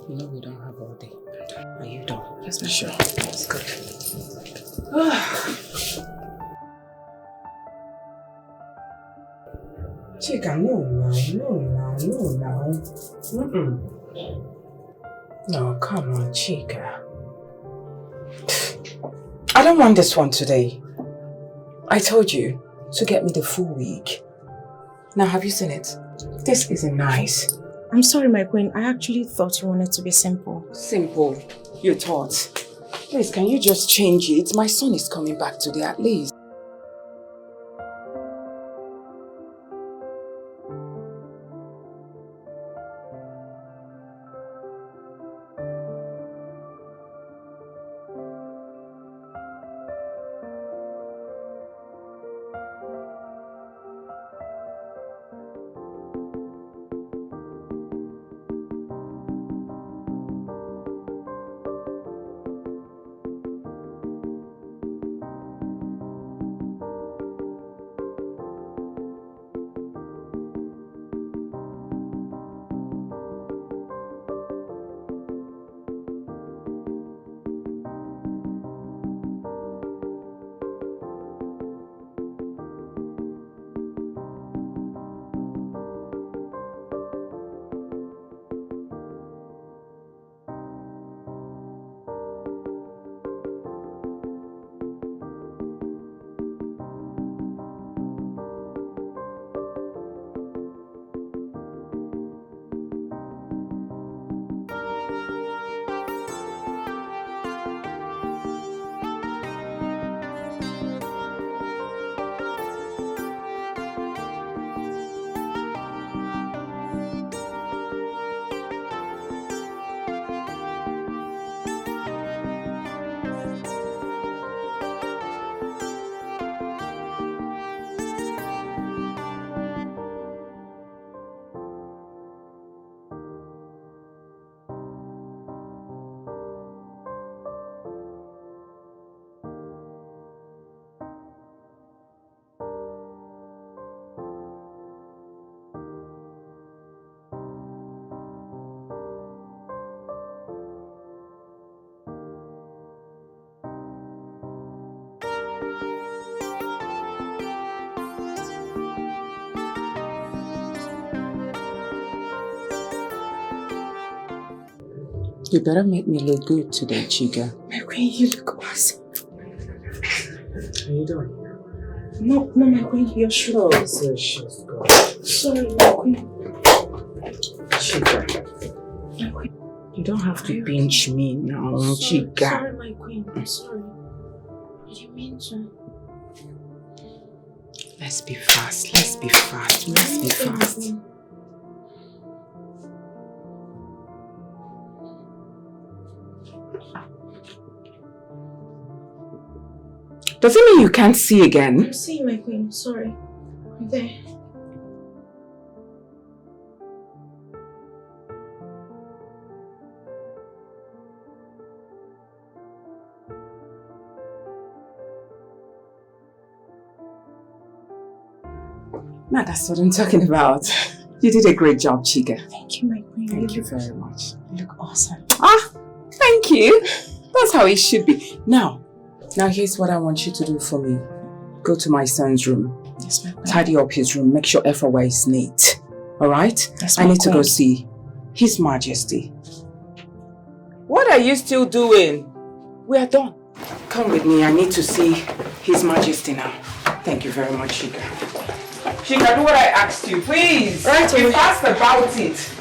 You know we don't have all day. Are you done? Yes, ma'am. Sure. That's good. Chica, no. No, come on, Chica. I don't want this one today. I told you to get me the full week. Now, have you seen it? This isn't nice. I'm sorry, my queen. I actually thought you wanted to be simple. Simple? You thought? Please, can you just change it? My son is coming back today at least. You better make me look good today, Chica. My queen, you look awesome. Are you done? No, my queen, you're sure. Precious God. Sorry, my queen. Chica. My queen. You don't have to pinch me now, Chica. Sorry, my queen. I'm sorry. I didn't mean to. Let's be fast. Let's be fast. Let's be fast. Does it mean you can't see again? I'm seeing, my queen. Sorry. I'm there. Now that's what I'm talking about. You did a great job, Chica. Thank you, my queen. Thank you very much. You look awesome. Ah, thank you. That's how it should be. Now here's what I want you to do for me. Go to my son's room. Yes, my queen. Tidy up his room. Make sure everywhere is neat. Alright? Yes, I need to go see His Majesty. What are you still doing? We are done. Come with me. I need to see His Majesty now. Thank you very much, Chica. Chica, do what I asked you, please. Right, be fast about it.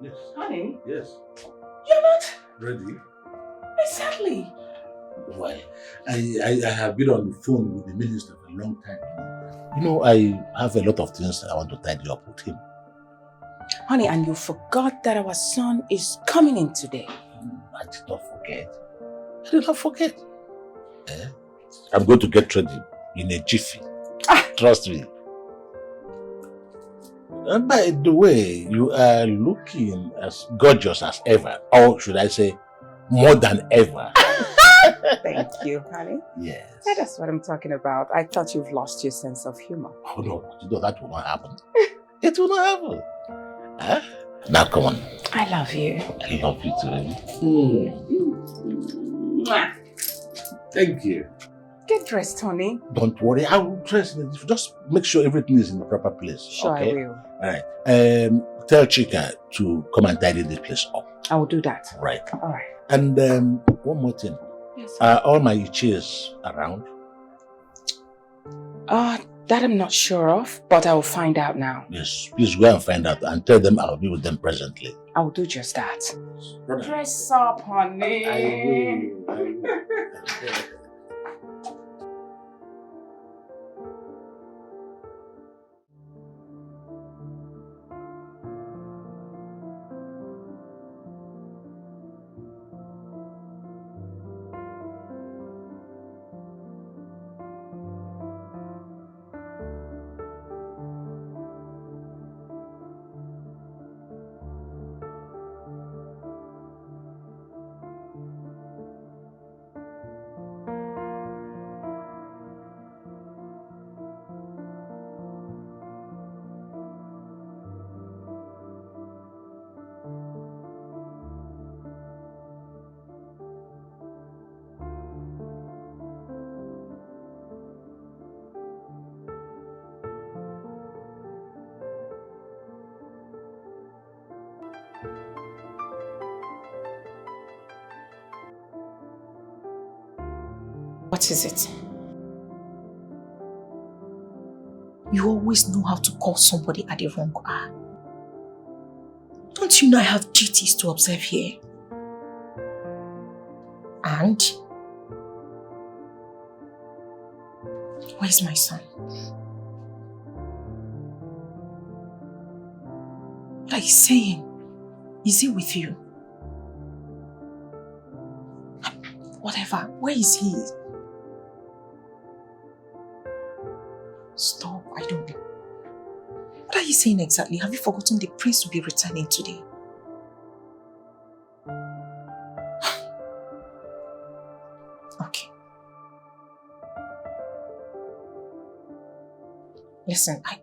Yes. Honey? Yes. You're not Ready? exactly. Why? I have been on the phone with the minister for a long time. You know, I have a lot of things I want to tidy up with him. Honey, and you forgot that our son is coming in today. I did not forget. I did not forget. Eh? I'm going to get ready in a jiffy. Trust me. And by the way, you are looking as gorgeous as ever, or should I say, more than ever. Thank you, honey. Yes. Yeah, that's what I'm talking about. I thought you've lost your sense of humor. Oh no, you know that will not happen. It will not happen. Huh? Now come on. I love you. I love you too. Thank you. Get dressed, honey. Don't worry, I will dress it. Just make sure everything is in the proper place. Sure, okay? I will. Alright. Tell Chica to come and tidy the place up. I will do that. Right. All right. And one more thing. Yes. Are all my chairs around? That I'm not sure of, but I will find out now. Yes, please go and find out and tell them I'll be with them presently. I will do just that. Brother. Dress up, honey. I will. What is it? You always know how to call somebody at the wrong hour. Don't you know I have duties to observe here? And? Where's my son? What are you saying? Is he with you? Whatever, where is he? Stop, I don't know. What are you saying exactly? Have you forgotten the prince will be returning today? Okay. Listen, I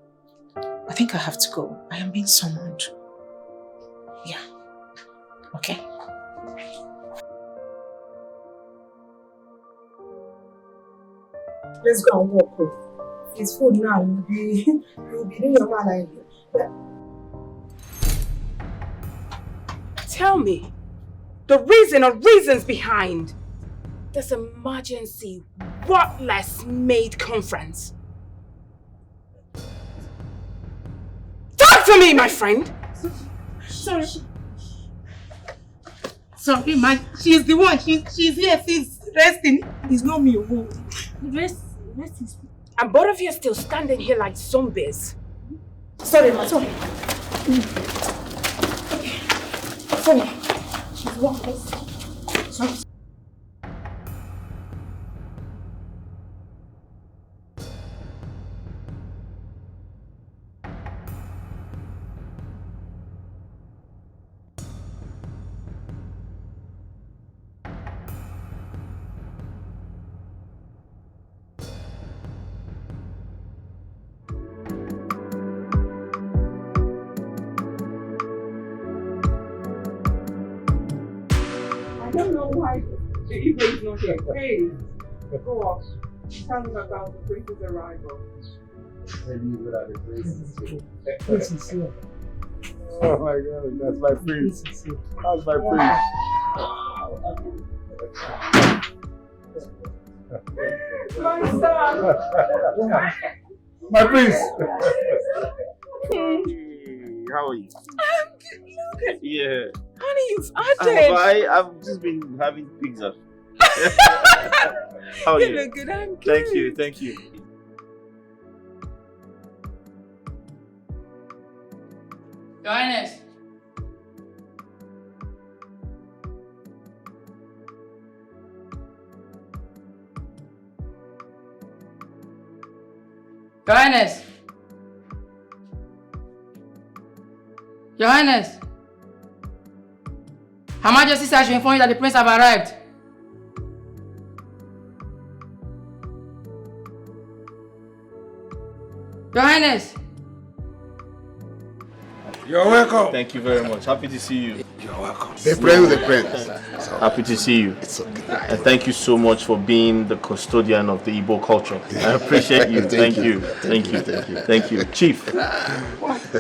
think I have to go. I am being summoned. Yeah. Okay. Let's go and walk. It's food now. You'll be doing your man like Tell me the reason or reasons behind this emergency worthless maid conference. Talk to me, my friend. Sorry. Sorry, man. She's the one. She's here. She's resting. It's not me. Rest is. And both of you are still standing here like zombies. Sorry, ma. Sorry. Sorry. She's wrong. Sorry. I don't know why the Igbo is not here. Hey, go up. Tell them about the prince's arrival. This is here. Oh my God, that's my prince. That's my prince. My son! My prince! How are you? I'm good. Look at Yeah. honey, you've added. I've just been having pizza. How are You you? look good. I'm good. Thank you. Your Highness. Your Highness. Your Highness. Her Majesty says to inform you that the prince have arrived. Your Highness. You're welcome. Thank you very much. Happy to see you. You're welcome. They pray with the prince. Happy to see you. It's okay. And thank you so much for being the custodian of the Igbo culture. I appreciate you. Thank you. Thank you. Chief.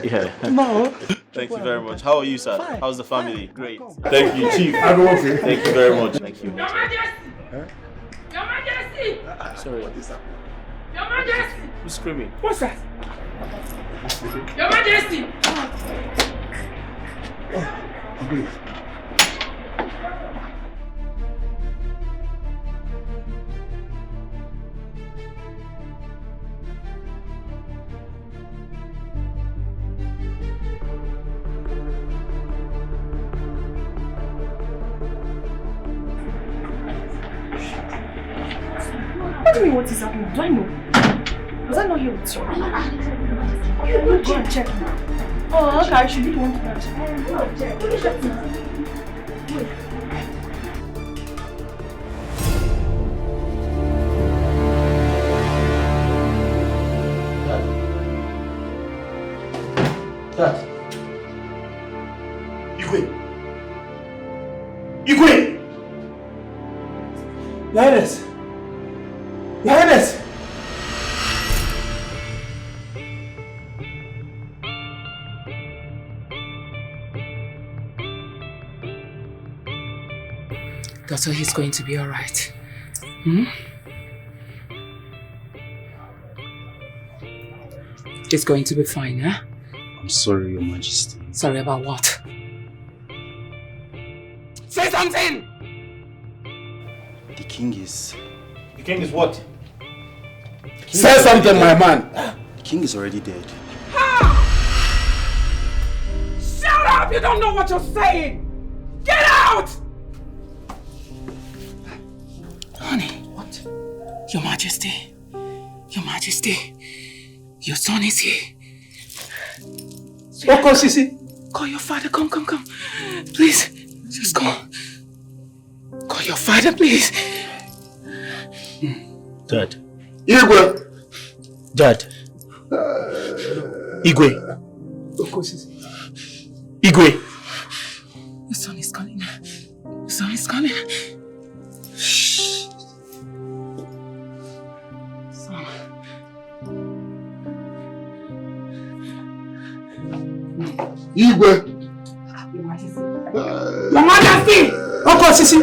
Yeah. No. Thank you very much. How are you, sir? Fine. How's the family? Fine. Great. Come. Thank you, Chief. I'm okay. Thank you very much. Thank you. Your Majesty! Your Majesty! Sorry. Your Majesty! Who's screaming? What's that? Your Majesty! What do you mean what is happening? Do I know? Was I not here with you? Okay, go and check now. Oh, okay, I should be the one to go and check. Go and check. Go and check now. Wait. Dad. Igwe! Your Highness! Your Highness! Doctor, he's going to be all right. Hmm? He's going to be fine, huh? I'm sorry, Your Majesty. Sorry about what? Say something! The king is... The king is what? Say something, my man! The king is already dead. Shut up! You don't know what you're saying! Get out! Honey. What? Your Majesty. Your Majesty. Your son is here. What cause is he? Call your father. Come. Please. Just go. Call your father, please. Dad. Igwe! Dad. Igwe. What cause is he? Igwe! Your son is coming. Your son is coming. Shh. Son. Igwe! Your Majesty. Your Majesty! What cause is he?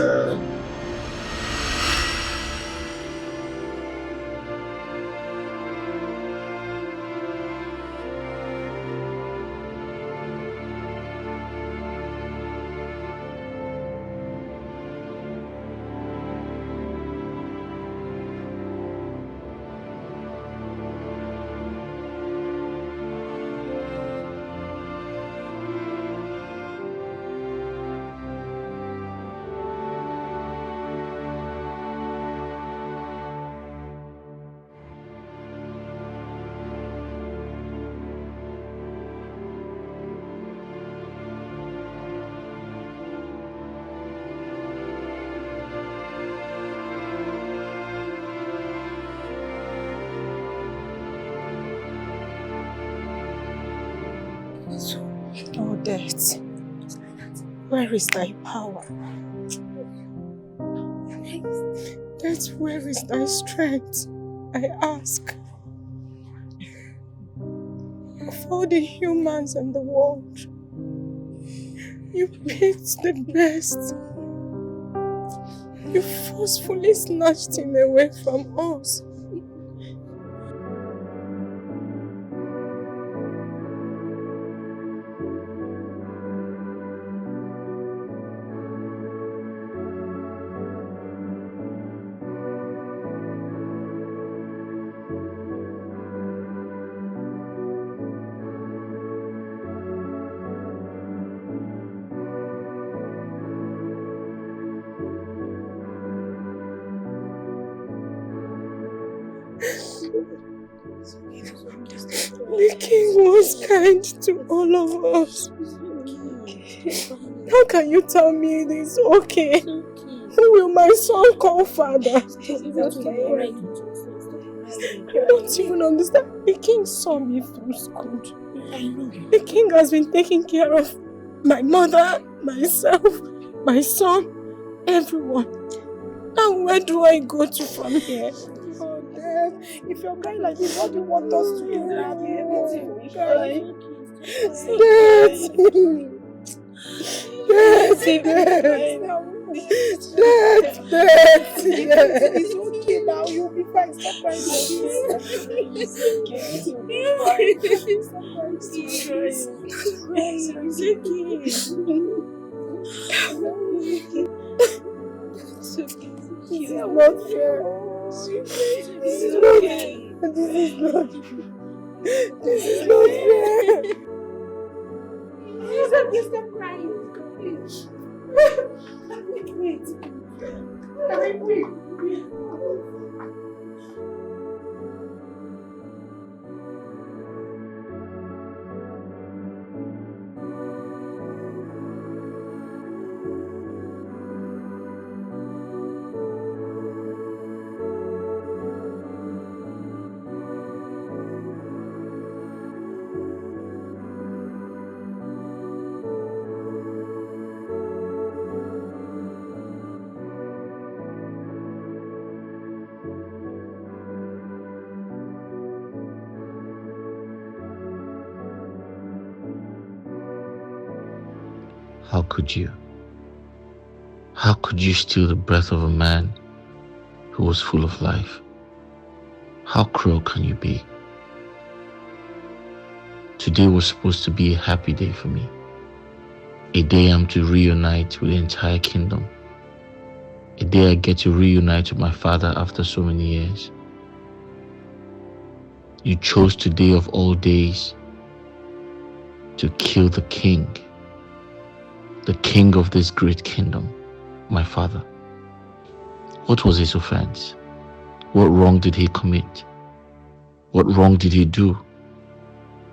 Oh, death, where is thy power? Death, where is thy strength? I ask. Of all the humans in the world, you picked the best. You forcefully snatched him away from us. The king was kind to all of us. How can you tell me it is okay? Who will my son call father? You don't even understand. The king saw me through school. The king has been taking care of my mother, myself, my son, everyone. Now where do I go to from here? Oh, Dad, if you're crying like this, what do you want us to do? Dad, it's okay now, you'll be fine. Stop crying like this. This is not fair. This is not fair. Stop crying. Wait. How could you? How could you steal the breath of a man who was full of life? How cruel can you be? Today was supposed to be a happy day for me. A day I'm to reunite with the entire kingdom. A day I get to reunite with my father after so many years. You chose today of all days to kill the king of this great kingdom, my father. What was his offense? What wrong did he commit? What wrong did he do?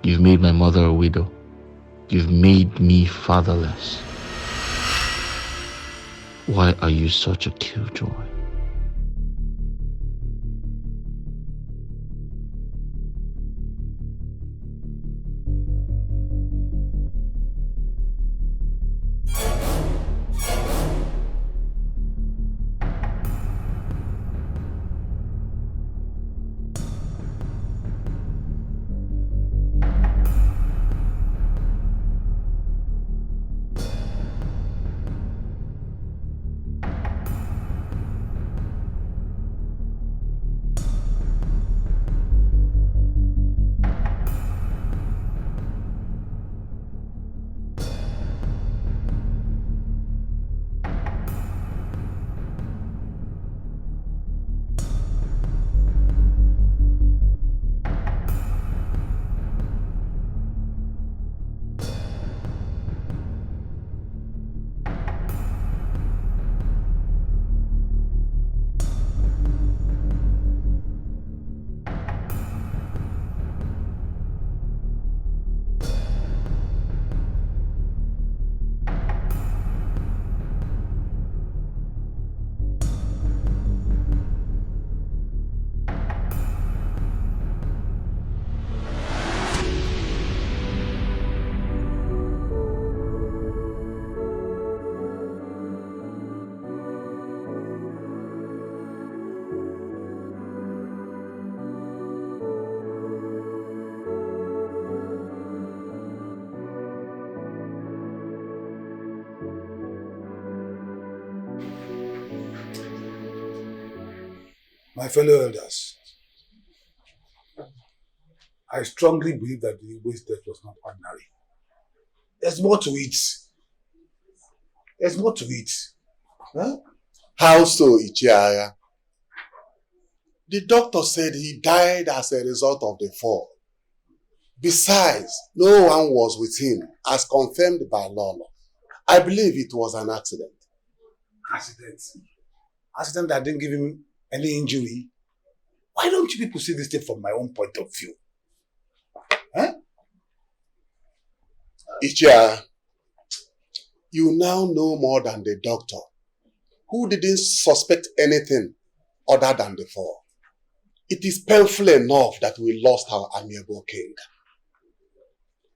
You've made my mother a widow. You've made me fatherless. Why are you such a killjoy? My fellow elders, I strongly believe that the Igbo's death was not ordinary. There's more to it. There's more to it. Huh? How so, Ichiaya? The doctor said he died as a result of the fall. Besides, no one was with him, as confirmed by Lolo. I believe it was an accident. Accident? Accident that didn't give him any injury? Why don't you people see this thing from my own point of view? Huh? Ichiaya, You now know more than the doctor, who didn't suspect anything other than the fall. It is painful enough that we lost our amiable king.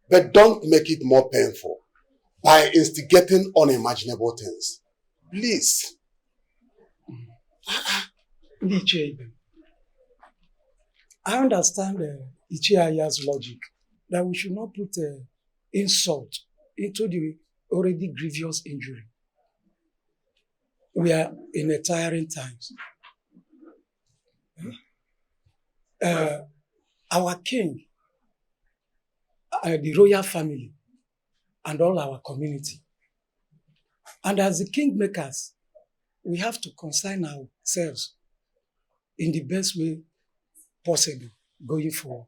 But don't make it more painful by instigating unimaginable things. Please. I understand Ichiaya's logic that we should not put insult into the already grievous injury. We are in a tiring times. Our king, the royal family, and all our community. And as the kingmakers, we have to consign ourselves in the best way possible going forward.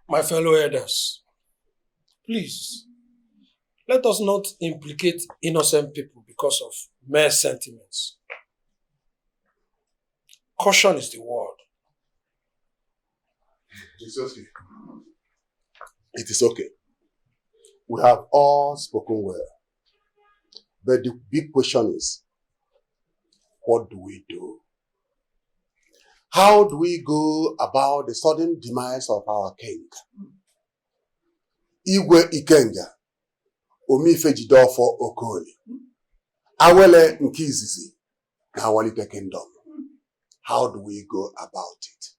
My fellow elders, please, let us not implicate innocent people because of mere sentiments. Caution is the word. It's okay. It is okay. We have all spoken well. But the big question is, what do we do? How do we go about the sudden demise of our king? Igwe Ikenga, Omife Jidofo Okoli, Awele Nkizizi, na Walite Kingdom. How do we go about it?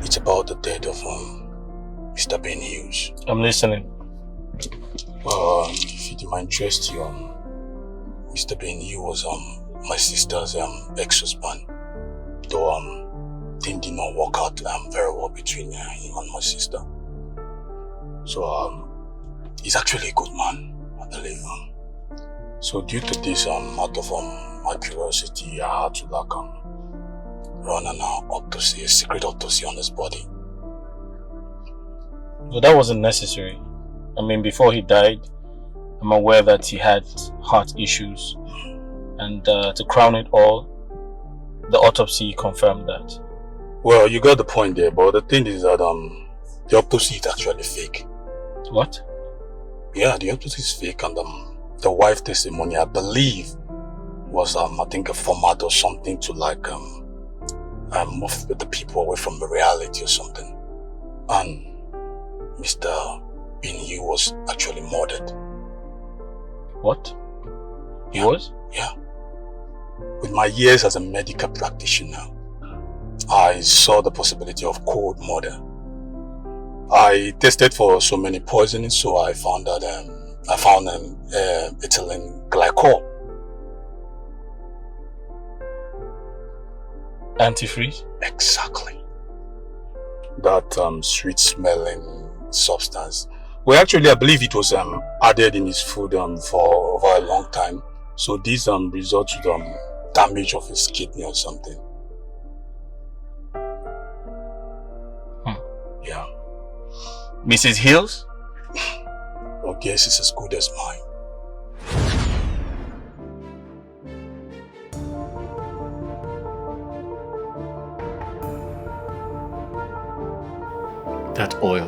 It's about the death of Mr. Ben Hughes. I'm listening. If it might interest you, Mr. Ben Hughes was my sister's ex-husband. Though things did not work out very well between him and my sister. So he's actually a good man, I believe. So due to this, out of my curiosity, I had to run an autopsy, a secret autopsy on his body. But that wasn't necessary. I mean, before he died, I'm aware that he had heart issues. And to crown it all, the autopsy confirmed that. Well, you got the point there, but the thing is that the autopsy is actually fake. What? Yeah, the autopsy is fake, and the wife testimony, I believe, was I think a format or something to move the people away from the reality or something. And Mr. Binyu was actually murdered. What? He was? Yeah. With my years as a medical practitioner, I saw the possibility of cold murder. I tested for so many poisonings, so I found that ethylene glycol. Antifreeze? Exactly. That sweet-smelling substance. Well, actually, I believe it was added in his food for over a long time. So this results to damage of his kidney or something. Yeah. Mrs. Hills? Your guess is as good as mine. That oil.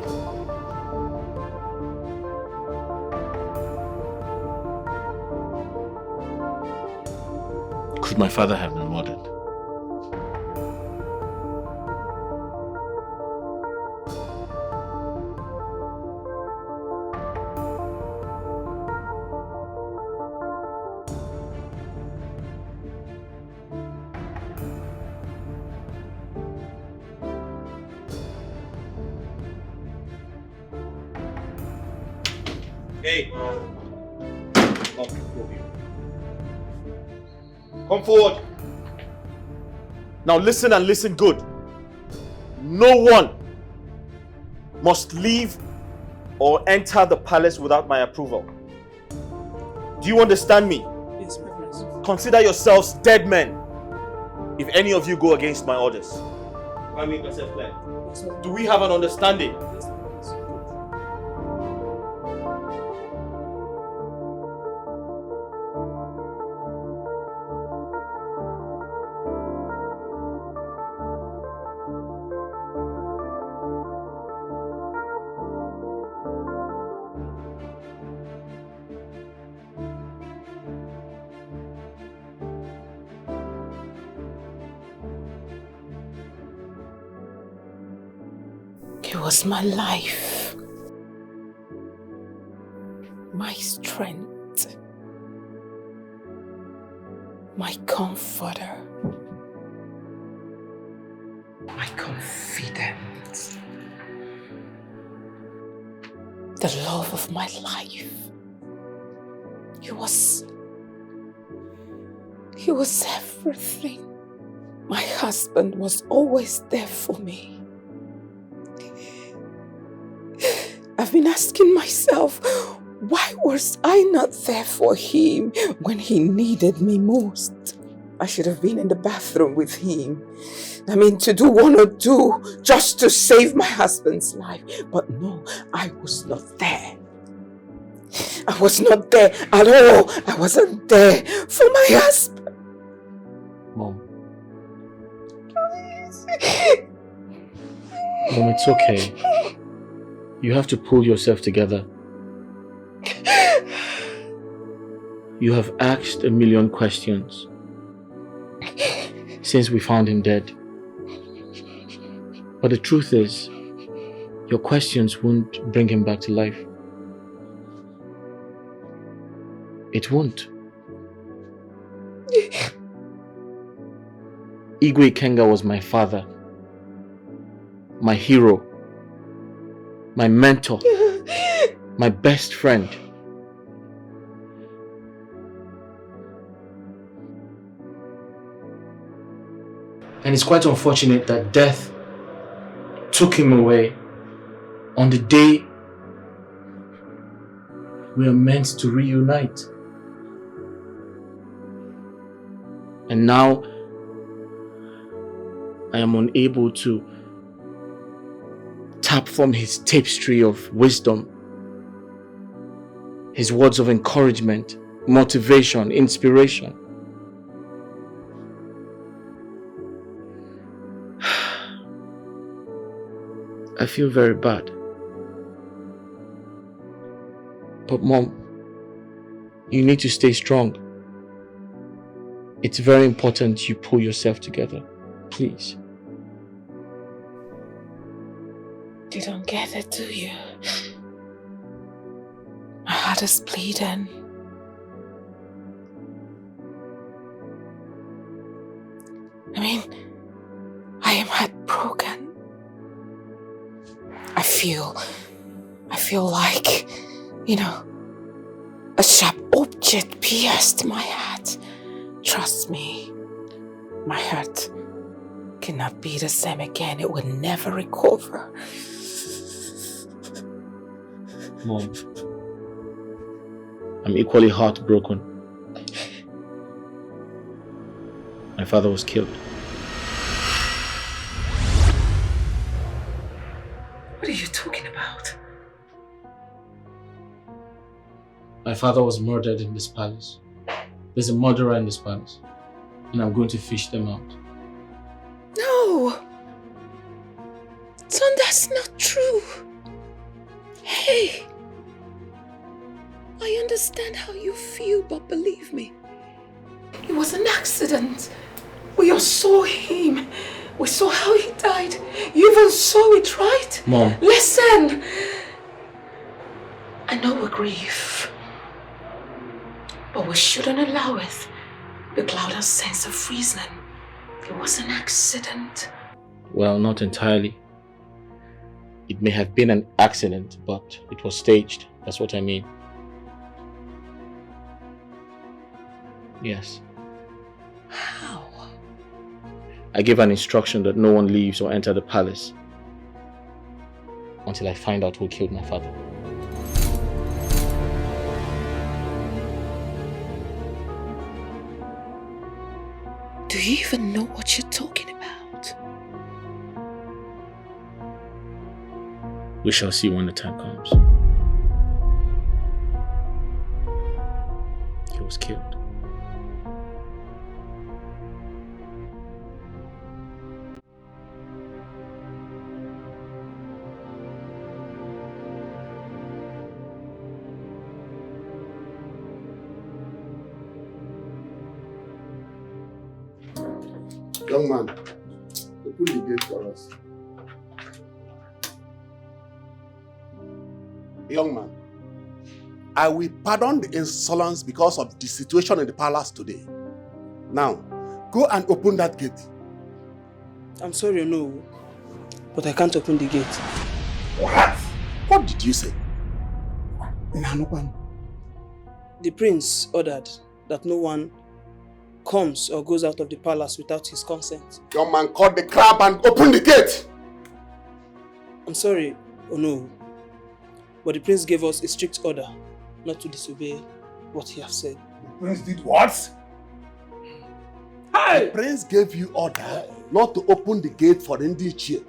Could my father have been murdered? Hey. Come forward. Come forward. Now listen and listen good. No one must leave or enter the palace without my approval. Do you understand me? Yes, my prince. Consider yourselves dead men if any of you go against my orders. I make myself clear. Do we have an understanding? He was my life, my strength, my comforter, my confidence, the love of my life. He was everything. My husband was always there for me. I've been asking myself, why was I not there for him when he needed me most? I should have been in the bathroom with him. I mean, to do one or two just to save my husband's life. But no, I was not there. I was not there at all. I wasn't there for my husband. Mom. Mom, it's okay. You have to pull yourself together. You have asked a million questions since we found him dead. But the truth is, your questions won't bring him back to life. It won't. Igwe Ikenga was my father, my hero, my mentor, my best friend. And it's quite unfortunate that death took him away on the day we are meant to reunite. And now I am unable to tap from his tapestry of wisdom, his words of encouragement, motivation, inspiration. I feel very bad. But Mom, you need to stay strong. It's very important you pull yourself together. Please. You don't get it, do you? My heart is bleeding. I mean, I am heartbroken. I feel like, you know, a sharp object pierced my heart. Trust me, my heart cannot be the same again. It will never recover. Mom, I'm equally heartbroken. My father was killed. What are you talking about? My father was murdered in this palace. There's a murderer in this palace, and I'm going to fish them out. No! Son, that's not true. Hey! I understand how you feel, but believe me, it was an accident. We all saw him. We saw how he died. You even saw it, right? Mom. Listen! I know we grieve, but we shouldn't allow it to cloud our sense of reason. It was an accident. Well, not entirely. It may have been an accident, but it was staged. That's what I mean. Yes. How? I gave an instruction that no one leaves or enter the palace until I find out who killed my father. Do you even know what you're talking about? We shall see when the time comes. He was killed. Young man, open the gate for us. Young man, I will pardon the insolence because of the situation in the palace today. Now, go and open that gate. I'm sorry, no, but I can't open the gate. What? What did you say? The prince ordered that no one comes or goes out of the palace without his consent. Young man, caught the crab and open the gate. I'm sorry, oh no, but the prince gave us a strict order not to disobey what he has said. The prince did what? Hey! The prince gave you order not to open the gate for the Ndichie.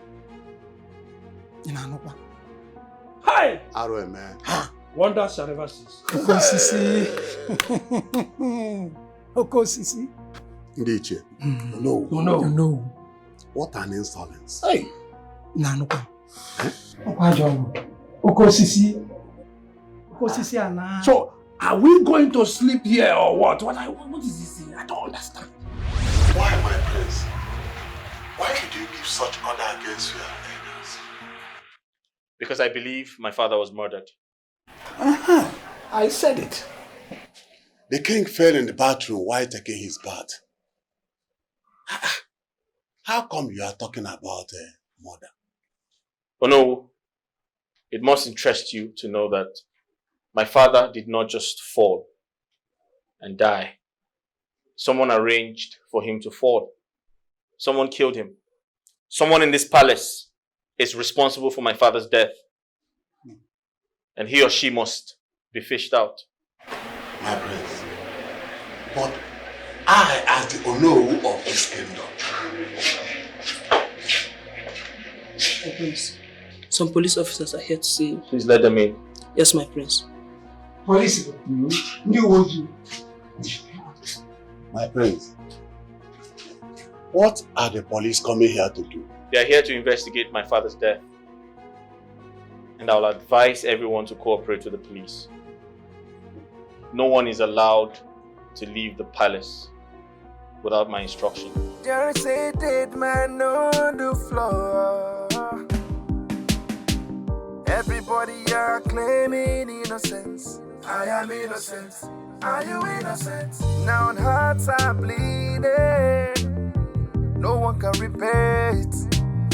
Hi! Arrow, man. Wonder shall never cease. Okosisi. Okosisi. Ndichie. No. No. What an insolence. Hey! Nanuka. Okosisi. Okosisi ana. So, are we going to sleep here or what? What is this thing? I don't understand. Why, my prince? Why did you give such order against your elders? Because I believe my father was murdered. I said it. The king fell in the bathroom while taking his bath. How come you are talking about murder? Oh no, it must interest you to know that my father did not just fall and die. Someone arranged for him to fall. Someone killed him. Someone in this palace is responsible for my father's death. And he or she must be fished out. My prince, but I, as the Ono of this kingdom. My prince, some police officers are here to see you. Please let them in. Yes, my prince. Police. My prince, what are the police coming here to do? They are here to investigate my father's death. And I will advise everyone to cooperate with the police. No one is allowed to leave the palace without my instruction. There is a dead man on the floor. Everybody are claiming innocence. I am innocent. Are you innocent? Now hearts are bleeding. No one can repair it.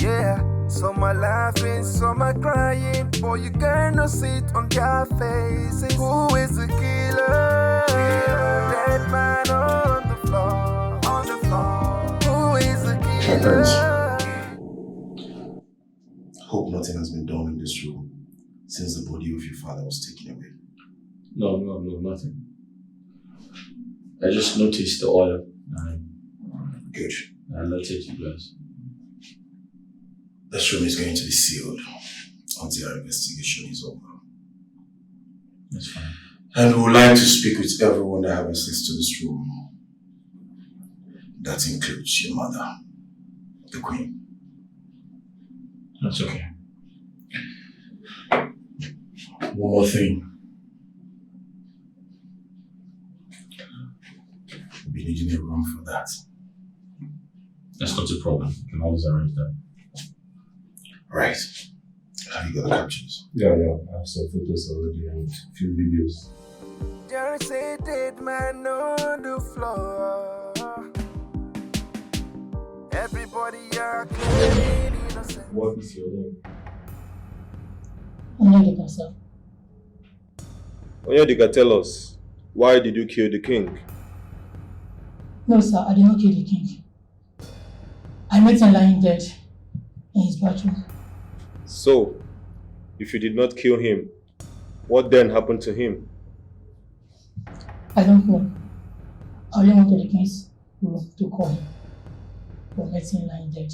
Yeah. Some are laughing, some are crying, but you cannot see it on their faces. Who is the killer? Dead man on the floor. On the floor. Who is the killer? Hope nothing has been done in this room since the body of your father was taken away. No, nothing. I just noticed the oil. Good. I'll not take you guys. This room is going to be sealed until our investigation is over. That's fine. And we would like to speak with everyone that have access to this room. That includes your mother, the queen. That's okay. One more thing. We'll be needing a room for that. That's not a problem. We can always arrange that. Right. Have you got the captions? Yeah. I have some photos already and a few videos. There is a dead man on the floor. Everybody are claiming innocent. What is your name? Onyedika. Onyedika, tell us, why did you kill the king? No, sir, I did not kill the king. I met him lying dead in his bathroom. So, if you did not kill him, what then happened to him? I don't know. I only went to the king's room to call him, but met him lying dead.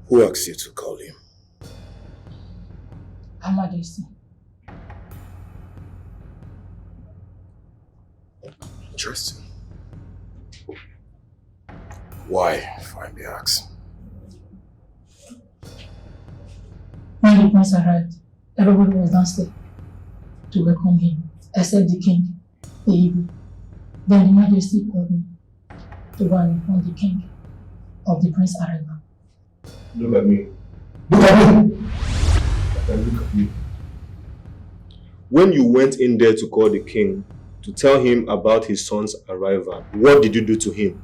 Who asked you to call him? Her Majesty. Interesting. Why, if I may ask? When the prince arrived, everybody was downstairs to welcome him, except the king, the Igbo. Then the Majesty called me to go and inform the king of the prince's arrival. Look at me. Look at me! Look at me. When you went in there to call the king, to tell him about his son's arrival, what did you do to him?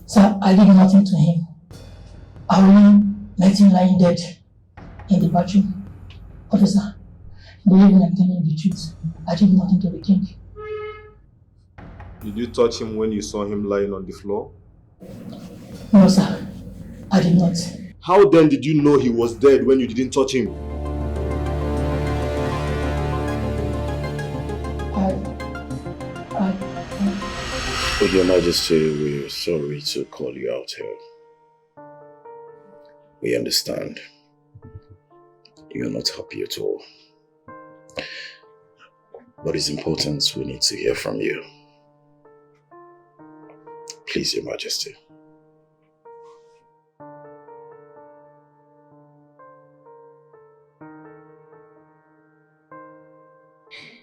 Sir, I did nothing to him. I only met him lying dead in the bathroom. Officer, believe me, I'm telling you the truth. I did nothing to the king. Did you touch him when you saw him lying on the floor? No, sir. I did not. How then did you know he was dead when you didn't touch him? With Your Majesty, we're sorry to call you out here. We understand. You're not happy at all. But it's important we need to hear from you. Please, Your Majesty.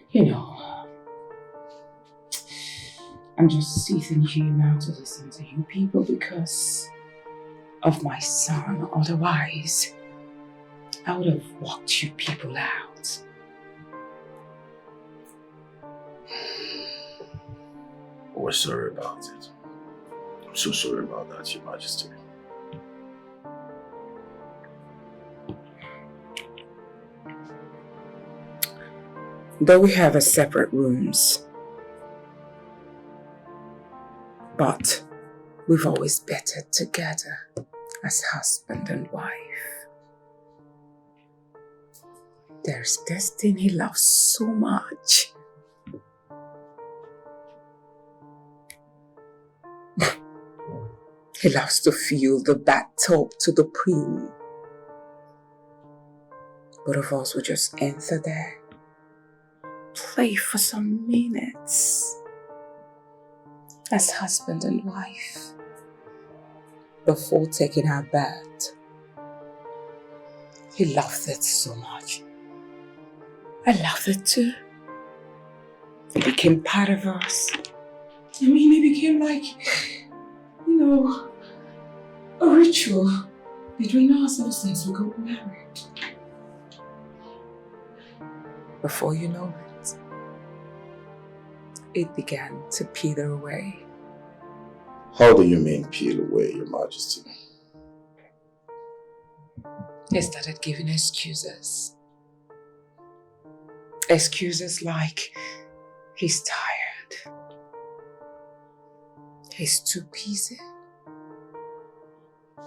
You know, I'm just sitting here now to listen to you people because of my son. Otherwise, I would have walked you people out. We're sorry about it. I'm so sorry about that, Your Majesty. Though we have a separate rooms, but we've always betted together as husband and wife. There's this thing he loves so much. He loves to feel the back talk to the queen. Both of us will just enter there, play for some minutes as husband and wife before taking our bath. He loved it so much. I loved it too. It became part of us. I mean, it became like, you know, a ritual between us ever since we got married. Before you know it, it began to peel away. How do you mean peel away, Your Majesty? He started giving excuses. Excuses like he's tired, he's too busy.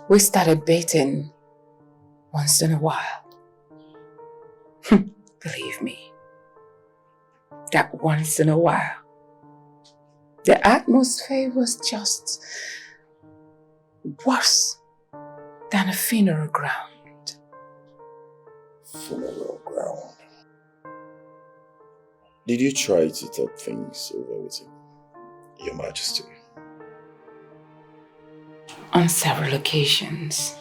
We started baiting once in a while. Believe me, that once in a while, the atmosphere was just worse than a funeral ground. Funeral ground. Did you try to talk things over with him, Your Majesty? On several occasions,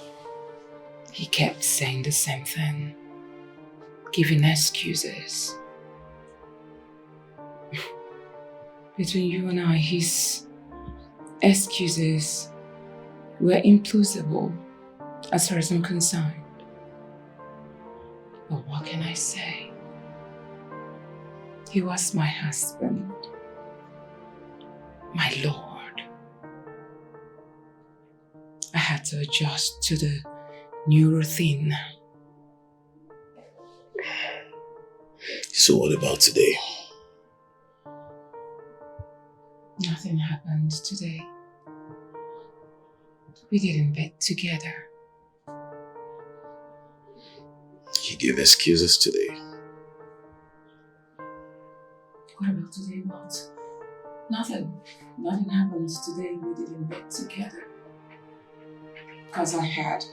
he kept saying the same thing, giving excuses. Between you and I, his excuses were implausible as far as I'm concerned. But what can I say? He was my husband, my Lord. I had to adjust to the new routine So what about today? Nothing happened today. We did in bed together. He gave excuses today. What about today, Walt? Nothing. Nothing happened today. We did in bed together. Because I had,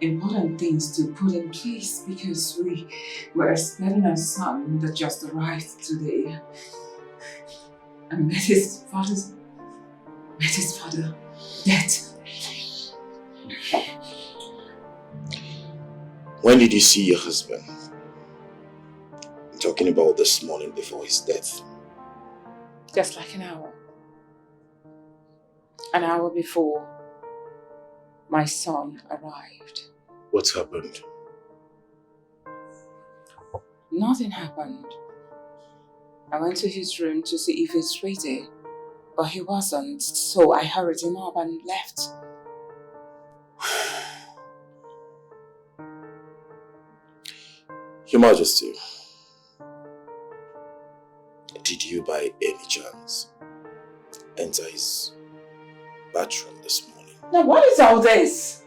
important things to put in place because we were expecting a son that just arrived today. And met his father dead. When did you see your husband? I'm talking about this morning before his death. Just like an hour. An hour before my son arrived. What happened? Nothing happened. I went to his room to see if he's ready, but he wasn't, so I hurried him up and left. Your Majesty, did you by any chance enter his bathroom this morning? Now what is all this?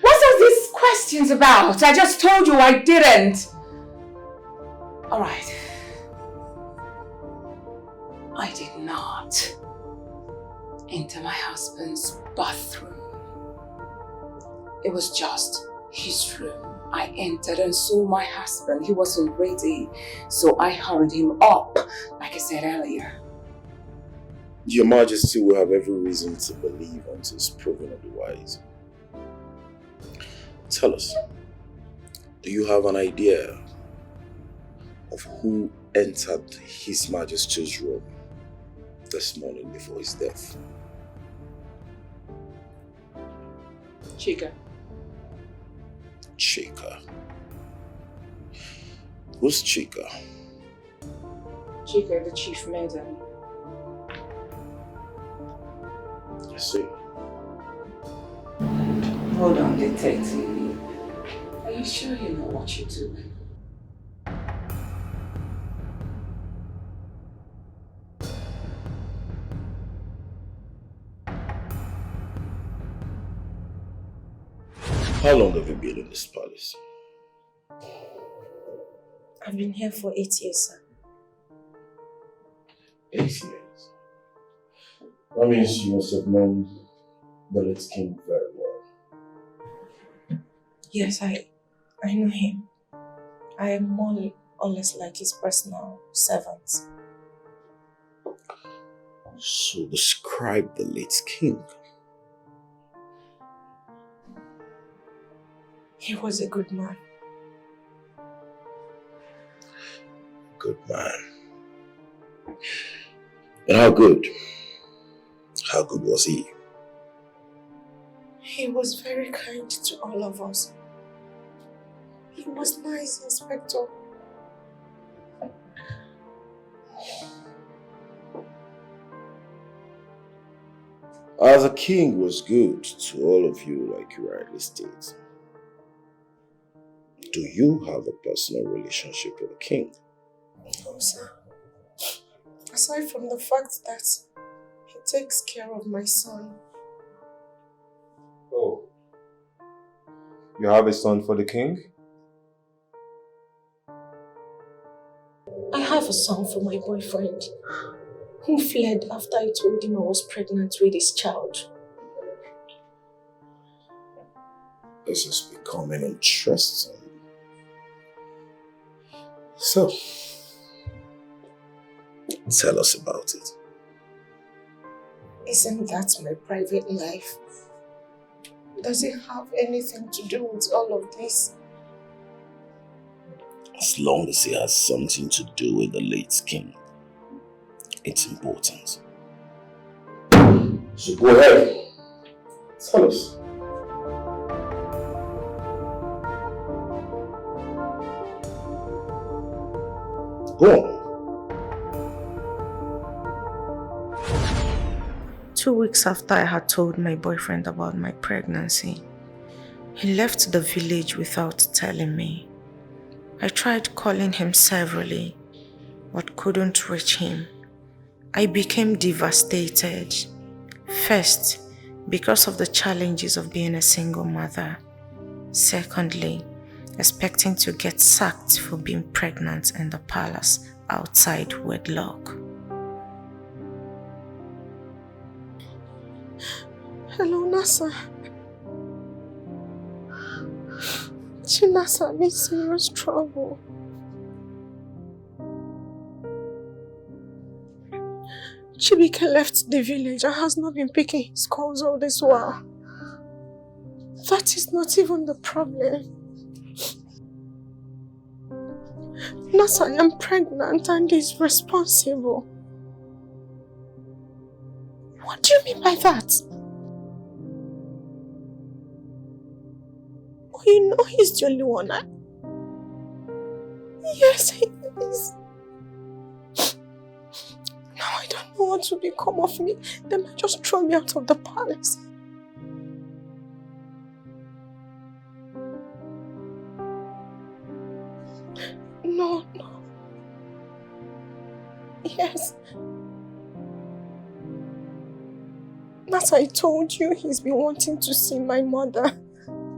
What are these questions about? I just told you I didn't. Alright. I did not enter my husband's bathroom. It was just his room. I entered and saw my husband. He wasn't ready, so I hurried him up, like I said earlier. Your Majesty will have every reason to believe until it's proven otherwise. Tell us, do you have an idea of who entered His Majesty's room this morning before his death? Chica. Chica. Who's Chica? Chica, the chief maiden. I see. Hold on, detective. Are you sure you know what you're doing? How long have you been in this palace? I've been here for 8 years, sir. 8 years. That means you must have known the late king very well. Yes, I know him. I am more or less like his personal servant. So describe the late king. He was a good man. Good man. And how good? How good was he? He was very kind to all of us. He was nice, Inspector. As a king was good to all of you, like you rightly state. Do you have a personal relationship with the king? No, sir. Aside from the fact that he takes care of my son. Oh. You have a son for the king? I have a son for my boyfriend, who fled after I told him I was pregnant with his child. This is becoming interesting. So, tell us about it. Isn't that my private life? Does it have anything to do with all of this? As long as it has something to do with the late king, it's important. So go ahead. Tell us. Go on. 2 weeks after I had told my boyfriend about my pregnancy, he left the village without telling me. I tried calling him severally, but couldn't reach him. I became devastated. First, because of the challenges of being a single mother. Secondly, expecting to get sacked for being pregnant in the palace outside wedlock. Hello, Nasa. Chinasa, I'm in serious trouble. Chica left the village and has not been picking his calls all this while. That is not even the problem. Nasa, I am pregnant and is responsible. What do you mean by that? Oh, you know he's the only one. Yes, he is. Now I don't know what will become of me. They might just throw me out of the palace. No. Yes. As I told you, he's been wanting to see my mother.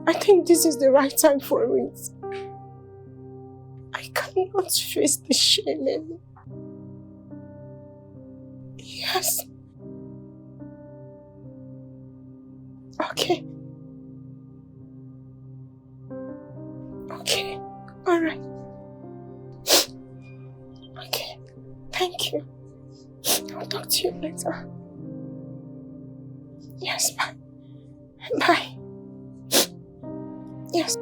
I think this is the right time for it. I cannot face the shame anymore. Yes. Okay. Alright. Okay. Thank you. I'll talk to you later. Yes, bye. Bye. Yes.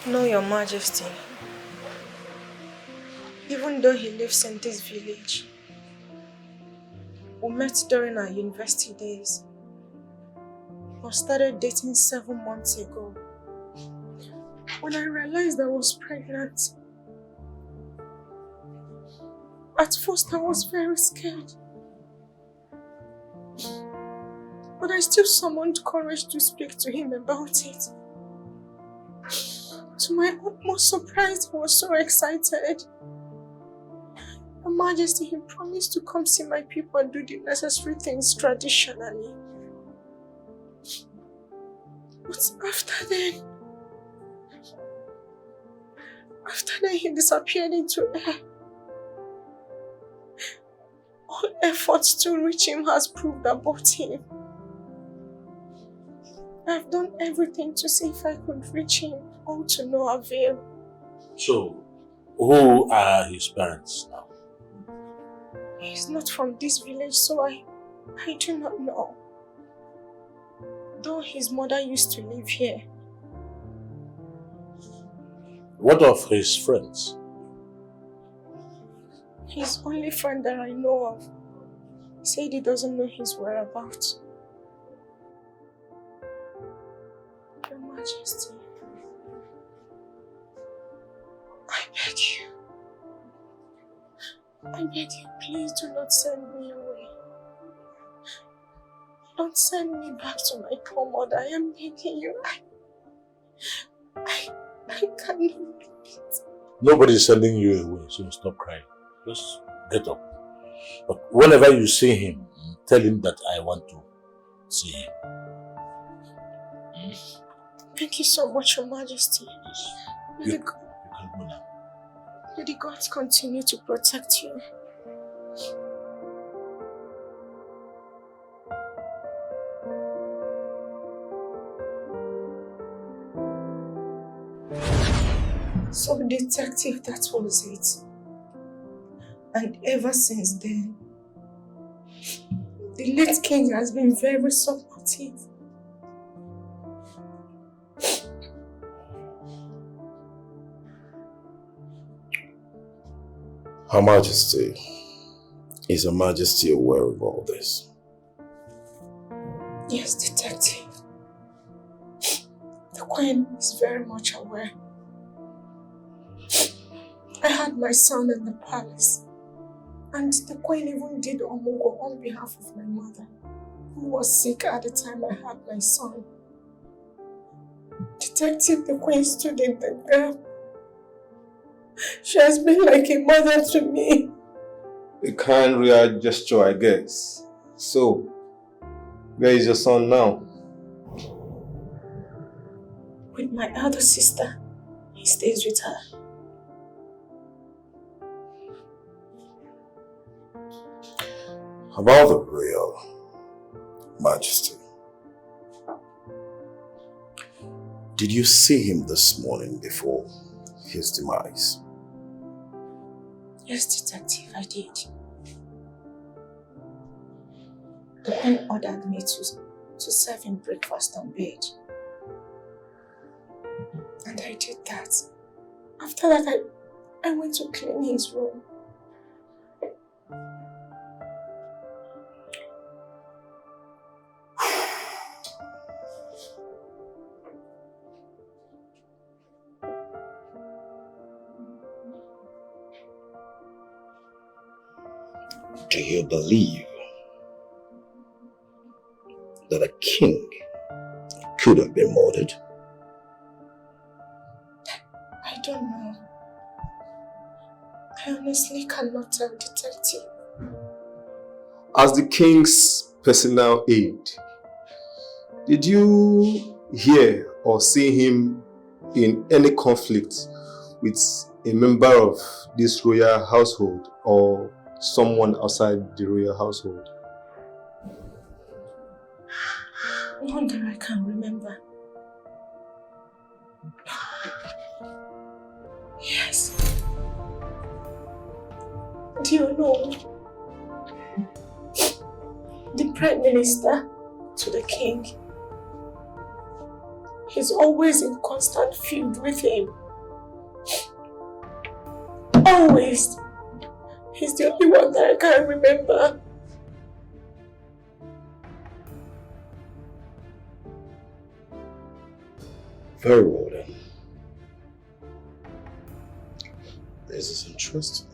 No, Your Majesty. Even though he lives in this village, we met during our university days. We started dating 7 months ago. When I realized I was pregnant, at first I was very scared. But I still summoned courage to speak to him about it. To my utmost surprise, he was so excited. Your Majesty, he promised to come see my people and do the necessary things traditionally. But after then, he disappeared into air. All efforts to reach him has proved abortive. I've done everything to see if I could reach him, all to no avail. So, who are his parents now? He's not from this village, so I do not know. Though his mother used to live here. What of his friends? His only friend that I know of said he doesn't know his whereabouts. Your Majesty, I beg you, please do not send me away. Don't send me back to my poor mother. I am begging you. I cannot do it. Nobody's sending you away, so stop crying. Just get up. But whenever you see him, tell him that I want to see him. Thank you so much, Your Majesty. You can go now. May the gods continue to protect you. So, detective, that was it. And ever since then, the late king has been very supportive. Her Majesty, is Her Majesty aware of all this? Yes, detective. The Queen is very much aware. I had my son in the palace, and the Queen even did omugo on behalf of my mother, who was sick at the time I had my son. Detective, the Queen stood in the gap. She has been like a mother to me. A kind real gesture, I guess. So, where is your son now? With my elder sister. He stays with her. About the Royal Majesty, did you see him this morning before his demise? Yes, detective, I did. The Queen ordered me to serve him breakfast on bed. And I did that. After that, I went to clean his room. Do you believe that a king could have been murdered? I don't know. I honestly cannot tell, detective. As the king's personal aide, did you hear or see him in any conflict with a member of this royal household or someone outside the royal household? Not that I can remember. Yes. Do you know? The Prime Minister to the King. He's always in constant feud with him. Always. He's the only one that I can't remember. Very well then. This is interesting.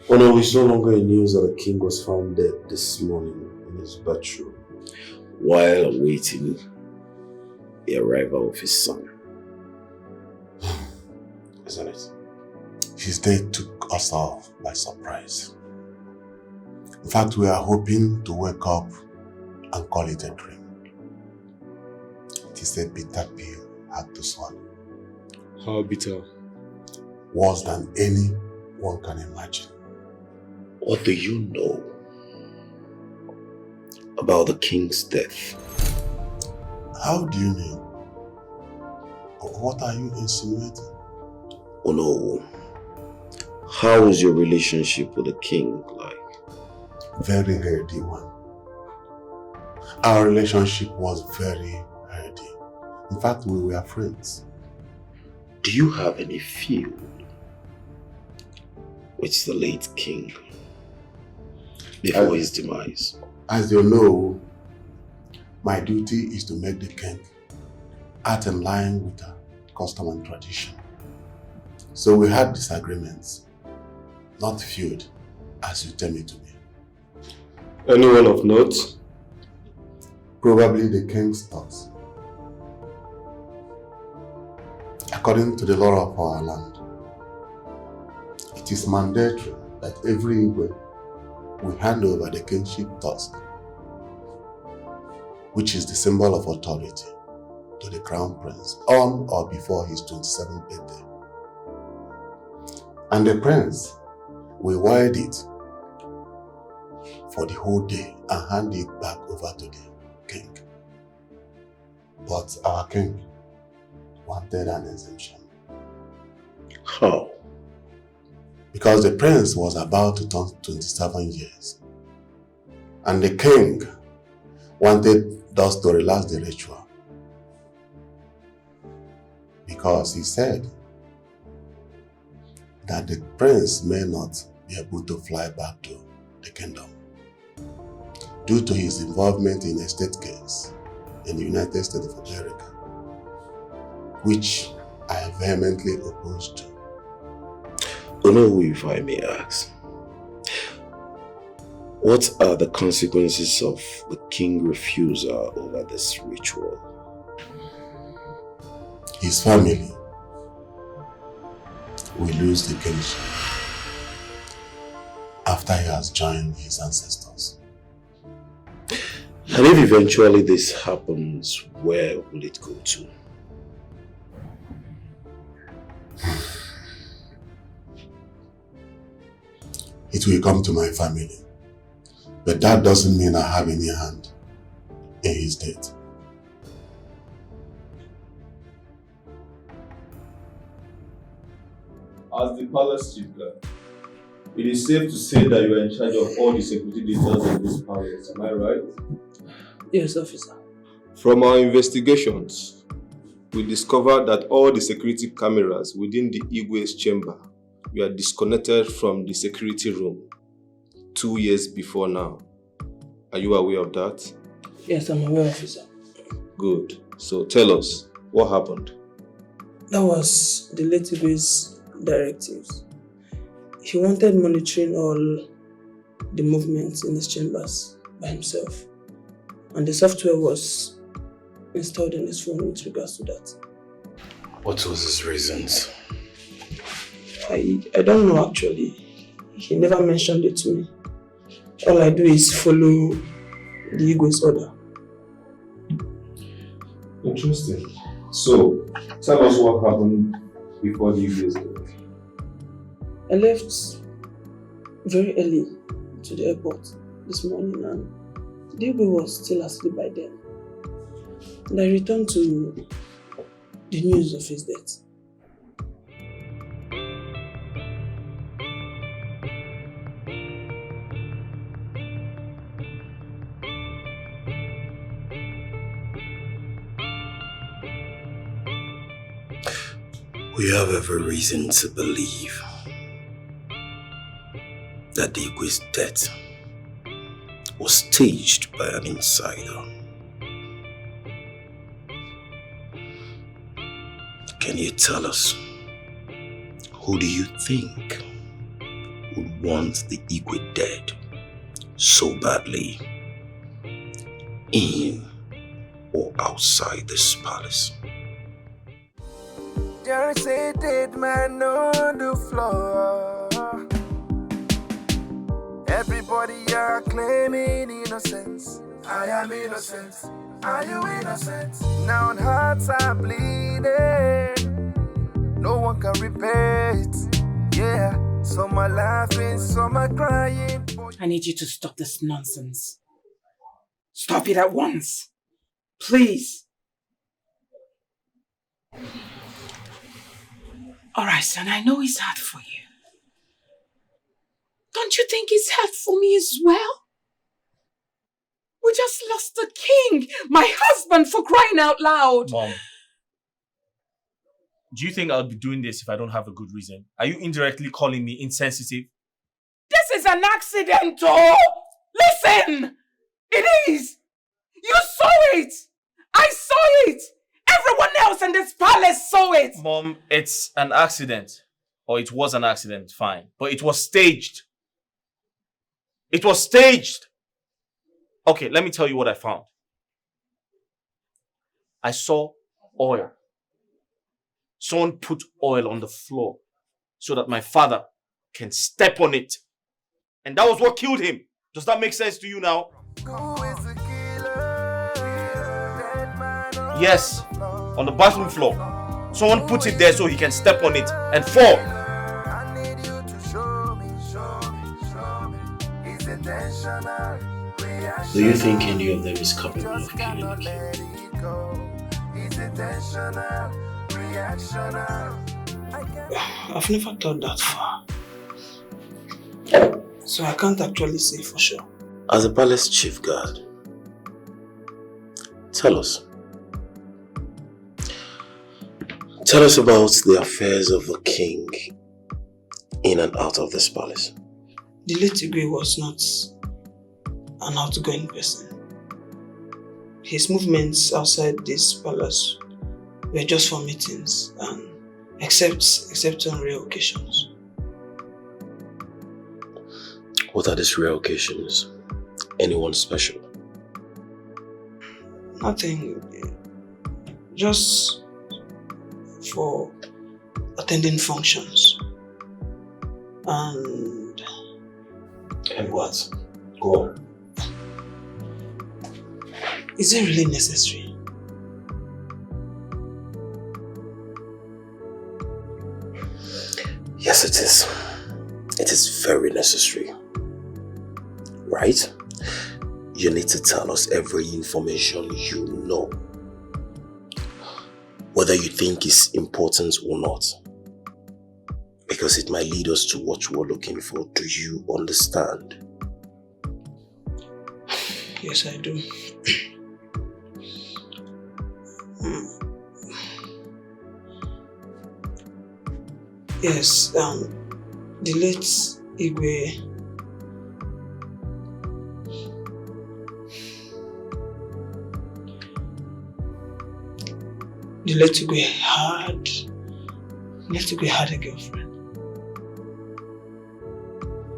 Oh no, it's no longer in news that the king was found dead this morning in his bedroom while awaiting the arrival of his son. Isn't it? His death took us all by surprise. In fact, we are hoping to wake up and call it a dream. It is a bitter pill had to swallow. How bitter? Worse than anyone can imagine. What do you know about the king's death? How do you mean? What are you insinuating? Oh no. How is your relationship with the king like? Very healthy one. Our relationship was very healthy. In fact, we were friends. Do you have any feud with the late king before his demise? As you know, my duty is to make the king act in line with the custom and tradition. So we had disagreements, not feud, as you tell me to be. Anyone of note? Probably the king's thoughts. According to the law of our land, it is mandatory that every Igwe will hand over the kingship tusk which is the symbol of authority, to the crown prince on or before his 27th birthday. And the prince will wield it for the whole day and hand it back over to the king. But our king wanted an exemption. How? Because the prince was about to turn 27 years. And the king wanted us to relax the ritual. Because he said that the prince may not be able to fly back to the kingdom due to his involvement in a state case in the United States of America, which I vehemently opposed to. Onowu, if I may ask, what are the consequences of the king's refusal over this ritual? His family will lose the kingship after he has joined his ancestors. And if eventually this happens, where will it go to? It will come to my family. But that doesn't mean I have any hand in his death. As the palace chief guard, it is safe to say that you are in charge of all the security details of this palace, am I right? Yes, officer. From our investigations, we discovered that all the security cameras within the Igwe's chamber were disconnected from the security room 2 years before now. Are you aware of that? Yes, I'm aware, officer. Good. So tell us, what happened? That was the late Igwe's directives. He wanted monitoring all the movements in his chambers by himself. And the software was installed in his phone with regards to that. What was his reasons? I don't know actually. He never mentioned it to me. All I do is follow the Igwe's order. Interesting. So, tell us what happened before the Igwe's death. I left very early to the airport this morning and the Igwe was still asleep by then. And I returned to the news of his death. We have every reason to believe that the Igwe's death was staged by an insider. Can you tell us, who do you think would want the Igwe dead so badly, in or outside this palace? There is a dead man on the floor. Everybody are claiming innocence. I am innocent. Are you innocent? Now hearts are bleeding. No one can repair it. Yeah, some are laughing, some are crying. I need you to stop this nonsense. Stop it at once. Please. Alright, son, I know it's hard for you. Don't you think it's hard for me as well? We just lost the king, my husband, for crying out loud. Mom, do you think I'll be doing this if I don't have a good reason? Are you indirectly calling me insensitive? This is an accident, oh! Listen! It is! You saw it! I saw it! Everyone else in this palace saw it! Mom, it's an accident. Or it was an accident, fine. But it was staged. It was staged! Okay, let me tell you what I found. I saw oil. Someone put oil on the floor so that my father can step on it. And that was what killed him. Does that make sense to you now? Who is the killer? Yes, on the bathroom floor. Someone put it there so he can step on it and fall. Do you think any of them is capable of killing a king? I've never thought that far. So I can't actually say for sure. As a palace chief guard, tell us about the affairs of the king in and out of this palace. The late Igwe was not an outgoing person. His movements outside this palace were just for meetings and except on rare occasions. What are these rare occasions? Anyone special? Nothing. Just for attending functions. And what? Go on. Is it really necessary? Yes, it is. It is very necessary. Right? You need to tell us every information you know. Whether you think it's important or not. Because it might lead us to what we're looking for. Do you understand? Yes, I do. Yes, the late Igwe had a girlfriend.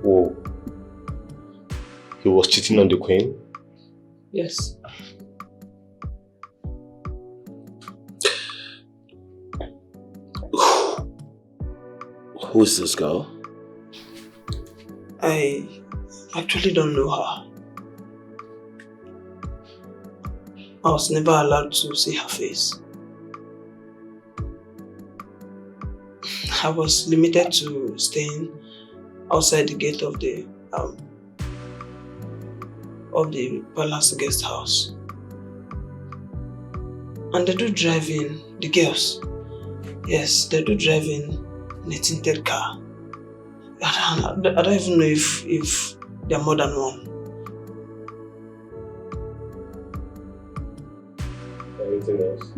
Whoa. He was cheating on the queen? Yes. Who is this girl? I actually don't know her. I was never allowed to see her face. I was limited to staying outside the gate of the palace guest house. And they do drive in, the girls. Yes, they do drive in a tinted car. I don't even know if there are more than one. Anything else?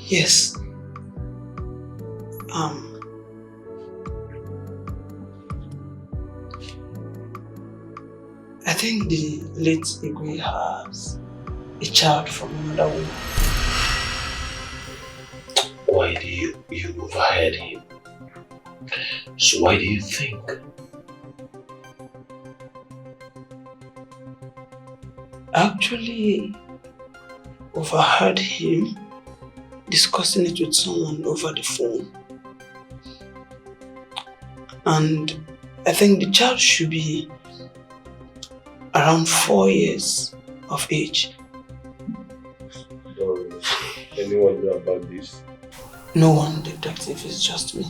Yes. I think the late Igwe has a child from another woman. Why do you overheard him? So why do you think? Actually overheard him discussing it with someone over the phone. And I think the child should be around 4 years of age. Don't anyone know about this? No one, detective, it's just me.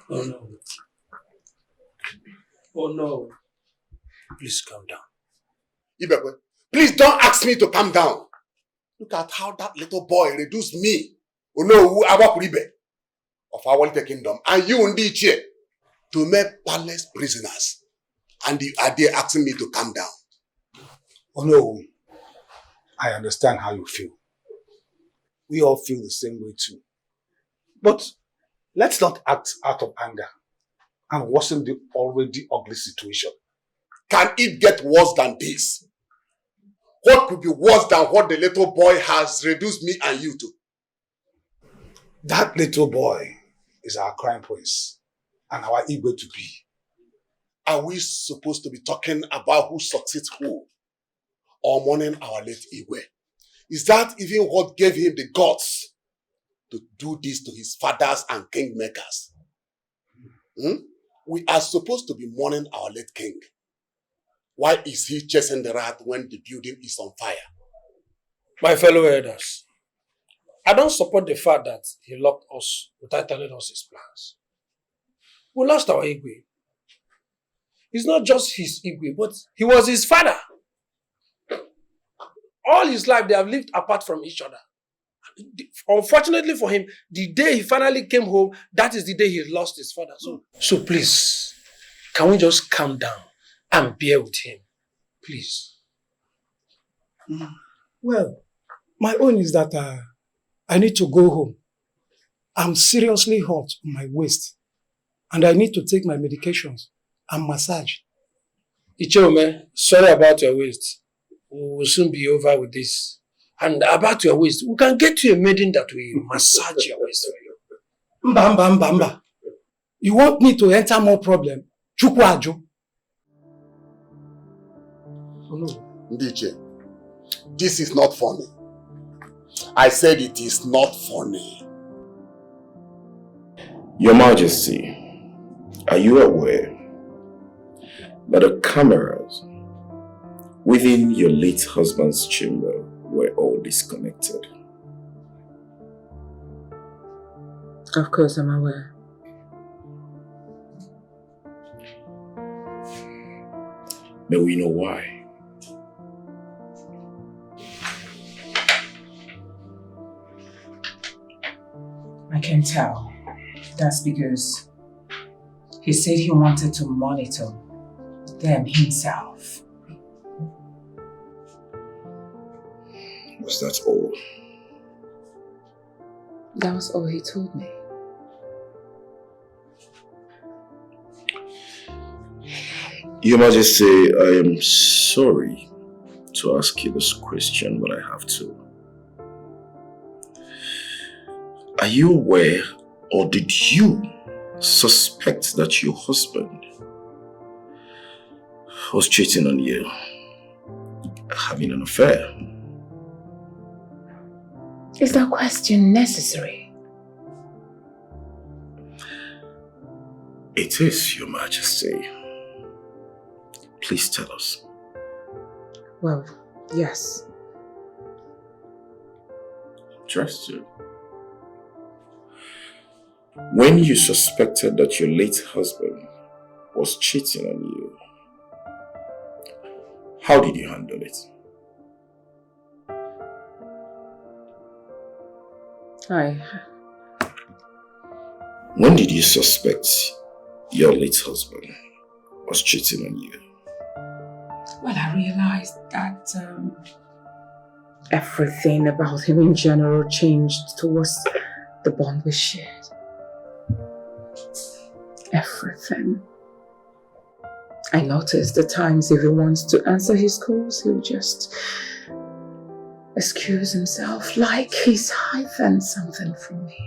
Oh no. Oh no. Please calm down. Ibekwe, please don't ask me to calm down. Look at how that little boy reduced me. Oh no, Awakuribe of our little kingdom. And you indeed here to make palace prisoners. And you are there asking me to calm down. Oh no. I understand how you feel. We all feel the same way too. But let's not act out of anger and worsen the already ugly situation. Can it get worse than this? What could be worse than what the little boy has reduced me and you to? That little boy is our crown prince and our Igwe to be. Are we supposed to be talking about who succeeds who? Or mourning our late Igwe? Is that even what gave him the guts to do this to his fathers and kingmakers? We are supposed to be mourning our late king. Why is he chasing the rat when the building is on fire? My fellow elders, I don't support the fact that he locked us without telling us his plans. We lost our Igwe. It's not just his Igwe, but he was his father. All his life, they have lived apart from each other. Unfortunately for him, the day he finally came home, that is the day he lost his father. So please, can we just calm down and bear with him? Please. Well, my own is that I need to go home. I'm seriously hot on my waist. And I need to take my medications and massage. Ichome, sorry about your waist. We will soon be over with this. And about your waist, we can get you a maiden that will massage your waist for you. Mba. You want me to enter more problem? Chukwu Ajo. Ndiche, this is not funny. I said it is not funny. Your Majesty, are you aware that the cameras within your late husband's chamber were all disconnected? Of course, I'm aware. May we know why? I can tell. That's because he said he wanted to monitor them himself. Was that all? That was all he told me. Your Majesty, I am sorry to ask you this question, but I have to. Are you aware, or did you suspect that your husband was cheating on you, having an affair? Is that question necessary? It is, Your Majesty. Please tell us. Well, yes. Trust you. When you suspected that your late husband was cheating on you, how did you handle it? When did you suspect your late husband was cheating on you? Well, I realized that everything about him in general changed towards the bond we shared. Everything. I noticed the times if he wants to answer his calls, he'll just excuse himself like he's hiding something from me.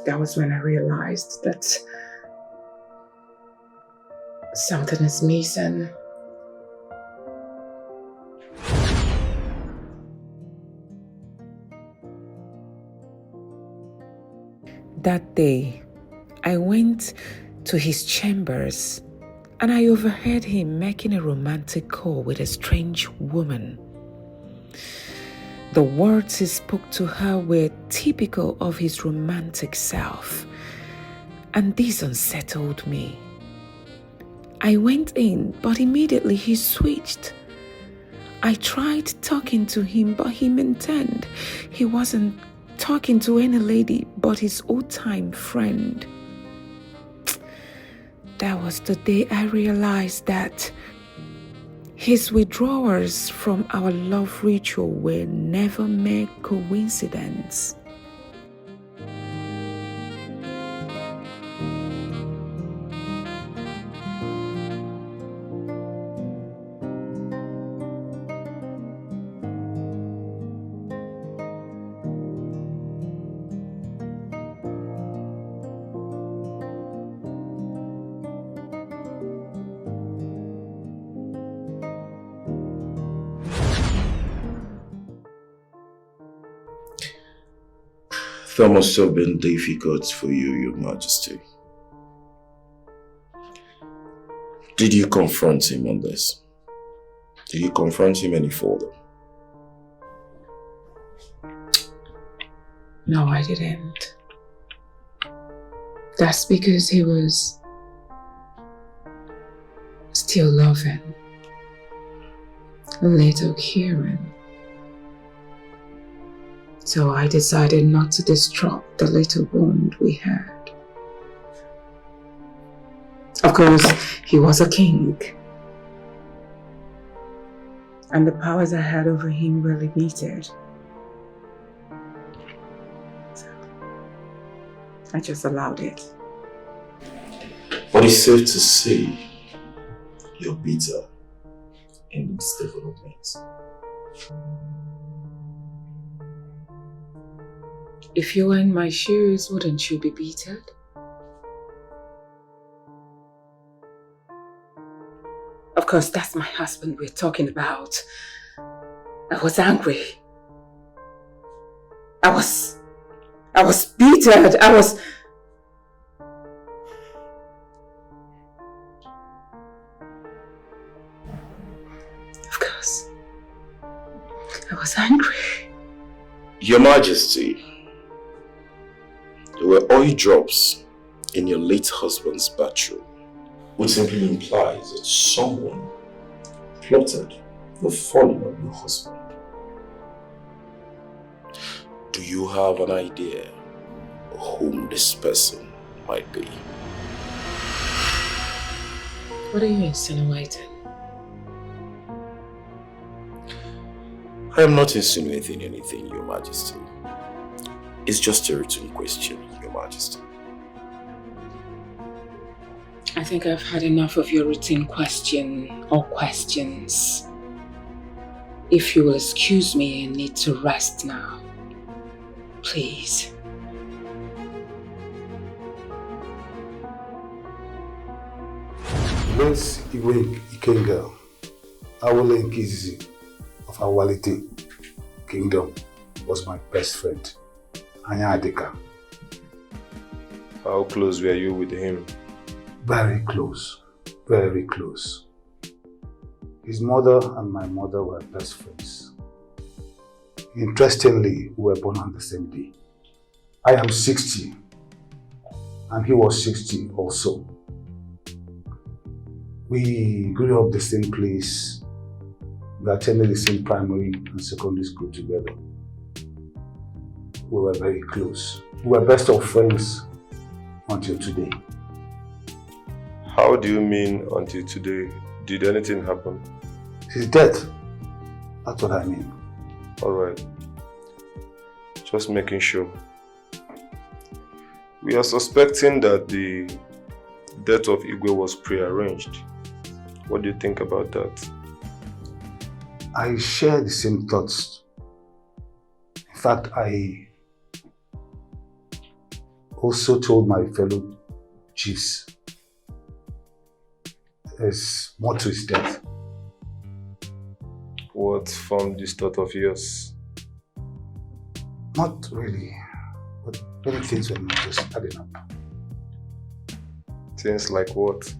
That was when I realized that something is missing. That day, I went to his chambers and I overheard him making a romantic call with a strange woman. The words he spoke to her were typical of his romantic self, and this unsettled me. I went in, but immediately he switched. I tried talking to him, but he maintained he wasn't talking to any lady but his old-time friend. That was the day I realized that his withdrawals from our love ritual were never mere coincidence. That must have been difficult for you, Your Majesty. Did you confront him on this? Did you confront him any further? No, I didn't. That's because he was still loving little Kieran. So I decided not to disrupt the little bond we had. Of course, he was a king. And the powers I had over him were limited. So I just allowed it. But it's safe to say you're bitter in this development. If you were in my shoes, wouldn't you be bitter? Of course, that's my husband we're talking about. I was angry. I was bitter. Of course, I was angry. Your Majesty, there were oil drops in your late husband's bathroom, which simply implies that someone plotted the falling of your husband. Do you have an idea whom this person might be? What are you insinuating? I am not insinuating anything, Your Majesty. It's just a written question, Your Majesty. I think I've had enough of your routine question or questions. If you will excuse me, I need to rest now. Please. Prince Iwe Ikenga, Awole Nkizizi of Awalite Kingdom, was my best friend, Anya Adeka. How close were you with him? Very close, very close. His mother and my mother were best friends. Interestingly, we were born on the same day. I am 60 and he was 60 also. We grew up the same place. We attended the same primary and secondary school together. We were very close. We were best of friends until today. How do you mean until today? Did anything happen? He's dead. That's what I mean. Alright. Just making sure. We are suspecting that the death of Igwe was prearranged. What do you think about that? I share the same thoughts. In fact, I also told my fellow chiefs there's more to his death. What formed this thought of yours? Not really, but many things were not just adding up. Things like what?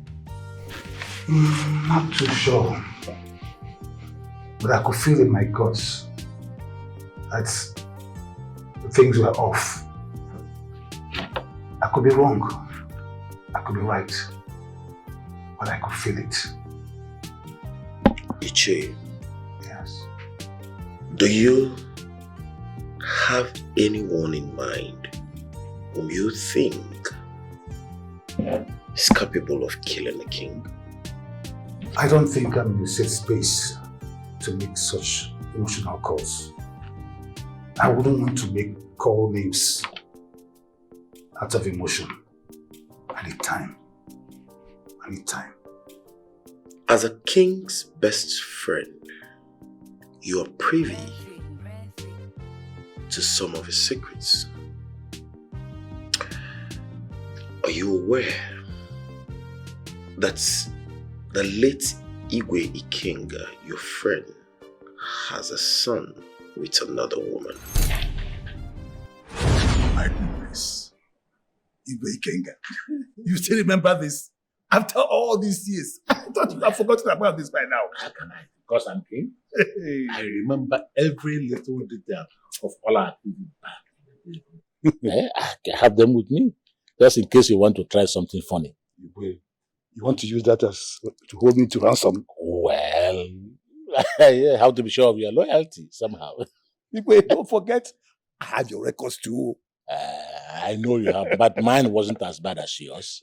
Not too sure. But I could feel in my guts that things were off. I could be wrong. I could be right. But I could feel it. Iche. Yes. Do you have anyone in mind whom you think is capable of killing a king? I don't think I'm in a safe space to make such emotional calls. I wouldn't want to make call names out of emotion. I need time. I need time. As a king's best friend, you are privy to some of his secrets. Are you aware that the late Igwe Ikenga, your friend, has a son with another woman? my goodness. Igwe Ikenga. You still remember this? After all these years, I thought you have forgotten about this by now. How can I? Because I'm king. I remember every little detail of all our activities back. I have them with me, just in case you want to try something funny. You want to use that as to hold me to ransom? Well, yeah, how to be sure of your loyalty somehow. Don't forget, I have your records too. I know you have, but mine wasn't as bad as yours.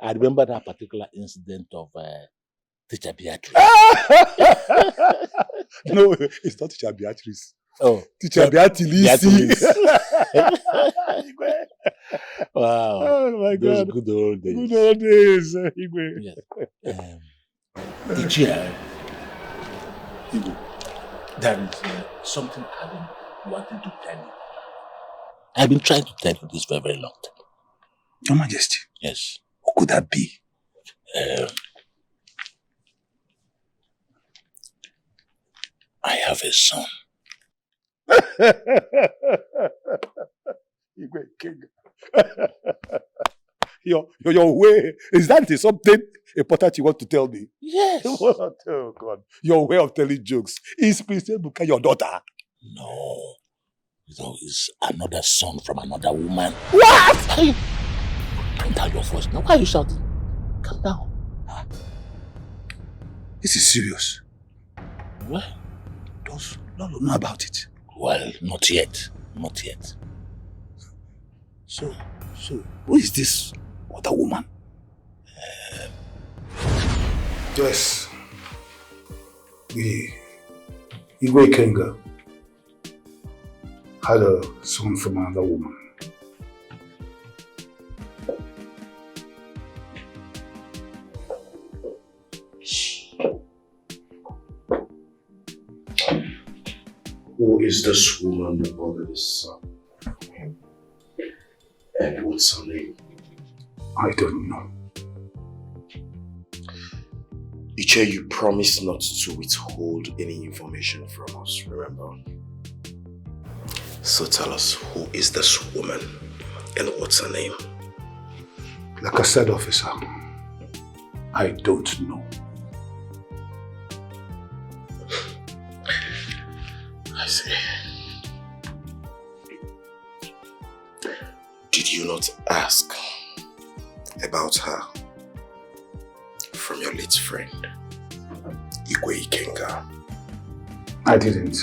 I remember that particular incident of Teacher Beatrice. No, it's not Teacher Beatrice. Oh, Teacher Beatrice. Wow. Oh my Those God. good old days. Good old days. Yes. Teacher, there is something I've been wanting to tell you. I've been trying to tell you this for a very long time. Your Majesty. Yes. What could that be? I have a son. Igwe King. Your way, is that something important you want to tell me? Yes. Oh God. Your way of telling jokes. Is Princess Buka your daughter? No. No, it's another son from another woman. What? Hey, calm down your voice. Now, why are you shouting? Calm down. This is serious. What? Does Lolo know about it? Well, not yet. Not yet. So, who is this other woman? Yes. Igwe Ikenga had a son from another woman. Who is this woman that brought his son? And what's her name? I don't know. Iche, you promised not to withhold any information from us, remember? So tell us, who is this woman and what's her name? Like I said, officer, I don't know. I see. Did you not ask about her from your late friend, Igwe Ikenga? I didn't.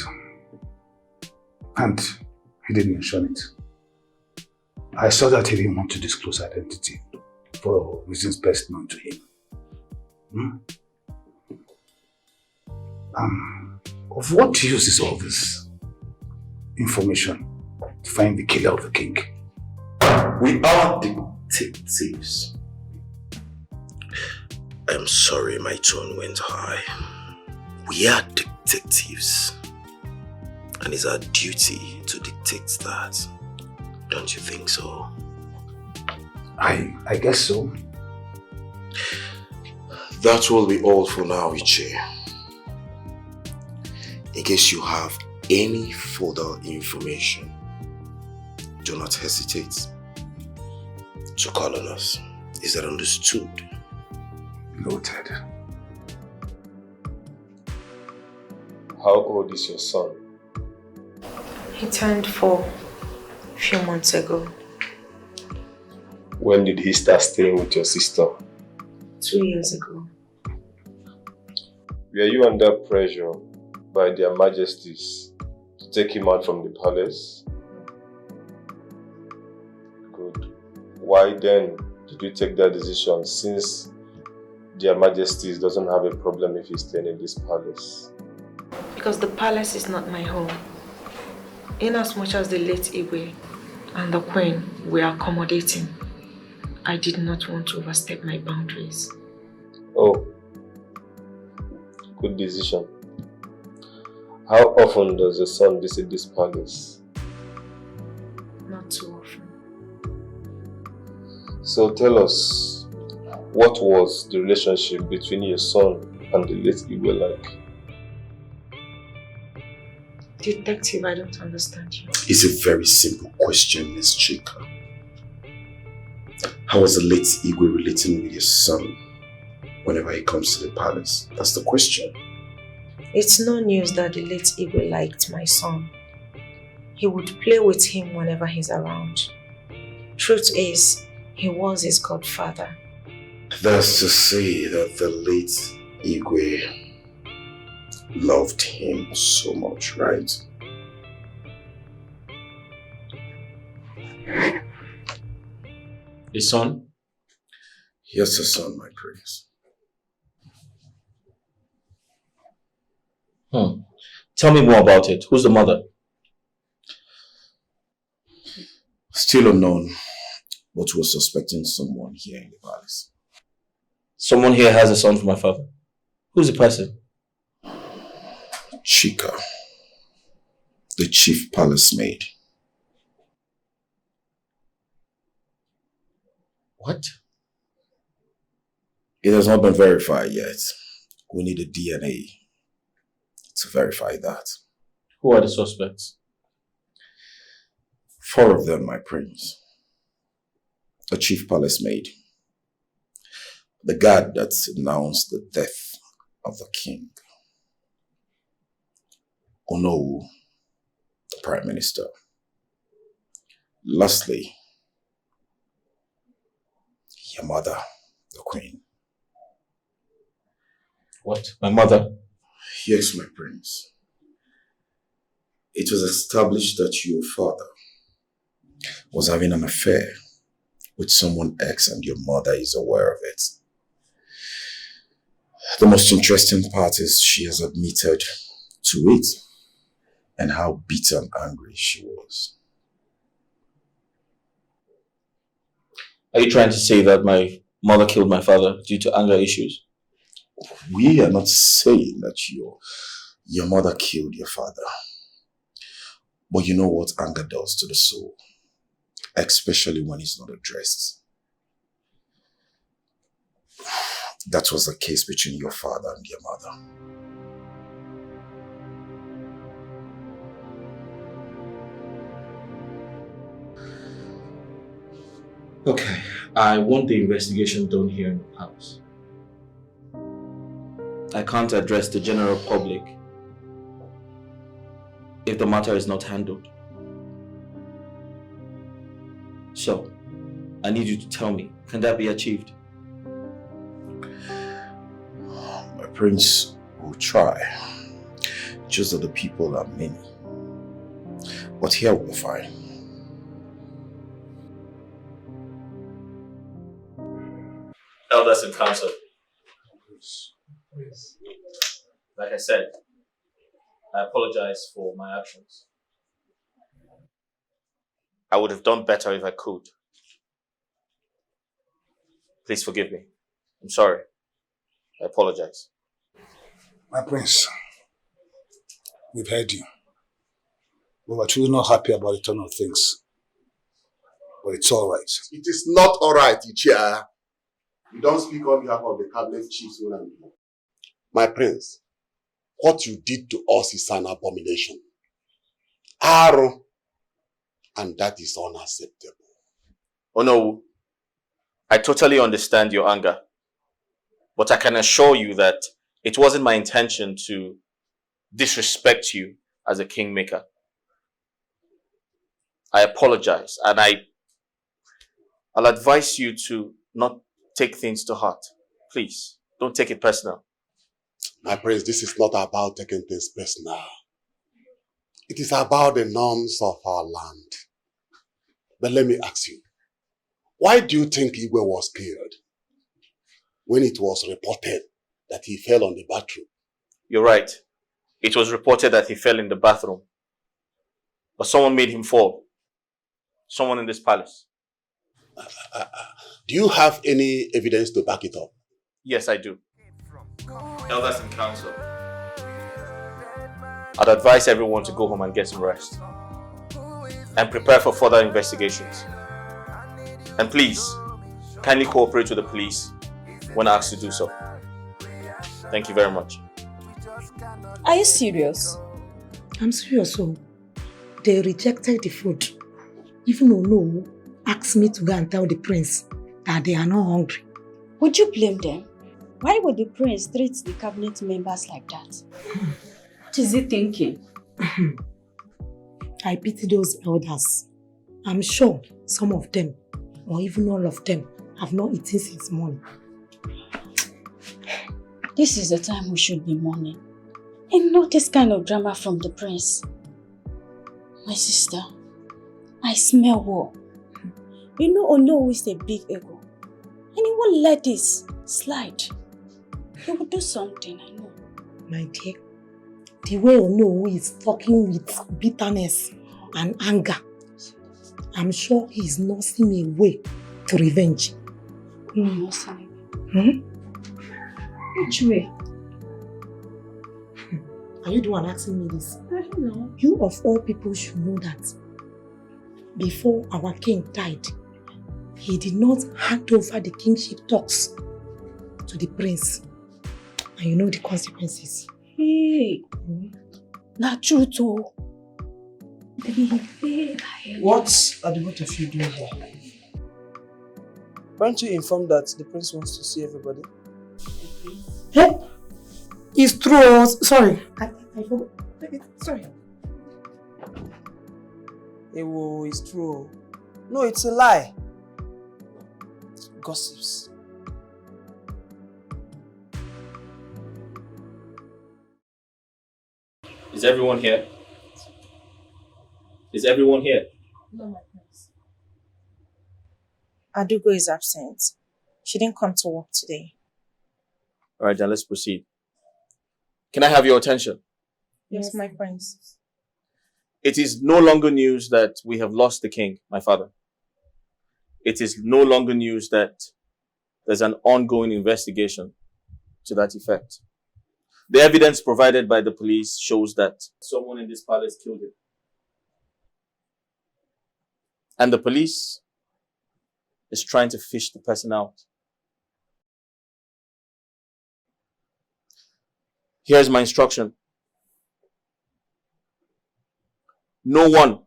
And he didn't mention it. I saw that he didn't want to disclose identity for reasons best known to him. Of what use is all this information to find the killer of the king? We are detectives. I'm sorry my tone went high. We are detectives. And it's our duty to dictate that. Don't you think so? I guess so. That will be all for now, Iche. In case you have any further information, do not hesitate to call on us. Is that understood? Noted. How old is your son? He turned 4 a few months ago. When did he start staying with your sister? 2 years ago. Were you under pressure by their majesties to take him out from the palace? Good. Why then did you take that decision, since their majesties doesn't have a problem if he's staying in this palace? Because the palace is not my home. Inasmuch as the late Igwe and the queen were accommodating, I did not want to overstep my boundaries. Oh, good decision. How often does your son visit this palace? Not too often. So tell us, what was the relationship between your son and the late Igwe like? Detective, I don't understand you. It's a very simple question, Miss Chica. How was the late Igwe relating with your son whenever he comes to the palace? That's the question. It's no news that the late Igwe liked my son. He would play with him whenever he's around. Truth is, he was his godfather. That's to say that the late Igwe loved him so much, right? His son? Yes, the son, my prince. Tell me more about it. Who's the mother? Still unknown, but we're suspecting someone here in the palace. Someone here has a son for my father. Who's the person? Chica, the chief palace maid. What? It has not been verified yet. We need a DNA to verify that. Who are the suspects? 4 of them, my prince. The chief palace maid. The guard that announced the death of the king. Onowu, the prime minister. Lastly, your mother, the queen. What? My mother? Yes, my prince. It was established that your father was having an affair with someone else and your mother is aware of it. The most interesting part is she has admitted to it and how bitter and angry she was. Are you trying to say that my mother killed my father due to anger issues? We are not saying that your mother killed your father. But you know what anger does to the soul, especially when it's not addressed. That was the case between your father and your mother. Okay, I want the investigation done here in the house. I can't address the general public if the matter is not handled. So, I need you to tell me, can that be achieved? My prince will try. Just that the people are many. But here we'll find. Elders in council. Like I said, I apologize for my actions. I would have done better if I could. Please forgive me. I'm sorry. I apologize. My prince, we've heard you. We were truly not happy about the turn of things. But it's all right. It is not all right, Ichia. You don't speak on behalf of the cabinet chiefs. My prince, what you did to us is an abomination. Aro. And that is unacceptable. Oh no, I totally understand your anger. But I can assure you that it wasn't my intention to disrespect you as a kingmaker. I apologize, and I'll advise you to not take things to heart. Please, don't take it personal. My prince, this is not about taking things personal. It is about the norms of our land. But let me ask you, why do you think Igwe was killed when it was reported that he fell on the bathroom? You're right. It was reported that he fell in the bathroom. But someone made him fall. Someone in this palace. Do you have any evidence to back it up? Yes, I do. Elders in council, I'd advise everyone to go home and get some rest and prepare for further investigations. And please, kindly cooperate with the police when asked to do so. Thank you very much. Are you serious? I'm serious. So they rejected the food. Even Ono asked me to go and tell the prince that they are not hungry. Would you blame them? Why would the prince treat the cabinet members like that? What is he thinking? I pity those elders. I'm sure some of them, or even all of them, have not eaten since morning. This is the time we should be mourning. And not this kind of drama from the prince. My sister, I smell war. You know Ono is a big ego. And he won't let this slide. He will do something, I know. My dear, the way Ono is talking with bitterness and anger, I'm sure he's nursing a way to revenge. Nursing a way? Which way? Are you the one asking me this? I don't know. You of all people should know that before our king died, he did not hand over the kingship talks to the prince. And you know the consequences. Hey, not true too. What are the both of you doing here? Weren't you informed that the prince wants to see everybody? Hey, it's true. Sorry. I forgot. Sorry. Ewo, it's true. No, it's a lie. Gossips. Is everyone here? Is everyone here? No, my prince. Adugo is absent. She didn't come to work today. All right, then let's proceed. Can I have your attention? Yes, my prince. It is no longer news that we have lost the king, my father. It is no longer news that there's an ongoing investigation to that effect. The evidence provided by the police shows that someone in this palace killed him. And the police is trying to fish the person out. Here's my instruction. No one,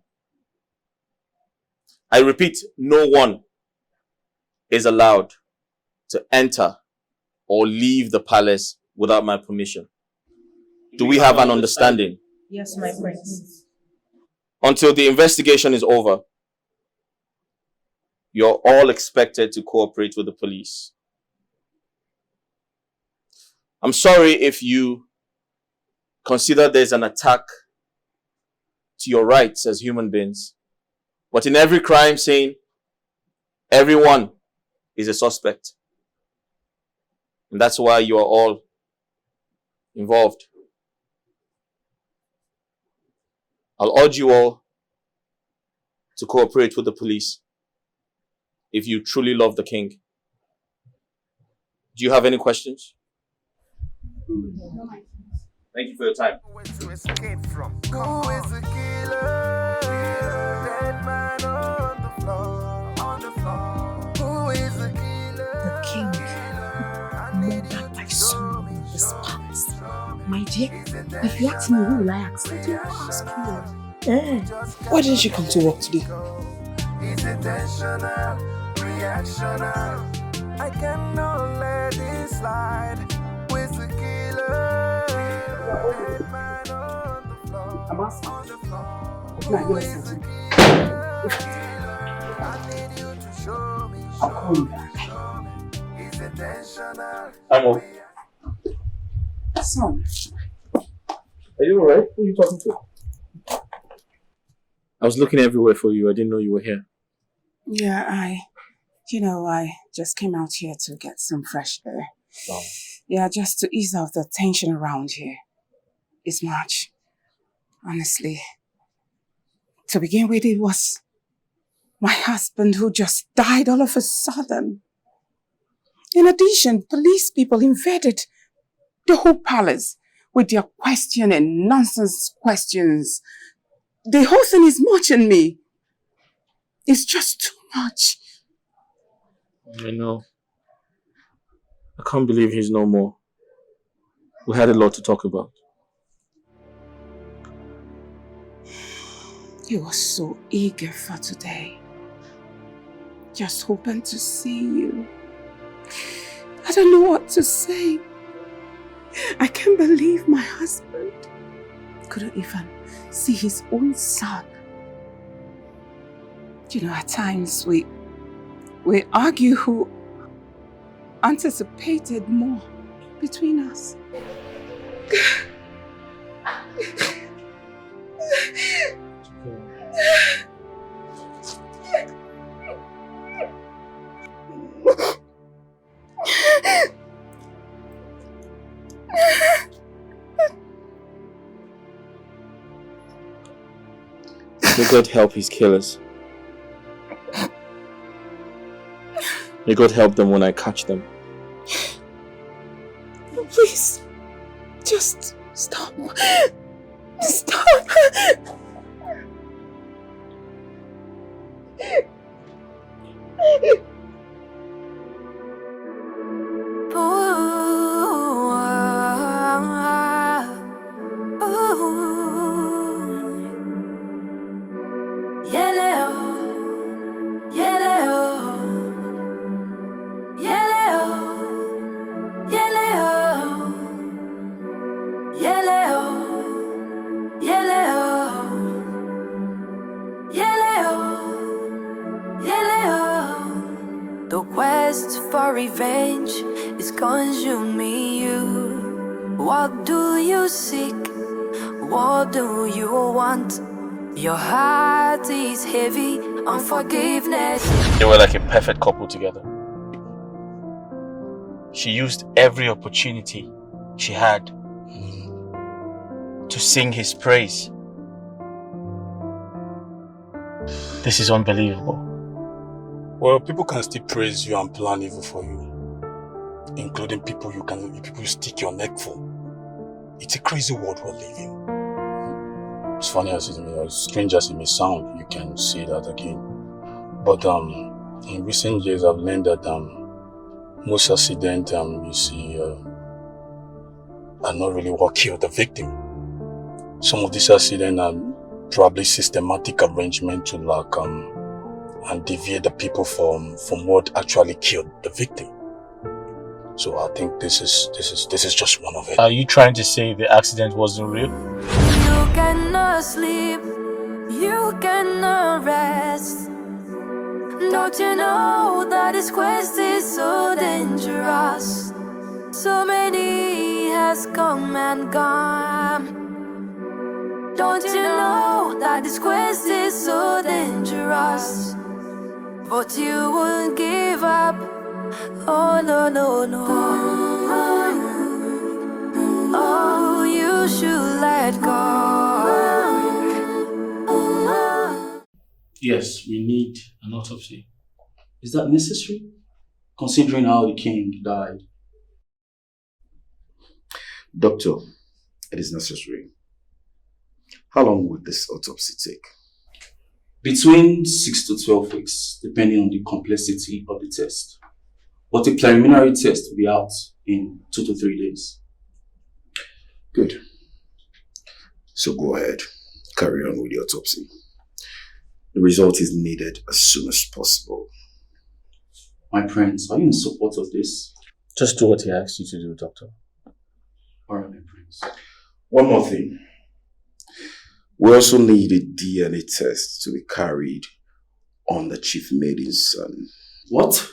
I repeat, no one is allowed to enter or leave the palace without my permission. Do we have an understanding? Yes, my prince. Until the investigation is over, you're all expected to cooperate with the police. I'm sorry if you consider there's an attack to your rights as human beings, but in every crime scene, everyone is a suspect. And that's why you are all involved. I'll urge you all to cooperate with the police if you truly love the king. Do you have any questions? Thank you for your time. Who is the killer? Dead man on the floor. On the floor. Who is the killer? The king murdered my son in this palace. My dear, if you ask me, who will I ask? I do ask you. Why didn't she come to work today? It's intentional, reactional. I cannot let it slide. Who is the killer? Dead man on the floor. I'm asking. On the floor. It's not yours, Susan. I need you to show me. I'll call you back. It's intentional. Amo, Son, are you alright? Who are you talking to? I was looking everywhere for you. I didn't know you were here. yeah, I just came out here to get some fresh air. Oh. Yeah, just to ease off the tension around here. It's much. Honestly. To begin with, it was my husband who just died all of a sudden. In addition, police people invaded the whole palace with their questioning, nonsense questions. The whole thing is much in me. It's just too much. I know. I can't believe he's no more. We had a lot to talk about. He was so eager for today. Just hoping to see you. I don't know what to say. I can't believe my husband couldn't even see his own son. You know, at times we argue who anticipated more between us. May God help his killers. May God help them when I catch them. Please, just stop. Stop. The quest for revenge is consuming you. What do you seek? What do you want? Your heart is heavy on forgiveness. They were like a perfect couple together. She used every opportunity she had to sing his praise. This is unbelievable. Well, people can still praise you and plan evil for you, including people you stick your neck for. It's a crazy world we're living. As funny as it may, as strange as it may sound, you can say that again. But in recent years, I've learned that most accidents you see are not really what killed the victim. Some of these accidents are probably systematic arrangement to and deviate the people from what actually killed the victim. So I think this is just one of it. Are you trying to say the accident wasn't real? You cannot sleep, you cannot rest. Don't you know that this quest is so dangerous? So many has come and gone. Don't you know that this quest is so dangerous? But you won't give up. Oh no, no, no. Oh, you should let go. Yes, we need an autopsy. Is that necessary? Considering how the king died. Doctor, it is necessary. How long would this autopsy take? Between 6 to 12 weeks, depending on the complexity of the test. But the preliminary test will be out in 2 to 3 days. Good. So go ahead, carry on with the autopsy. The result is needed as soon as possible. My friends, are you in support of this? Just do what he asked you to do, doctor. Alright, my friends. One more thing. We also need a DNA test to be carried on the chief maiden's son. What?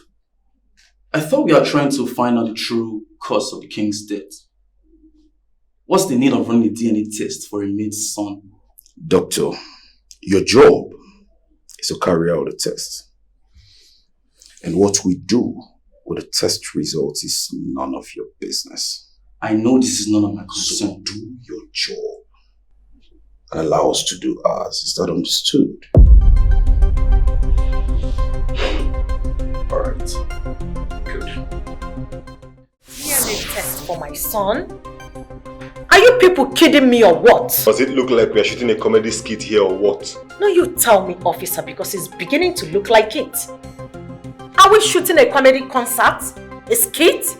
I thought we are trying to find out the true cause of the king's death. What's the need of running a DNA test for a maid's son? Doctor, your job is to carry out the test. And what we do with the test results is none of your business. I know this is none of my concern. So do your job and allow us to do ours. Is that understood? Alright. Good. DNA test for my son? Are you people kidding me or what? Does it look like we are shooting a comedy skit here or what? No, you tell me, officer, because it's beginning to look like it. Are we shooting a comedy concert? A skit?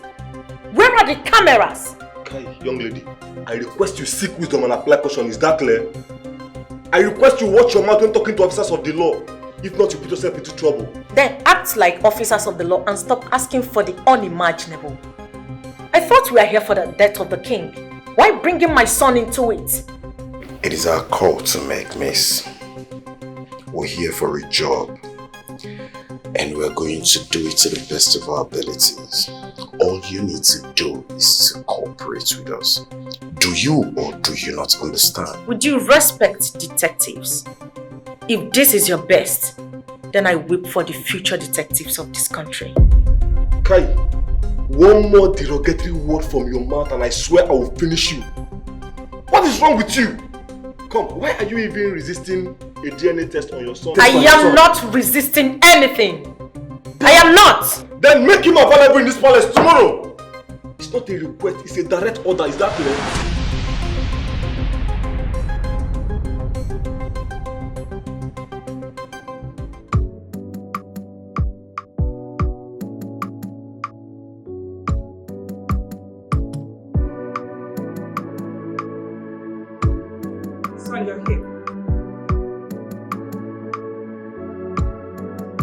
Where are the cameras? Okay, young lady, I request you seek wisdom and apply caution. Is that clear? I request you watch your mouth when talking to officers of the law. If not, you put yourself into trouble. Then act like officers of the law and stop asking for the unimaginable. I thought we were here for the death of the king. Why bringing my son into it? It is our call to make, miss. We're here for a job. And we're going to do it to the best of our abilities. All you need to do is to cooperate with us. Do you or do you not understand? Would you respect detectives? If this is your best, then I weep for the future detectives of this country. Kai, one more derogatory word from your mouth and I swear I will finish you. What is wrong with you? Come, why are you even resisting a DNA test on your son? I am not resisting anything. I am not. Then make him available in this palace tomorrow. It's not a request, it's a direct order. Is that clear?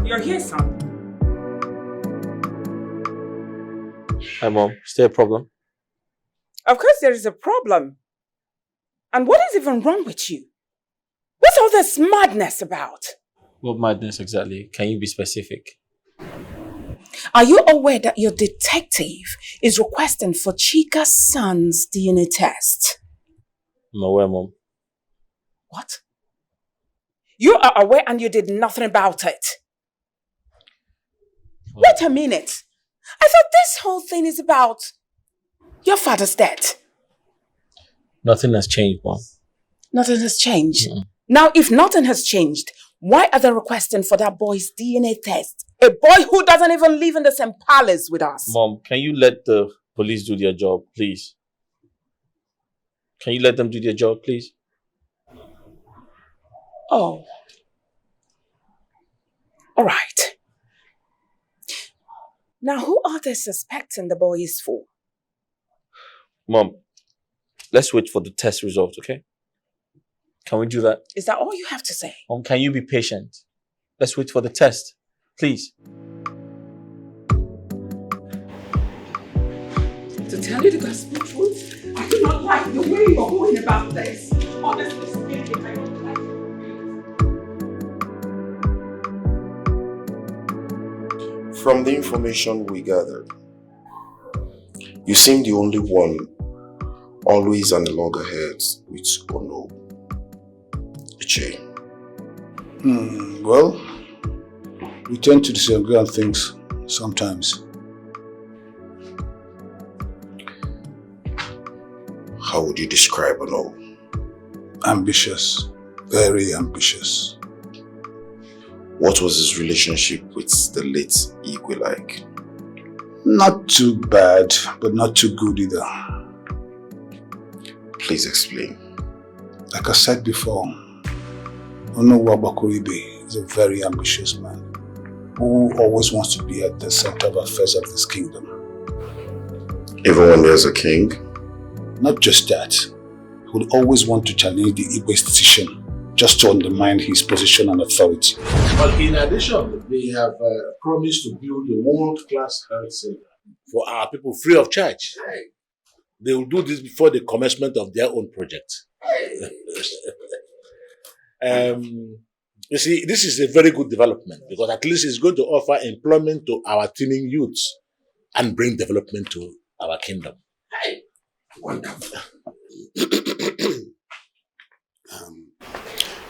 You're here, son. Hi, Mom. Is there a problem? Of course there is a problem. And what is even wrong with you? What's all this madness about? What madness exactly? Can you be specific? Are you aware that your detective is requesting for Chica's son's DNA test? I'm aware, Mom. What? You are aware and you did nothing about it? Wait a minute. I thought this whole thing is about your father's death. Nothing has changed, Mom. Nothing has changed. Now, if nothing has changed, why are they requesting for that boy's DNA test? A boy who doesn't even live in the same palace with us. Mom, can you let the police do their job, please? Can you let them do their job, please? Oh. All right. Now, who are they suspecting the boy is for? Mom, let's wait for the test results, okay? Can we do that? Is that all you have to say? Mom, can you be patient? Let's wait for the test, please. To tell you the gospel truth, I do not like the way you're going about this. Honestly speaking, I don't like it. From the information we gathered, you seem the only one always on the loggerheads with Ono. Iche. Well, we tend to disagree on things sometimes. How would you describe Ono? Ambitious. Very ambitious. What was his relationship with the late Igwe like? Not too bad, but not too good either. Please explain. Like I said before, Ono Wabakuribe is a very ambitious man who always wants to be at the center of affairs of this kingdom. Even when there's a king? Not just that. He would always want to challenge the Igwe's decision just to undermine his position and authority. But in addition, they have promised to build a world-class health center for our people free of charge. They will do this before the commencement of their own project. You see, this is a very good development because at least it's going to offer employment to our teeming youths and bring development to our kingdom. Wonderful.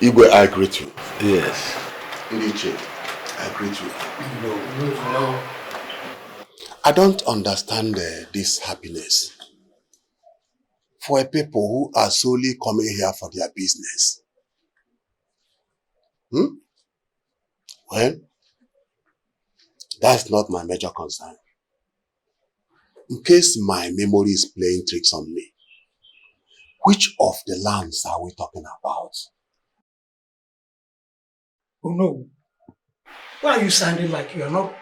Igwe, I agree with you. Yes. Ndiche, I agree with you. No. I don't understand this happiness for a people who are solely coming here for their business. Well, that's not my major concern. In case my memory is playing tricks on me, which of the lands are we talking about? Oh no. Why are you sounding like you are not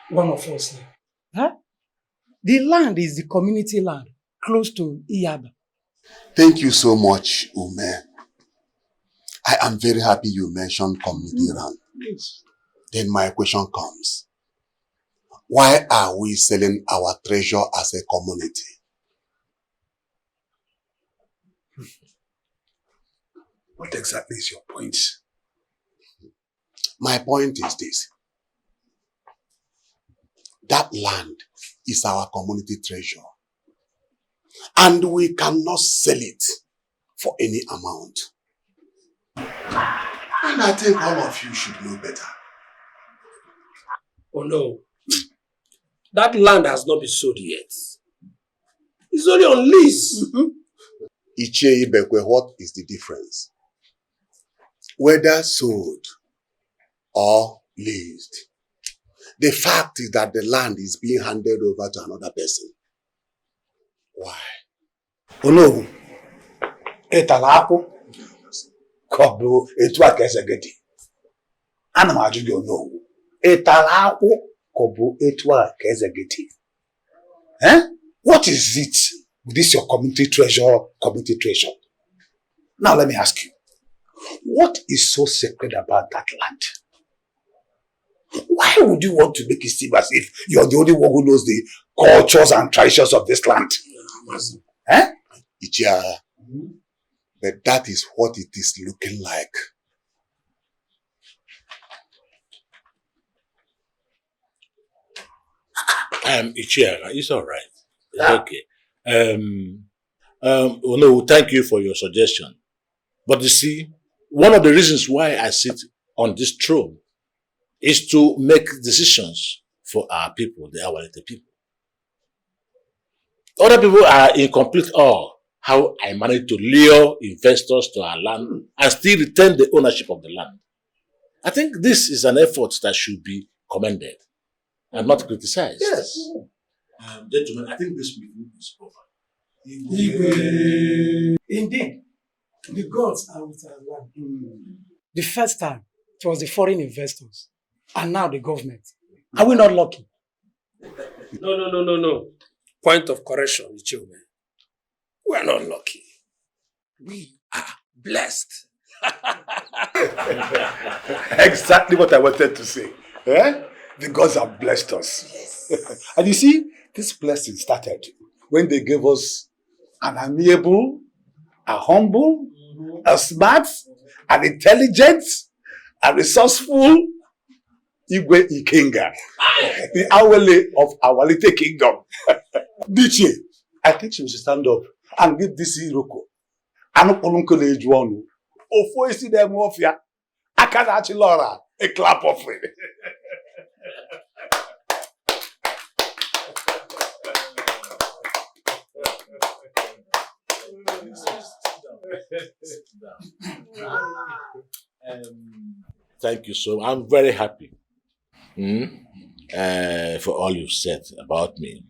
one of us here? Huh? The land is the community land, close to Iyaba. Thank you so much, Ume. I am very happy you mentioned community land. Yes. Then my question comes. Why are we selling our treasure as a community? What exactly is your point? My point is this. That land is our community treasure. And we cannot sell it for any amount. And I think all of you should know better. Oh no. That land has not been sold yet. It's only on lease. Ichie Ibekwe, what is the difference? Whether sold or leased, the fact is that the land is being handed over to another person. Why? Oh no. Etalapo. Kobu etwa kesegeti. Ana m ajụ gị ono. Etalapo kobu etwa kesegeti. What is it with this your community treasure, Now let me ask you. What is so sacred about that land? Why would you want to make it seem as if you're the only one who knows the cultures and traditions of this land? Ichia, but that is what it is looking like. Ichia, it's all right. It's okay. No, thank you for your suggestion. But you see, one of the reasons why I sit on this throne is to make decisions for our people, the Awalite people. Other people are in complete awe how I managed to lure investors to our land and still retain the ownership of the land. I think this is an effort that should be commended and not criticized. Yes. Gentlemen, I think this meeting is over. Indeed, the gods are with our land. The first time, it was the foreign investors, and now the government. Are we not lucky? No. Point of correction, Ichome. We are not lucky. We are blessed. Exactly what I wanted to say. The gods have blessed us. Yes. And you see, this blessing started when they gave us an amiable, a humble, a smart, an intelligent, a resourceful Igwe Ikenga, the Awele of Awalite Kingdom. Diche, I think she should stand up and give this Iroko. Anupolunko Lejuanu. Ofo isi dem ofia. Akana Chilora. A clap of it. Thank you so much. I'm very happy for all you've said about me.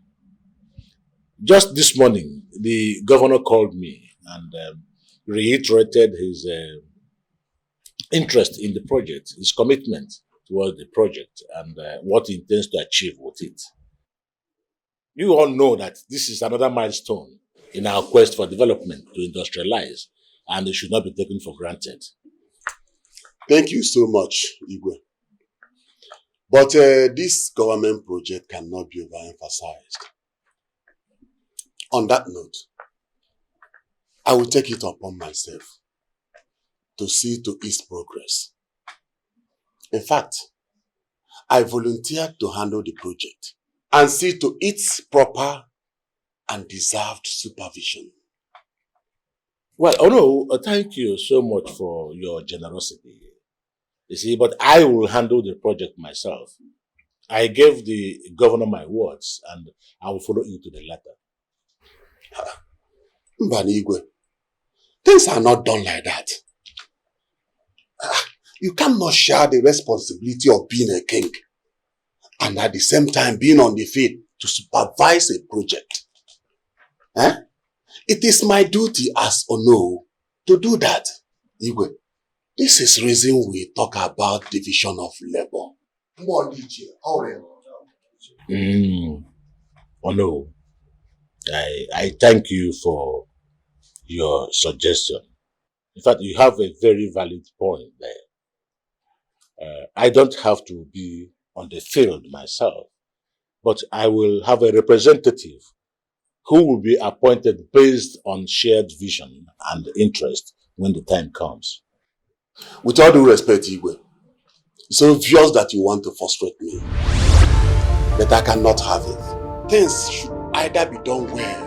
Just this morning, the governor called me and reiterated his interest in the project, his commitment towards the project, and what he intends to achieve with it. You all know that this is another milestone in our quest for development to industrialize, and it should not be taken for granted. Thank you so much, Igwe. But this government project cannot be overemphasized. On that note, I will take it upon myself to see to its progress. In fact, I volunteered to handle the project and see to its proper and deserved supervision. Well, thank you so much for your generosity. You see, but I will handle the project myself. I gave the governor my words and I will follow you to the letter. Mbanigwe, things are not done like that. You cannot share the responsibility of being a king and at the same time being on the field to supervise a project. It is my duty as Ono to do that. Igwe, this is reason we talk about division of labor. Ono, I thank you for your suggestion. In fact, you have a very valid point there. I don't have to be on the field myself, but I will have a representative who will be appointed based on shared vision and interest when the time comes. With all due respect, Igwe, it's obvious that you want to frustrate me. But I cannot have it. Things should either be done well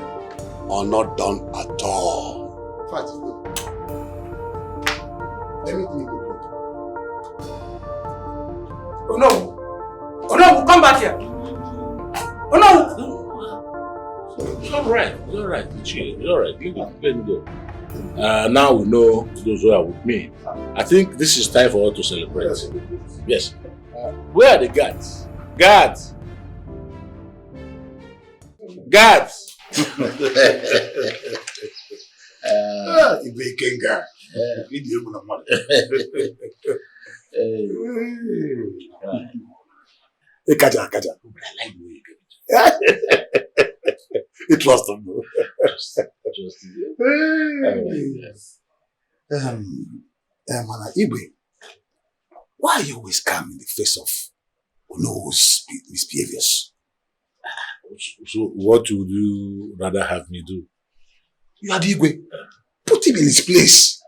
or not done at all. In fact, everything will be good. Oh no! Oh no! Come back here! Oh no! It's all right. It's all right. It's all right. Let me go. Now we know those who are with me. I think this is time for us to celebrate. Yes. Where are the guards? Guards! Guards! Ibekenga. Kaja. You trust him. Mana Igwe, why are you always calm in the face of Ono's misbehaviors? So what would you rather have me do? You are the Igwe. Put him in his place.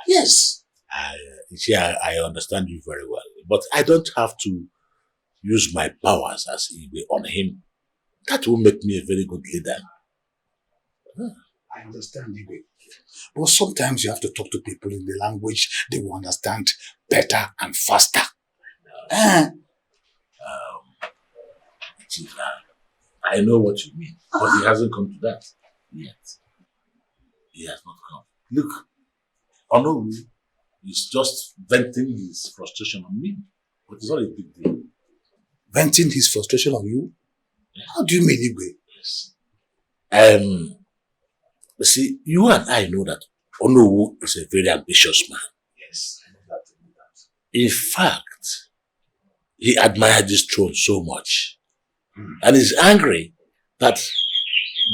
Yes. I understand you very well, but I don't have to use my powers as Igwe on him. That will make me a very good leader. I understand, Igwe. But sometimes you have to talk to people in the language they will understand better and faster. Chica, I know what you mean, but he hasn't come to that yet. He has not come. Look, Ono is just venting his frustration on me, but it's not a big deal. Venting his frustration on you? Yeah. How do you mean, Igwe? Yes. You see, you and I know that Ono is a very ambitious man. Yes, I know that. In fact, he admired this throne so much. And he's angry that,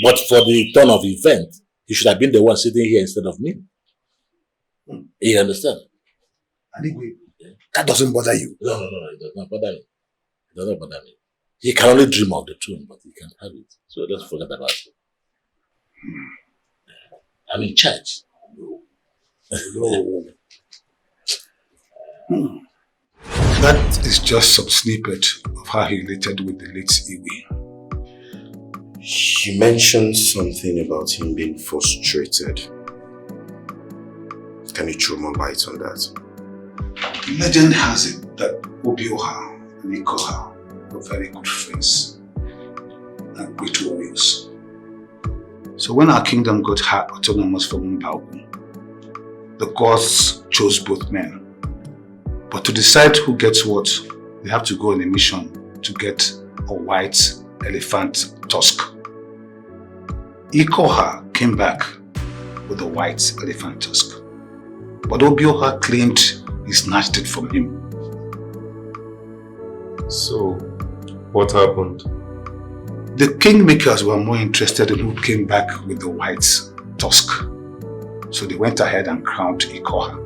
but for the turn of event, he should have been the one sitting here instead of me. You understand? And Igwe, that doesn't bother you? No, it does not bother me. It does not bother me. He can only dream of the throne, but he can't have it. So let's forget about it. I'm in charge. No. That is just some snippet of how he related with the late Igwe. She mentioned something about him being frustrated. Can you throw more light on that? Legend has it that Obioha and Ikoha were very good friends and great warriors. So when our kingdom got autonomous from Mbaku, the gods chose both men. But to decide who gets what, they have to go on a mission to get a white elephant tusk. Ikoha came back with a white elephant tusk. But Obioha claimed he snatched it from him. So, what happened? The kingmakers were more interested in who came back with the white tusk. So they went ahead and crowned Ikoha,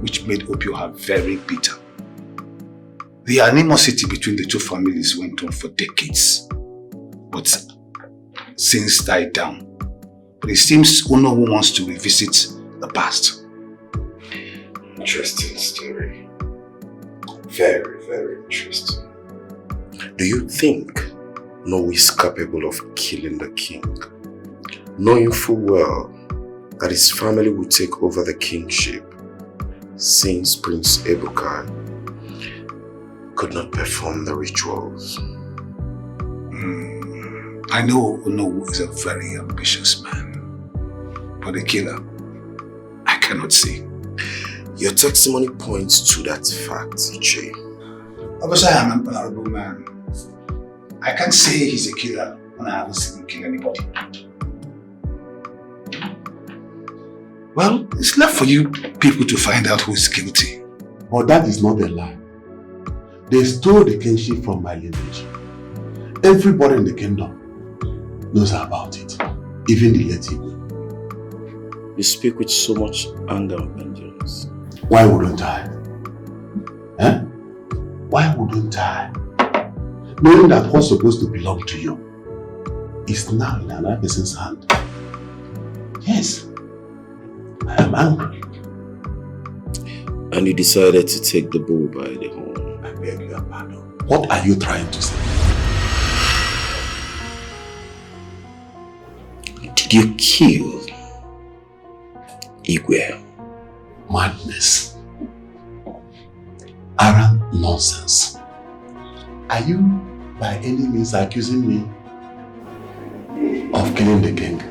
which made Obioha very bitter. The animosity between the two families went on for decades, but since died down. But it seems Ono wants to revisit the past. Interesting story. Very, very interesting. Do you think Ono is capable of killing the king, knowing full well that his family will take over the kingship since Prince Ebuka could not perform the rituals? I know Ono is a very ambitious man, but a killer, I cannot see. Your testimony points to that fact, Iche. Obviously, I am an honorable man. I can't say he's a killer when I haven't seen him kill anybody. Well, it's left for you people to find out who is guilty. But that is not a lie. They stole the kingship from my lineage. Everybody in the kingdom knows about it, even the late Igwe. You speak with so much anger and vengeance. Why wouldn't I? Eh? Why wouldn't I? Knowing that what's supposed to belong to you is now in another person's hand. Yes, I am angry. And you decided to take the bull by the horn. I beg your pardon. What are you trying to say? Did you kill Igwe? Madness. Arrant nonsense. Are you by any means accusing me of killing the king?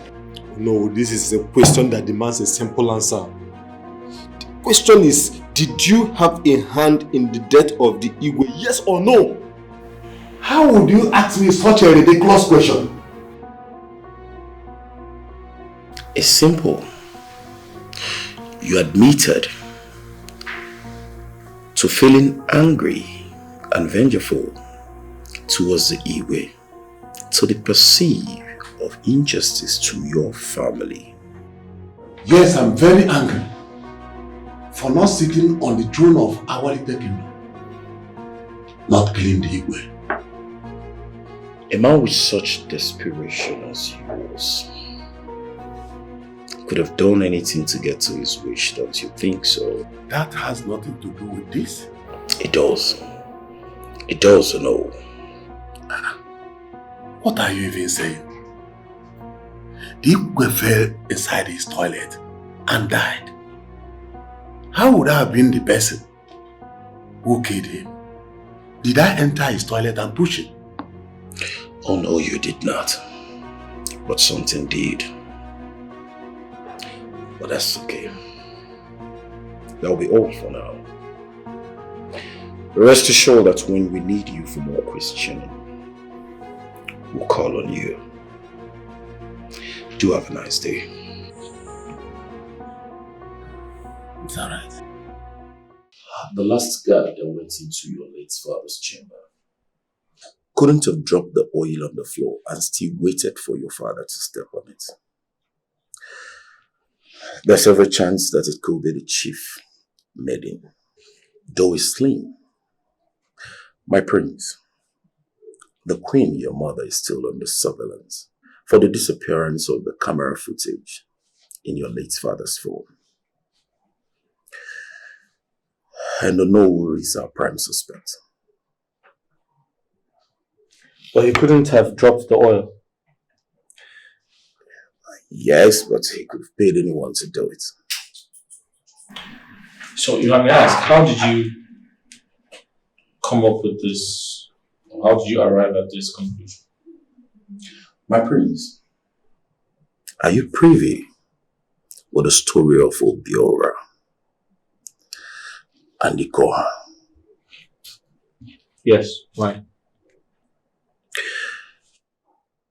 No, this is a question that demands a simple answer. The question is, did you have a hand in the death of the Igwe, yes or no? How would you ask me such a ridiculous question? It's simple. You admitted to feeling angry and vengeful towards the Igwe, to the perceived of injustice to your family. Yes, I'm very angry for not sitting on the throne of our little kingdom, not killing the Igwe. A man with such desperation as yours could have done anything to get to his wish, don't you think so? That has nothing to do with this. It does. It does, no. What are you even saying? The Igwe fell inside his toilet and died. How would I have been the person who killed him? Did I enter his toilet and push him? Oh no, you did not. But something did. But that's okay. That'll be all for now. Rest assured that when we need you for more questioning, we'll call on you. Do have a nice day. It's alright. The last guard that went into your late father's chamber couldn't have dropped the oil on the floor and still waited for your father to step on it. There's every chance that it could be the chief maiden, though it's slim. My prince, the queen, your mother, is still under surveillance for the disappearance of the camera footage in your late father's phone. And Nollywood is our prime suspect. But he couldn't have dropped the oil. Yes, but he could have paid anyone to do it. So, if I may ask, how did you come up with this? How did you arrive at this conclusion? My prince, are you privy with the story of Obiora and Ikoha? Yes, why?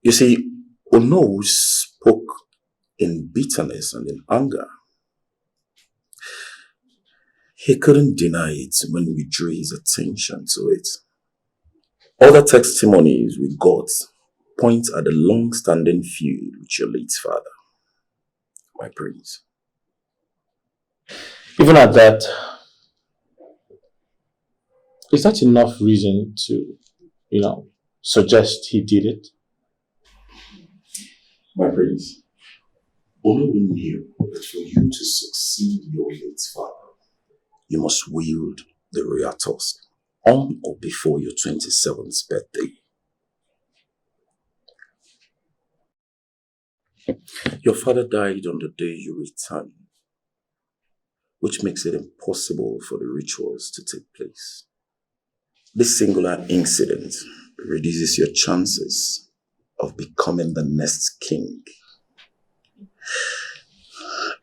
You see, Ono spoke in bitterness and in anger. He couldn't deny it when we drew his attention to it. Other testimonies we got point at the long-standing feud with your late father, my prince. Even at that, is that enough reason to, suggest he did it? My prince, Ono knew that for you to succeed your late father, you must wield the royal tusk on or before your 27th birthday. Your father died on the day you returned, which makes it impossible for the rituals to take place. This singular incident reduces your chances of becoming the next king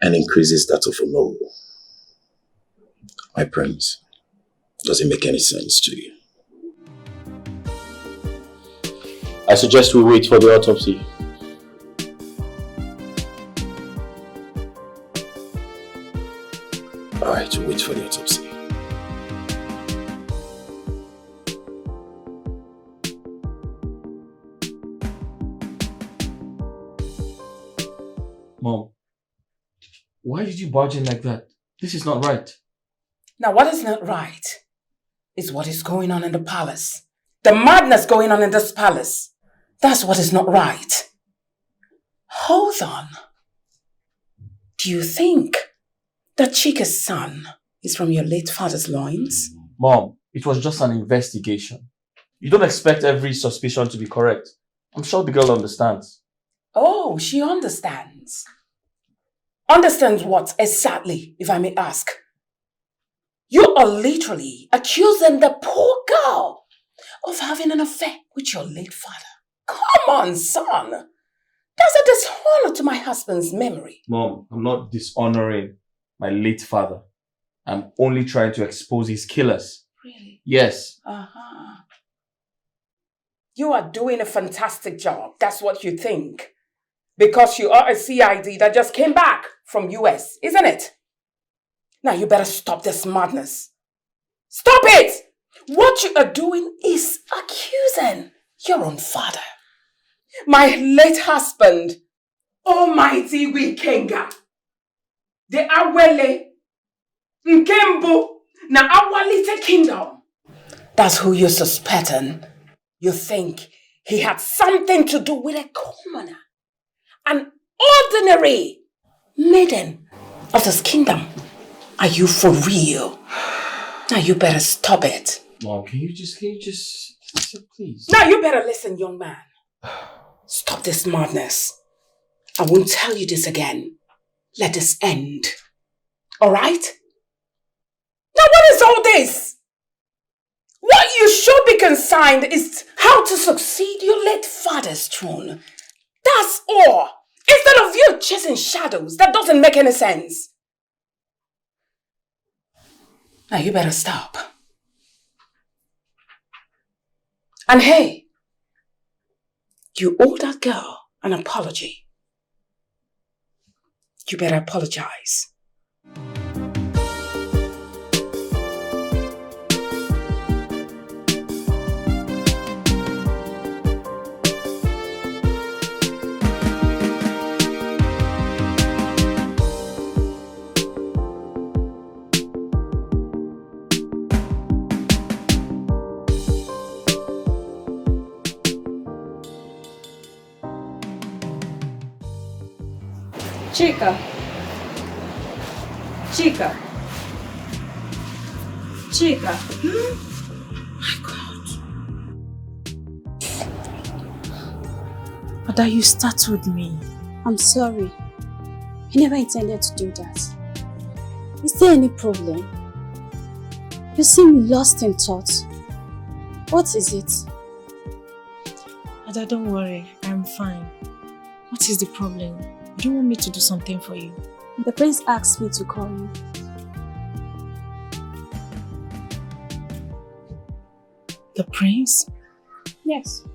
and increases that of Ono. My prince, does it make any sense to you? I suggest we wait for the autopsy. Alright, we'll wait for the autopsy. Mom, Why did you barge in like that? This is not right. Now, what is not right is what is going on in the palace. The madness going on in this palace. That's what is not right. Hold on. Do you think that Chica's son is from your late father's loins? Mom, it was just an investigation. You don't expect every suspicion to be correct. I'm sure the girl understands. Oh, she understands. Understands what exactly, if I may ask? You are literally accusing the poor girl of having an affair with your late father. Come on, son. That's a dishonor to my husband's memory. Mom, I'm not dishonoring my late father. I'm only trying to expose his killers. Really? Yes. Uh-huh. You are doing a fantastic job. That's what you think. Because you are a CID that just came back from US, isn't it? Now you better stop this madness. Stop it! What you are doing is accusing your own father. My late husband, Almighty Wikenga, the Awele, Nkembo, na Awalite Kingdom. That's who you're suspecting. You think he had something to do with a commoner, an ordinary maiden of this kingdom. Are you for real? Now you better stop it. Mom, can you just please? Now you better listen, young man. Stop this madness. I won't tell you this again. Let this end. All right? Now what is all this? What you should be concerned is how to succeed your late father's throne. That's all. Instead of you chasing shadows, that doesn't make any sense. Now you better stop. And hey, you owe that girl an apology. You better apologize. Chica. Chica. Chica. Ada, you startled me. I'm sorry. I never intended to do that. Is there any problem? You seem lost in thought. What is it? Ada, don't worry. I'm fine. What is the problem? Do you want me to do something for you? The prince asked me to call you. The prince? Yes.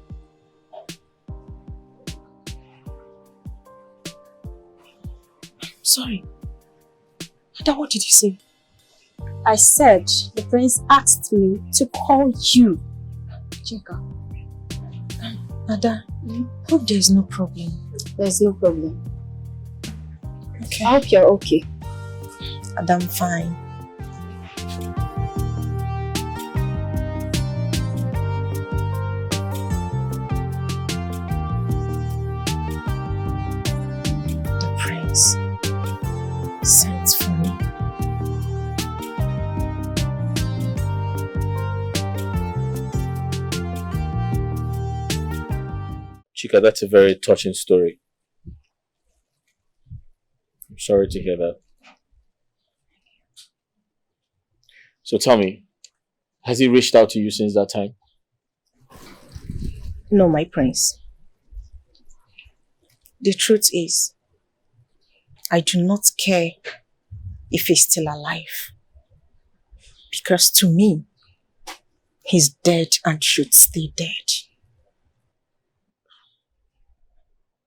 Sorry. Ada, what did you say? I said the prince asked me to call you. Chica. Ada, hope there is no problem. There's no problem. Okay. I hope you're okay. Ada, I'm fine. The prince sent for me. Chica, that's a very touching story. I'm sorry to hear that. So tell me, has he reached out to you since that time? No, my prince. The truth is, I do not care if he's still alive. Because to me, he's dead and should stay dead.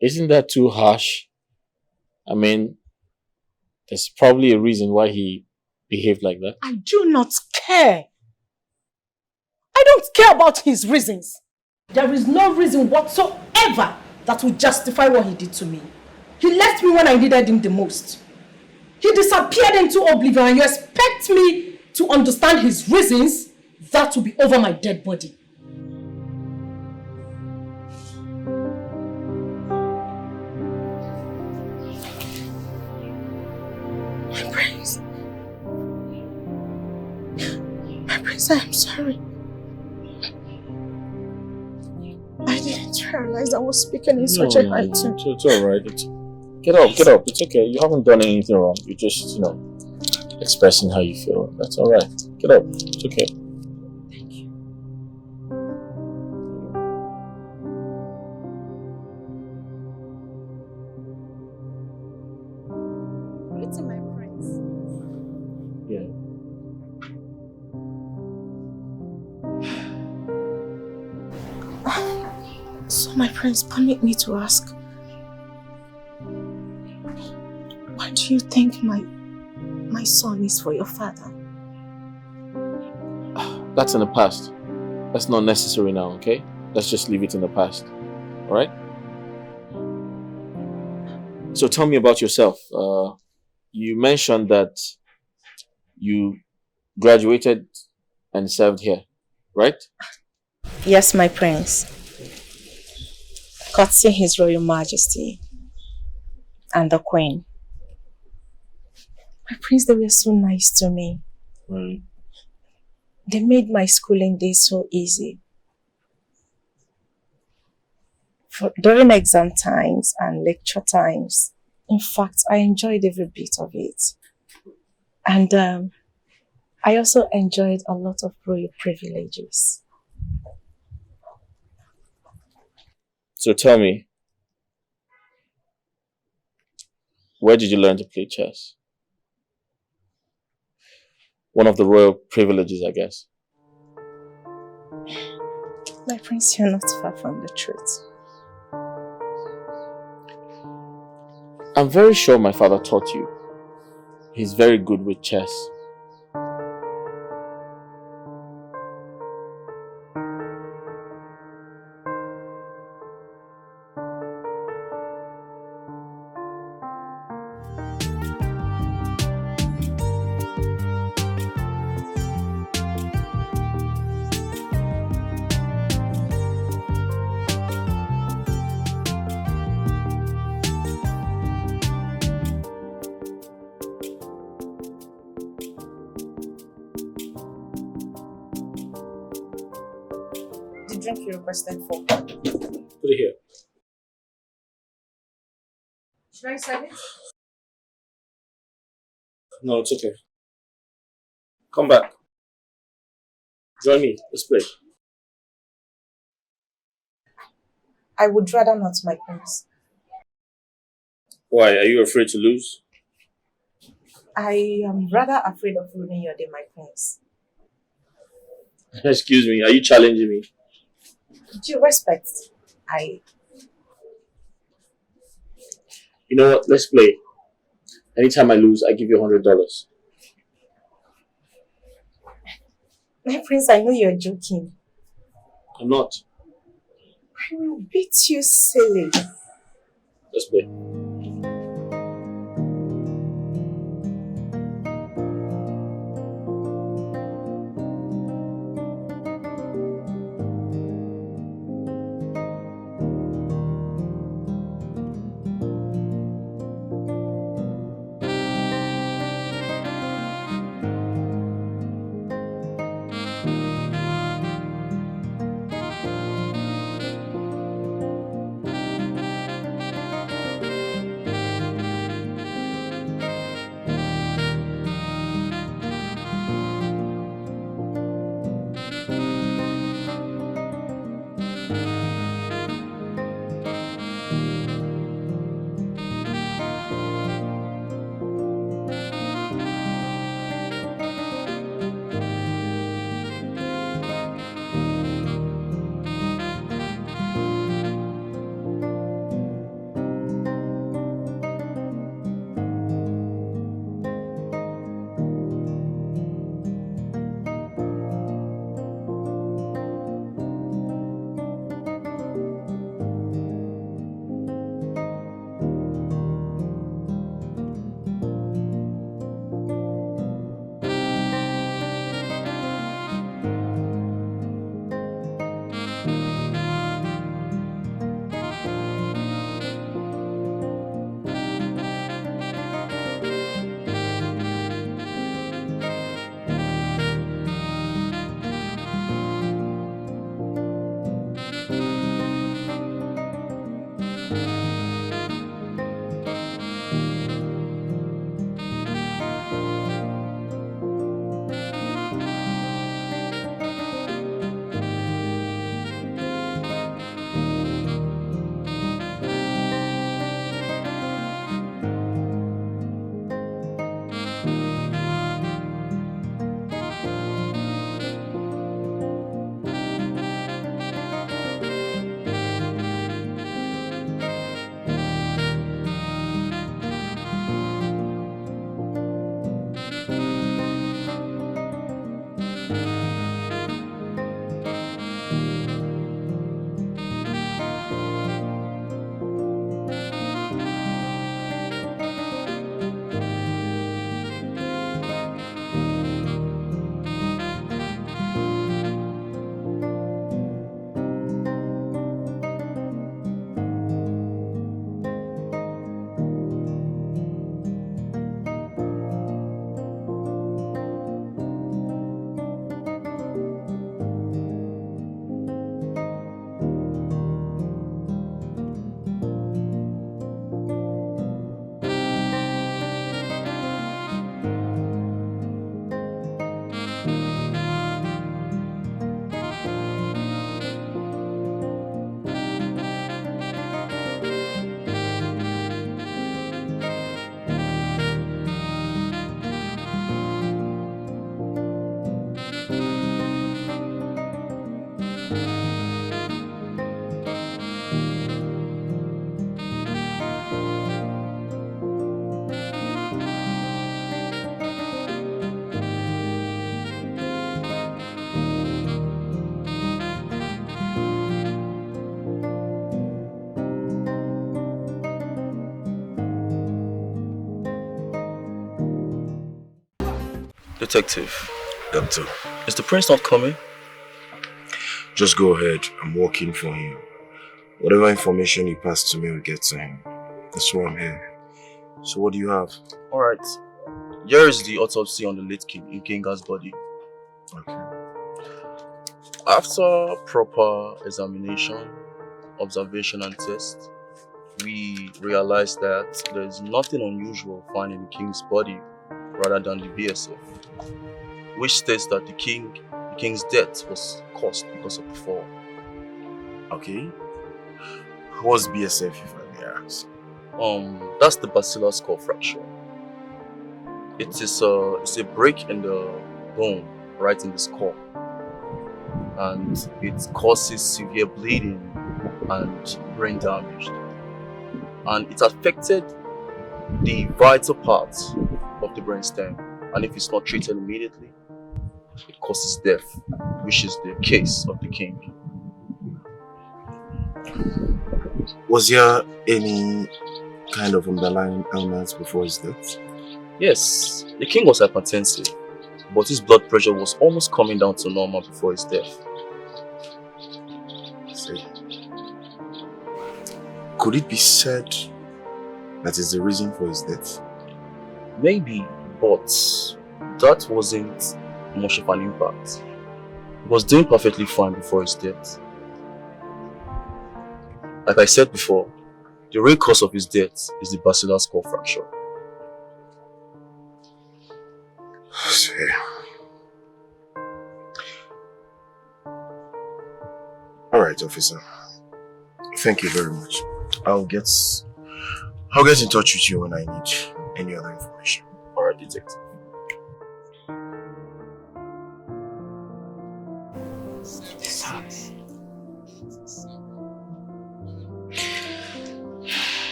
Isn't that too harsh? I mean, there's probably a reason why he behaved like that. I do not care. I don't care about his reasons. There is no reason whatsoever that will justify what he did to me. He left me when I needed him the most. He disappeared into oblivion and you expect me to understand his reasons? That will be over my dead body. My prince. My prince, I am sorry. I didn't realize I was speaking in such a high tone. It's alright. Get up. It's okay. You haven't done anything wrong. You're just, expressing how you feel. That's alright. Get up. It's okay. Thank you. Greeting, my prince. Yeah. So, my prince, permit me to ask, why do you think my son is for your father? That's in the past. That's not necessary now, okay? Let's just leave it in the past. Alright? So tell me about yourself. You mentioned that you graduated and served here, right? Yes, my prince. Courtesy His Royal Majesty and the Queen. My prince, they were so nice to me. Right. They made my schooling days so easy. During exam times and lecture times, in fact, I enjoyed every bit of it. And I also enjoyed a lot of royal privileges. So tell me, where did you learn to play chess? One of the royal privileges, I guess. My prince, you're not far from the truth. I'm very sure my father taught you. He's very good with chess. The drink you requested for. Put it here. Should I serve it? No, it's okay. Come back. Join me. Let's play. I would rather not, my prince. Why? Are you afraid to lose? I am rather afraid of ruining your day, my prince. Excuse me. Are you challenging me? Due respect, You know what? Let's play. Anytime I lose, I give you $100. My prince, I know you're joking. I'm not. I will beat you silly. Let's play. Detective. Doctor. Is the prince not coming? Just go ahead. I'm working for him. Whatever information you pass to me will get to him. That's why I'm here. So what do you have? Alright. Here is the autopsy on the late king in Kinga's body. Okay. After proper examination, observation and test, we realized that there is nothing unusual found in the king's body rather than the BSF, which states that the king's death was caused because of the fall. Okay. What's BSF, if I may ask? That's the basilar skull fracture. It's a break in the bone right in the skull, and it causes severe bleeding and brain damage, and it affected the vital parts of the brainstem, and if it's not treated immediately, it causes death, which is the case of the king. Was there any kind of underlying ailments before his death? Yes, the king was hypertensive, but his blood pressure was almost coming down to normal before his death. See. Could it be said that is the reason for his death? Maybe, but that wasn't much of an impact. He was doing perfectly fine before his death. Like I said before, the real cause of his death is the basilar skull fracture. See. Alright, officer. Thank you very much. I'll get in touch with you when I need any other information. Alright, detective.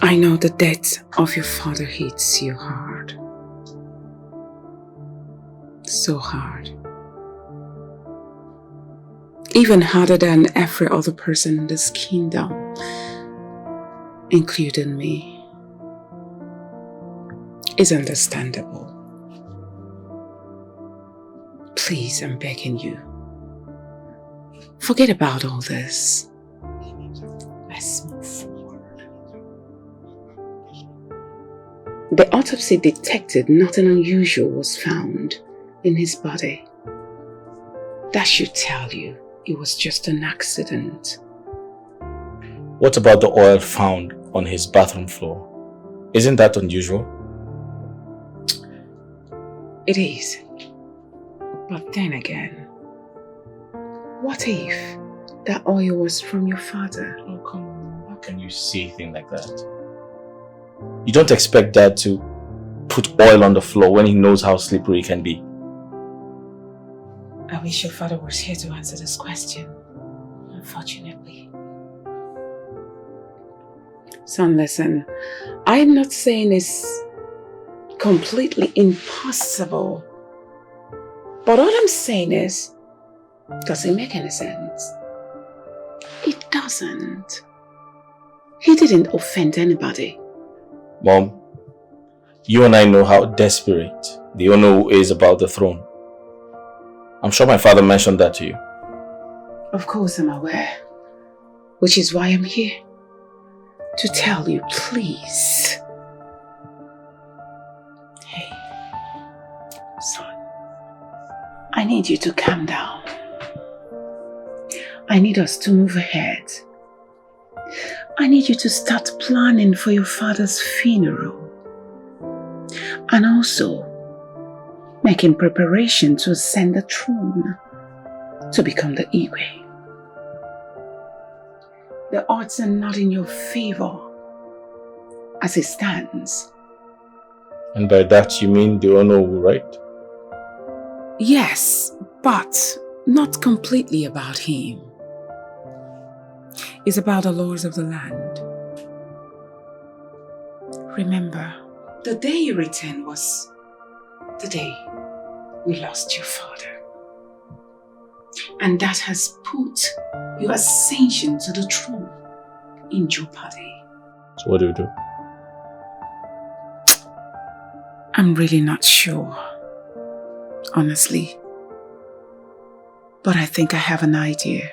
I know the death of your father hits you hard. So hard. Even harder than every other person in this kingdom, including me. It's understandable. Please, I'm begging you. Forget about all this. Let's move forward. The autopsy detected nothing unusual was found in his body. That should tell you it was just an accident. What about the oil found on his bathroom floor? Isn't that unusual? It is. But then again, what if that oil was from your father? Oh, come on. How can you say a thing like that? You don't expect Dad to put oil on the floor when he knows how slippery it can be. I wish your father was here to answer this question, unfortunately. Son, listen, I'm not saying it's completely impossible. But all I'm saying is, does it make any sense? It doesn't. He didn't offend anybody. Mom, you and I know how desperate the Ono is about the throne. I'm sure my father mentioned that to you. Of course I'm aware. Which is why I'm here. To tell you, please. Hey, son. I need you to calm down. I need us to move ahead. I need you to start planning for your father's funeral. And also, making preparation to ascend the throne, to become the Igwe. The odds are not in your favor, as it stands. And by that you mean the Ono, right? Yes, but not completely about him. It's about the laws of the land. Remember, the day you returned was the day we lost your father. And that has put your ascension to the throne in jeopardy. So what do we do? I'm really not sure, honestly. But I think I have an idea.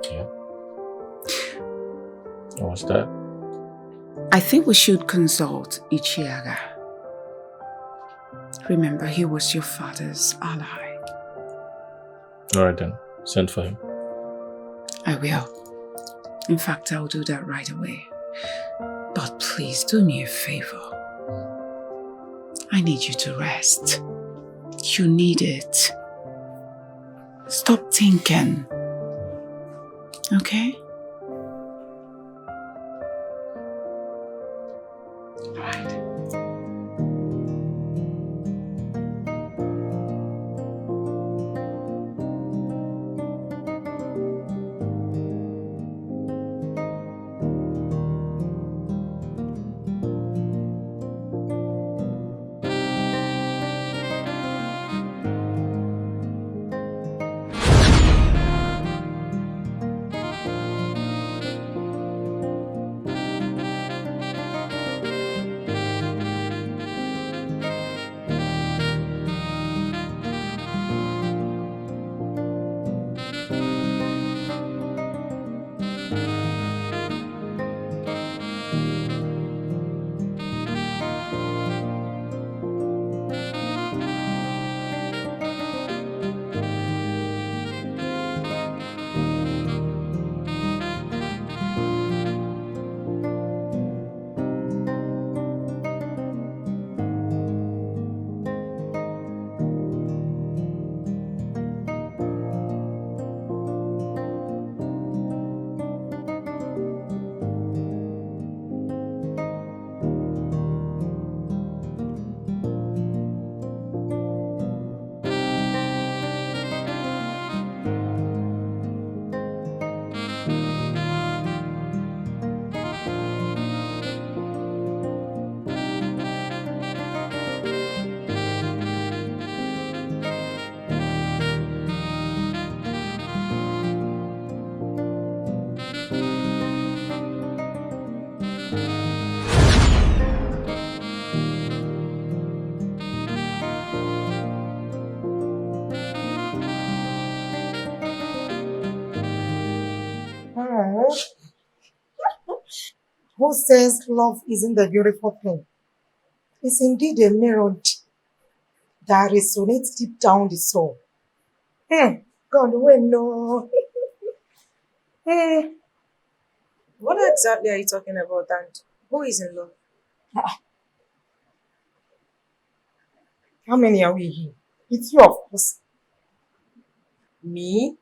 Yeah. What's that? I think we should consult Ichiaga. Remember, he was your father's ally. Alright then, send for him. I will. In fact, I'll do that right away. But please do me a favor. I need you to rest. You need it. Stop thinking. Okay? Who says love isn't a beautiful thing? It's indeed a melody that resonates deep down the soul. God, we know. What exactly are you talking about, and who is in love? How many are we here? It's you, of course. Me?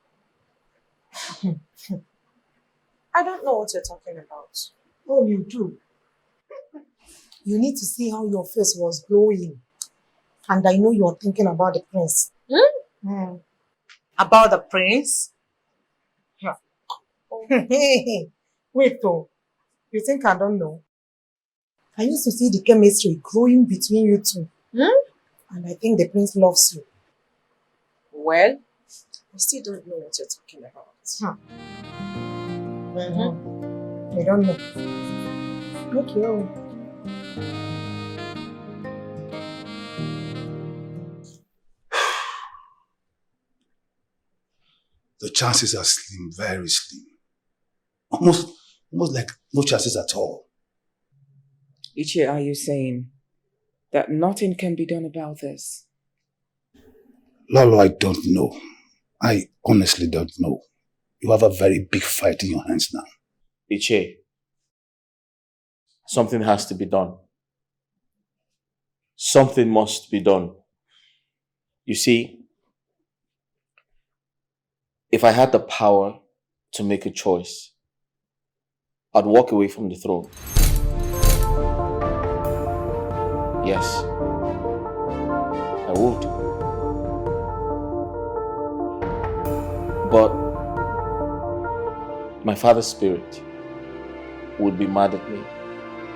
I don't know what you're talking about. Oh, you do. You need to see how your face was glowing. And I know you're thinking about the prince. About the prince? Wait, though. You think I don't know? I used to see the chemistry growing between you two. And I think the prince loves you. Well, I still don't know what you're talking about. I don't know. Okay. The chances are slim, very slim. Almost like no chances at all. Ichi, are you saying that nothing can be done about this? Lolo, I don't know. I honestly don't know. You have a very big fight in your hands now. Iche, something has to be done. Something must be done. You see, if I had the power to make a choice, I'd walk away from the throne. Yes, I would. But my father's spirit would be mad at me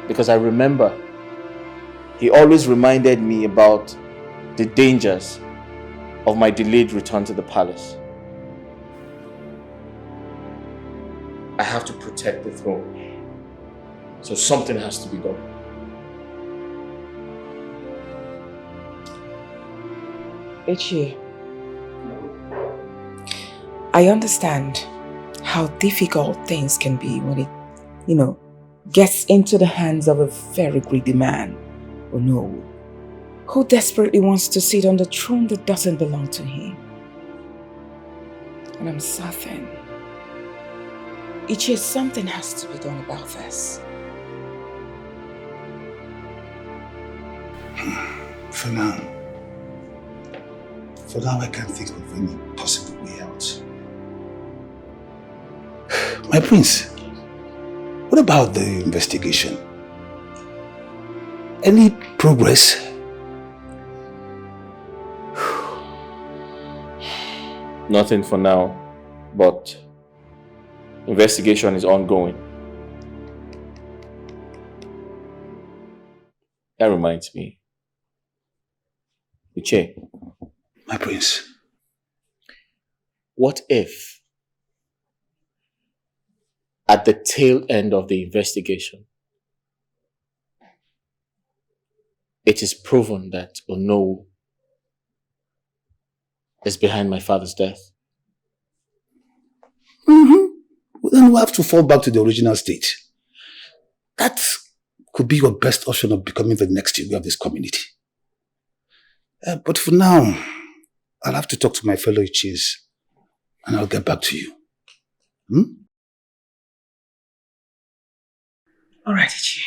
because I remember he always reminded me about the dangers of my delayed return to the palace. I have to protect the throne, so something has to be done. Ichi, I understand how difficult things can be when it, gets into the hands of a very greedy man, Onowu, who desperately wants to sit on the throne that doesn't belong to him. And I'm certain, Ichi, something has to be done about this. For now, I can't think of any possible way out. My prince, what about the investigation? Any progress? Nothing for now, but investigation is ongoing. That reminds me. Uche. My prince. What if, at the tail end of the investigation, it is proven that Onowu is behind my father's death? Well, then we'll have to fall back to the original state. That could be your best option of becoming the next leader of this community. But for now, I'll have to talk to my fellow Ichis and I'll get back to you. All right, Ichi.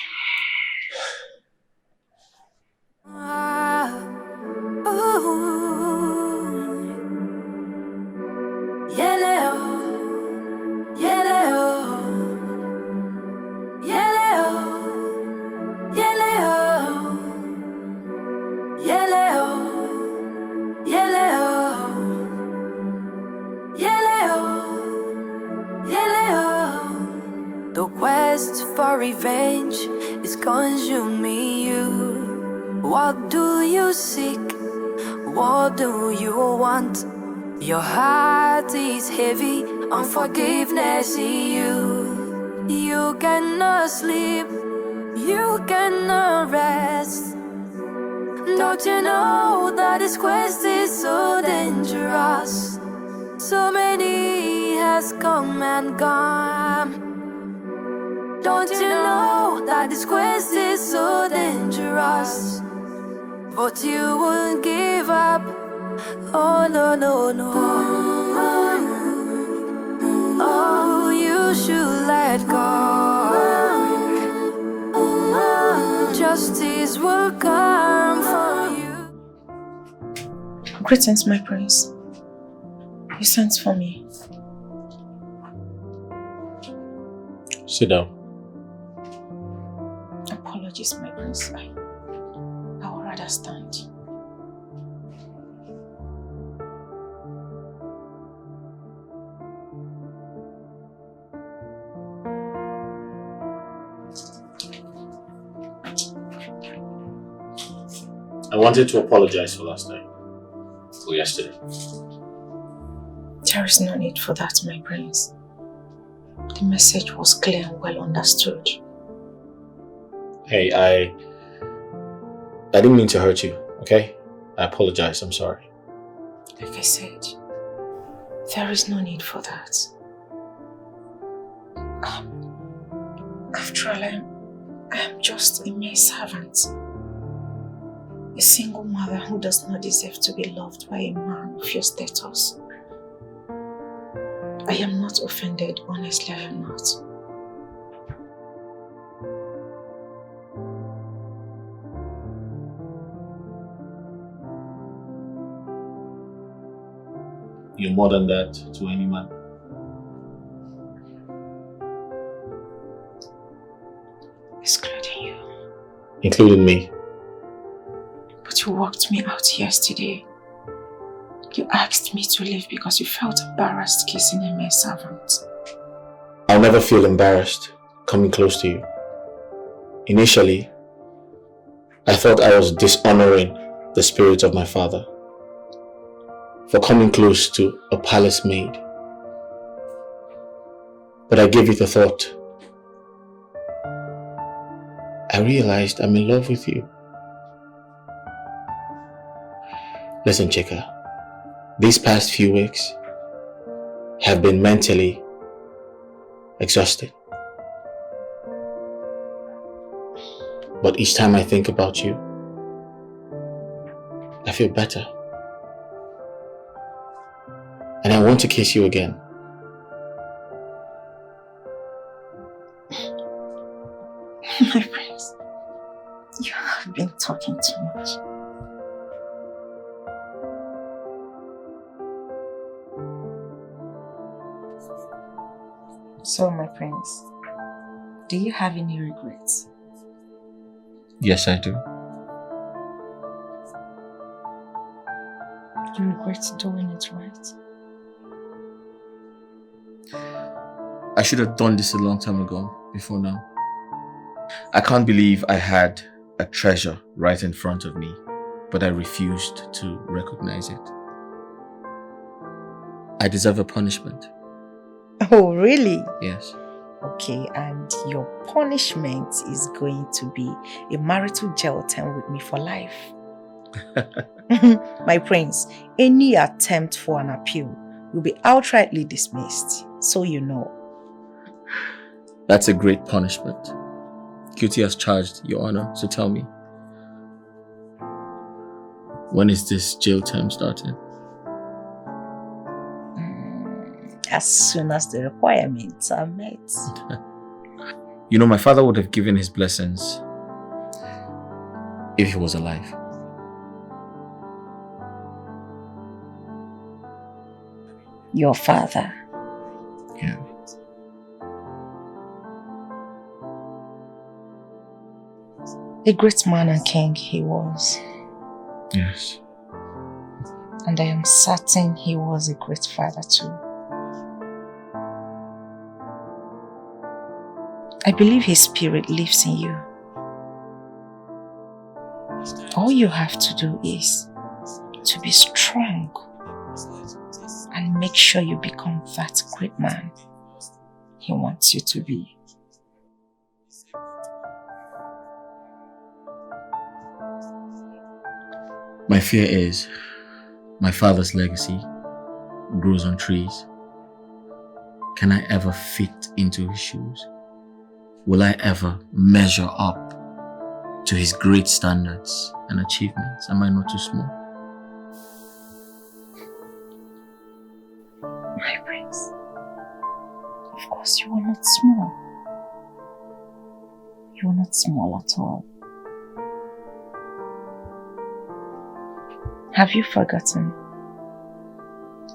The quest for revenge is consuming you. What do you seek? What do you want? Your heart is heavy, unforgiveness in you. You cannot sleep, you cannot rest. Don't you know that this quest is so dangerous? So many has come and gone. Don't you know that this quest is so dangerous? But you won't give up. Oh no, no, no. Oh, you should let go. Justice will come for you. Greetings, my prince. You sent for me. Sit down. Apologies, my prince. I would rather stand. I wanted to apologize for last night. For yesterday. There is no need for that, my prince. The message was clear and well understood. Hey, I didn't mean to hurt you, okay? I apologize, I'm sorry. Like I said, there is no need for that. After all, I am just a mere servant. A single mother who does not deserve to be loved by a man of your status. I am not offended, honestly I am not. You're more than that to any man. Excluding you. Including me. But you walked me out yesterday. You asked me to leave because you felt embarrassed kissing a mere servant. I'll never feel embarrassed coming close to you. Initially, I thought I was dishonoring the spirit of my father for coming close to a palace maid. But I gave it a thought. I realized I'm in love with you. Listen, Chica, these past few weeks have been mentally exhausted. But each time I think about you, I feel better. And I want to kiss you again. My prince, you have been talking too much. So, my prince, do you have any regrets? Yes, I do. You regret doing it, right? I should have done this a long time ago, before now. I can't believe I had a treasure right in front of me, but I refused to recognize it. I deserve a punishment. Oh, really? Yes. Okay, and your punishment is going to be a marital jail term with me for life. My prince, any attempt for an appeal will be outrightly dismissed, so you know. That's a great punishment. QT has charged, Your Honor, so tell me, when is this jail term starting? As soon as the requirements are met. You know, my father would have given his blessings if he was alive. Your father? Yeah. A great man and king he was. Yes. And I am certain he was a great father too. I believe his spirit lives in you. All you have to do is to be strong and make sure you become that great man he wants you to be. My fear is my father's legacy grows on trees. Can I ever fit into his shoes? Will I ever measure up to his great standards and achievements? Am I not too small? My prince, of course you are not small. You are not small at all. Have you forgotten?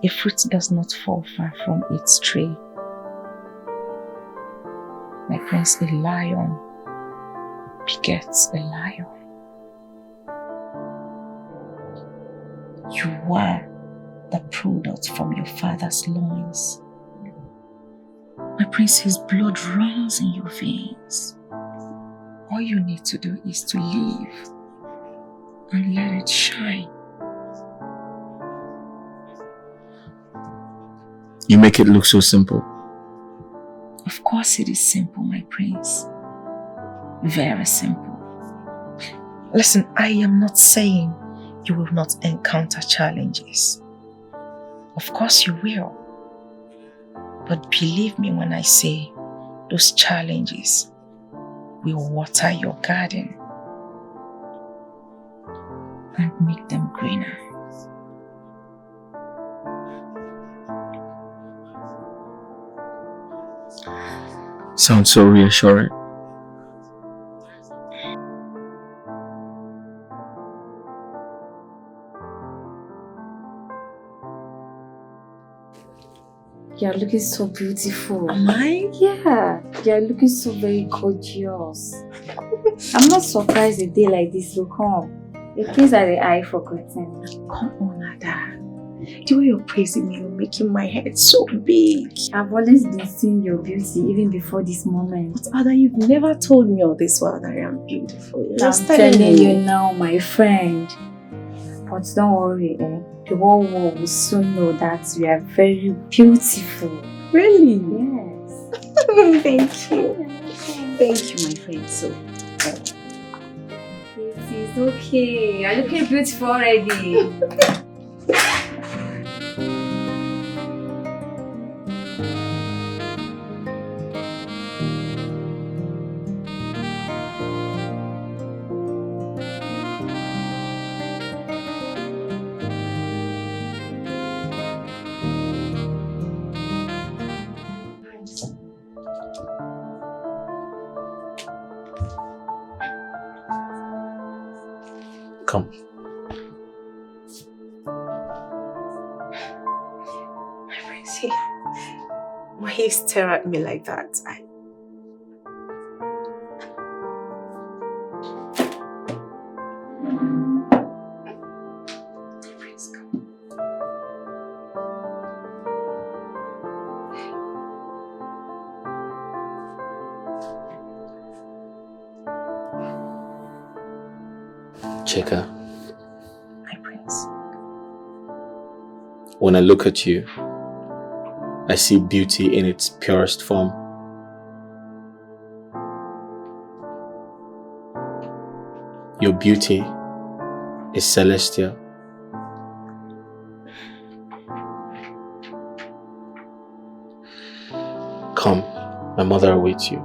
A fruit does not fall far from its tree. My prince, a lion begets a lion. You were the product from your father's loins. My prince, his blood runs in your veins. All you need to do is to live and let it shine. You make it look so simple. Of course it is simple, my prince. Very simple. Listen, I am not saying you will not encounter challenges. Of course you will. But believe me when I say those challenges will water your garden and make them greener. Sounds so reassuring. You are looking so beautiful. Am I? Yeah, you are looking so very gorgeous. I'm not surprised a day like this will come. It feels like the eye for curtain. Come on, Ada. The way you're praising me, you're making my head so big. I've always been seeing your beauty even before this moment. But Ada, you've never told me all this while that I am beautiful. I'm telling you now, my friend. But don't worry, the whole world will soon know that you are very beautiful. Really? Yes. Thank you. Thank you, my friend. So, beauty It's okay. You're looking beautiful already. Come. My prince, why you stare at me like that? Prince, come. Chica, My prince. when I look at you, I see beauty in its purest form. Your beauty is celestial. Come, my mother awaits you.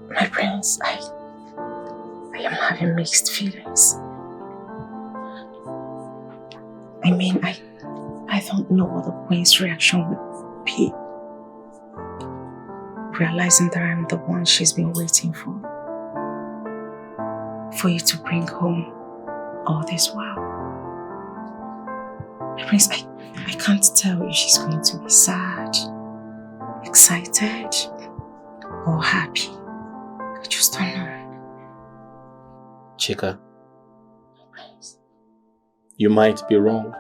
My prince, I am having mixed feelings. I mean, I don't know what the queen's reaction would be. Realizing that I'm the one she's been waiting for. For you to bring home all this while. My prince, I can't tell if she's going to be sad, excited, or happy. I just don't know. Chica, you might be wrong.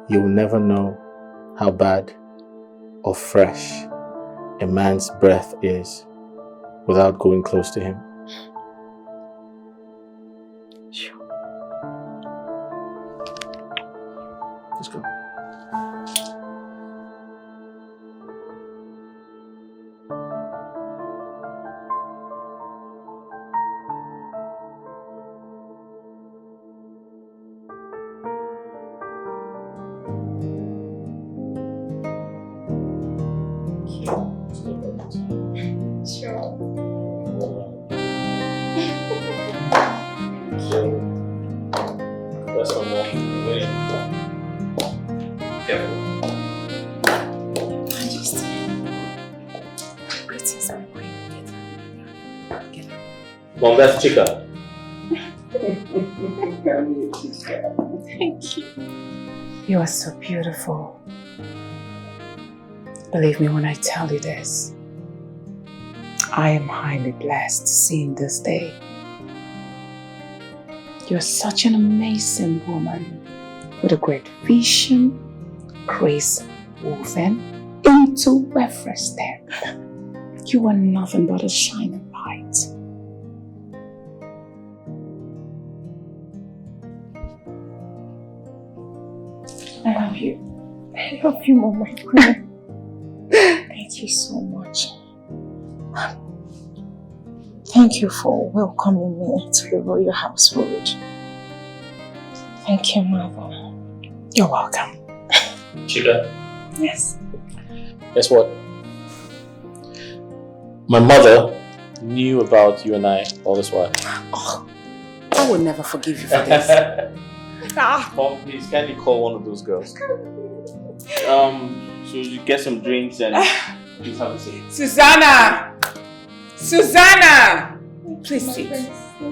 You will never know how bad or fresh a man's breath is without going close to him. Sure. Let's go. Sure. That's one more. Wait. Careful. Greetings, my queen. Mom, that's Chica. Thank you. You are so beautiful. Believe me when I tell you this. I am highly blessed seeing this day. You're such an amazing woman with a great vision, grace woven into every step. You are nothing but a shining light. I love you. I love you, Mom, my queen. Thank you so much. Thank you for welcoming me to the royal household. Thank you, Mother. You're welcome. Chica, Yes. guess what? My mother knew about you and I all this while. Oh, I will never forgive you for this. Mom, please, can you call one of those girls? So you get some drinks and please have a seat. Susanna! Susanna! Please sit. Thank you.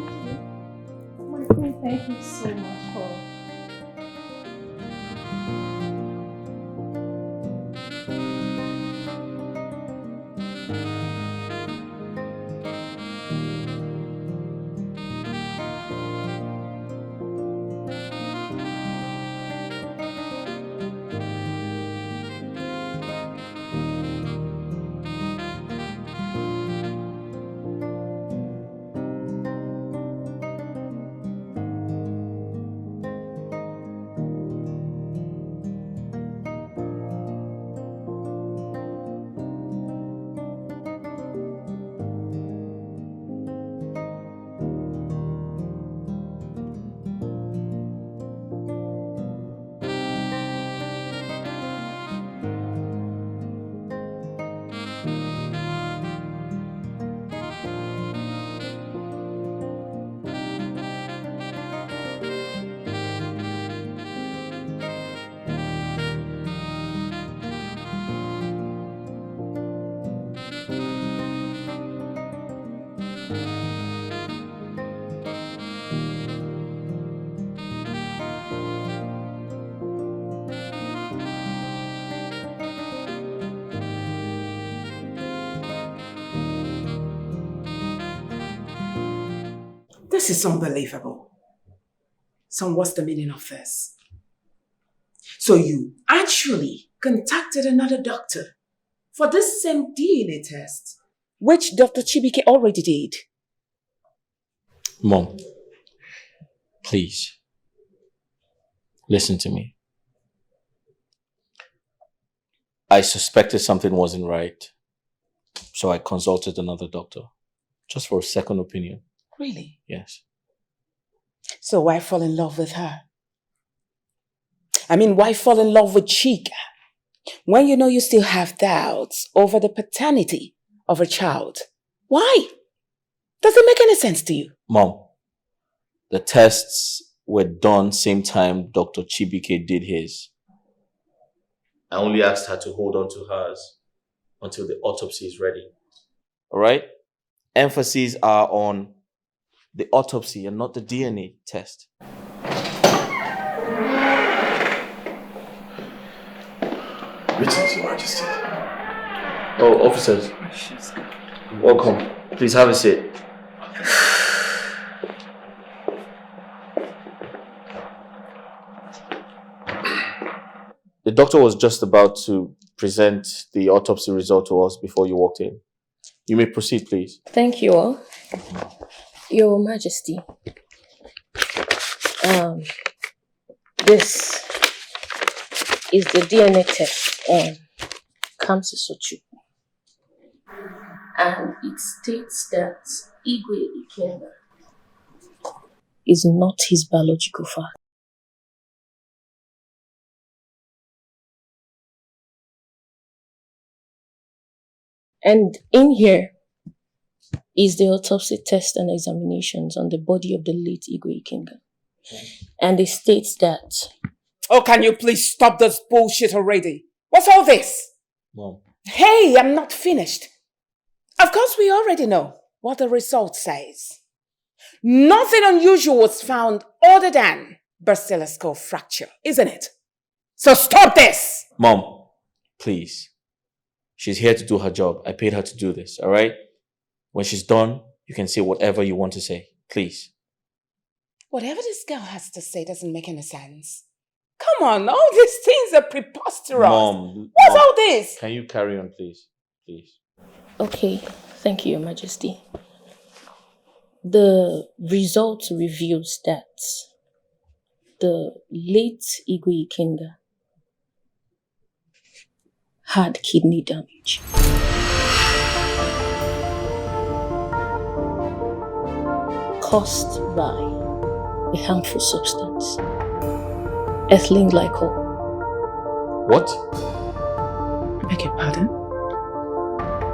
My queen, thank you so much for... This is unbelievable. So what's the meaning of this? So you actually contacted another doctor for this same DNA test, which Dr. Chibike already did. Mom, please, listen to me. I suspected something wasn't right, so I consulted another doctor, just for a second opinion. Really? Yes. So why fall in love with her? I mean, why fall in love with Chica when you know you still have doubts over the paternity of a child? Why? Does it make any sense to you? Mom, the tests were done same time Dr. Chibike did his. I only asked her to hold on to hers until the autopsy is ready. All right? Emphases are on the autopsy and not the DNA test. Greetings, Your Majesty. Oh, officers. Welcome. Please have a seat. The doctor was just about to present the autopsy result to us before you walked in. You may proceed, please. Thank you all. Your Majesty. This is the DNA test on Kamsi Sochu. And it states that Igwe Ikenga is not his biological father. And in here is the autopsy test and examinations on the body of the late Igwe Ikenga. And it states that... Oh, can you please stop this bullshit already? What's all this? Mom. Hey, I'm not finished. Of course, we already know what the result says. Nothing unusual was found other than basilar skull fracture, isn't it? So stop this! Mom, please. She's here to do her job. I paid her to do this, all right? When she's done, you can say whatever you want to say. Please. Whatever this girl has to say doesn't make any sense. Come on, all these things are preposterous. Mom. What's all this? Can you carry on, please? Please. Okay, thank you, Your Majesty. The result reveals that the late Igwe Ikenga had kidney damage. Caused by a harmful substance, ethylene glycol. What? I beg your pardon?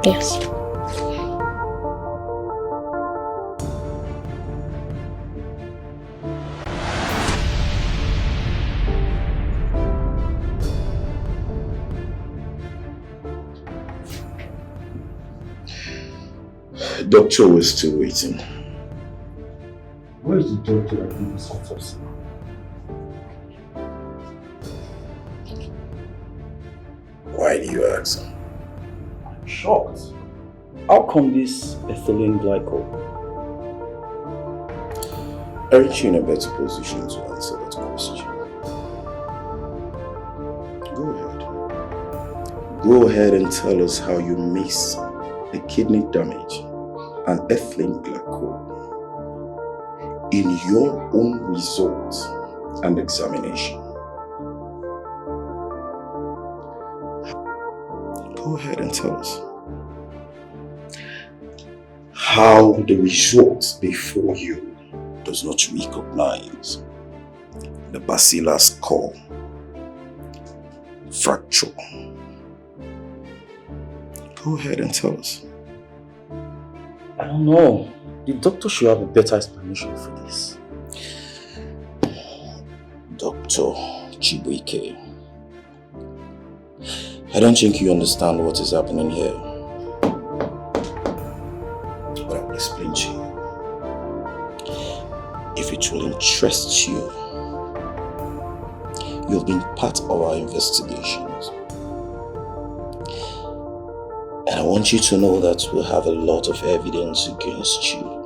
Yes. Doctor, we're still waiting. Where is the doctor that did this autopsy? Why do you ask? I'm shocked. How come this ethylene glycol? Aren't you in a better position to answer that question? Go ahead. Go ahead and tell us how you miss the kidney damage and ethylene glycol in your own results and examination. Go ahead and tell us how the results before you does not recognize the basilar skull fracture. Go ahead and tell us. I don't know. The doctor should have a better explanation for this. Dr. Chibike, I don't think you understand what is happening here. But I will explain to you. If it will interest you, you've been part of our investigations. And I want you to know that we have a lot of evidence against you.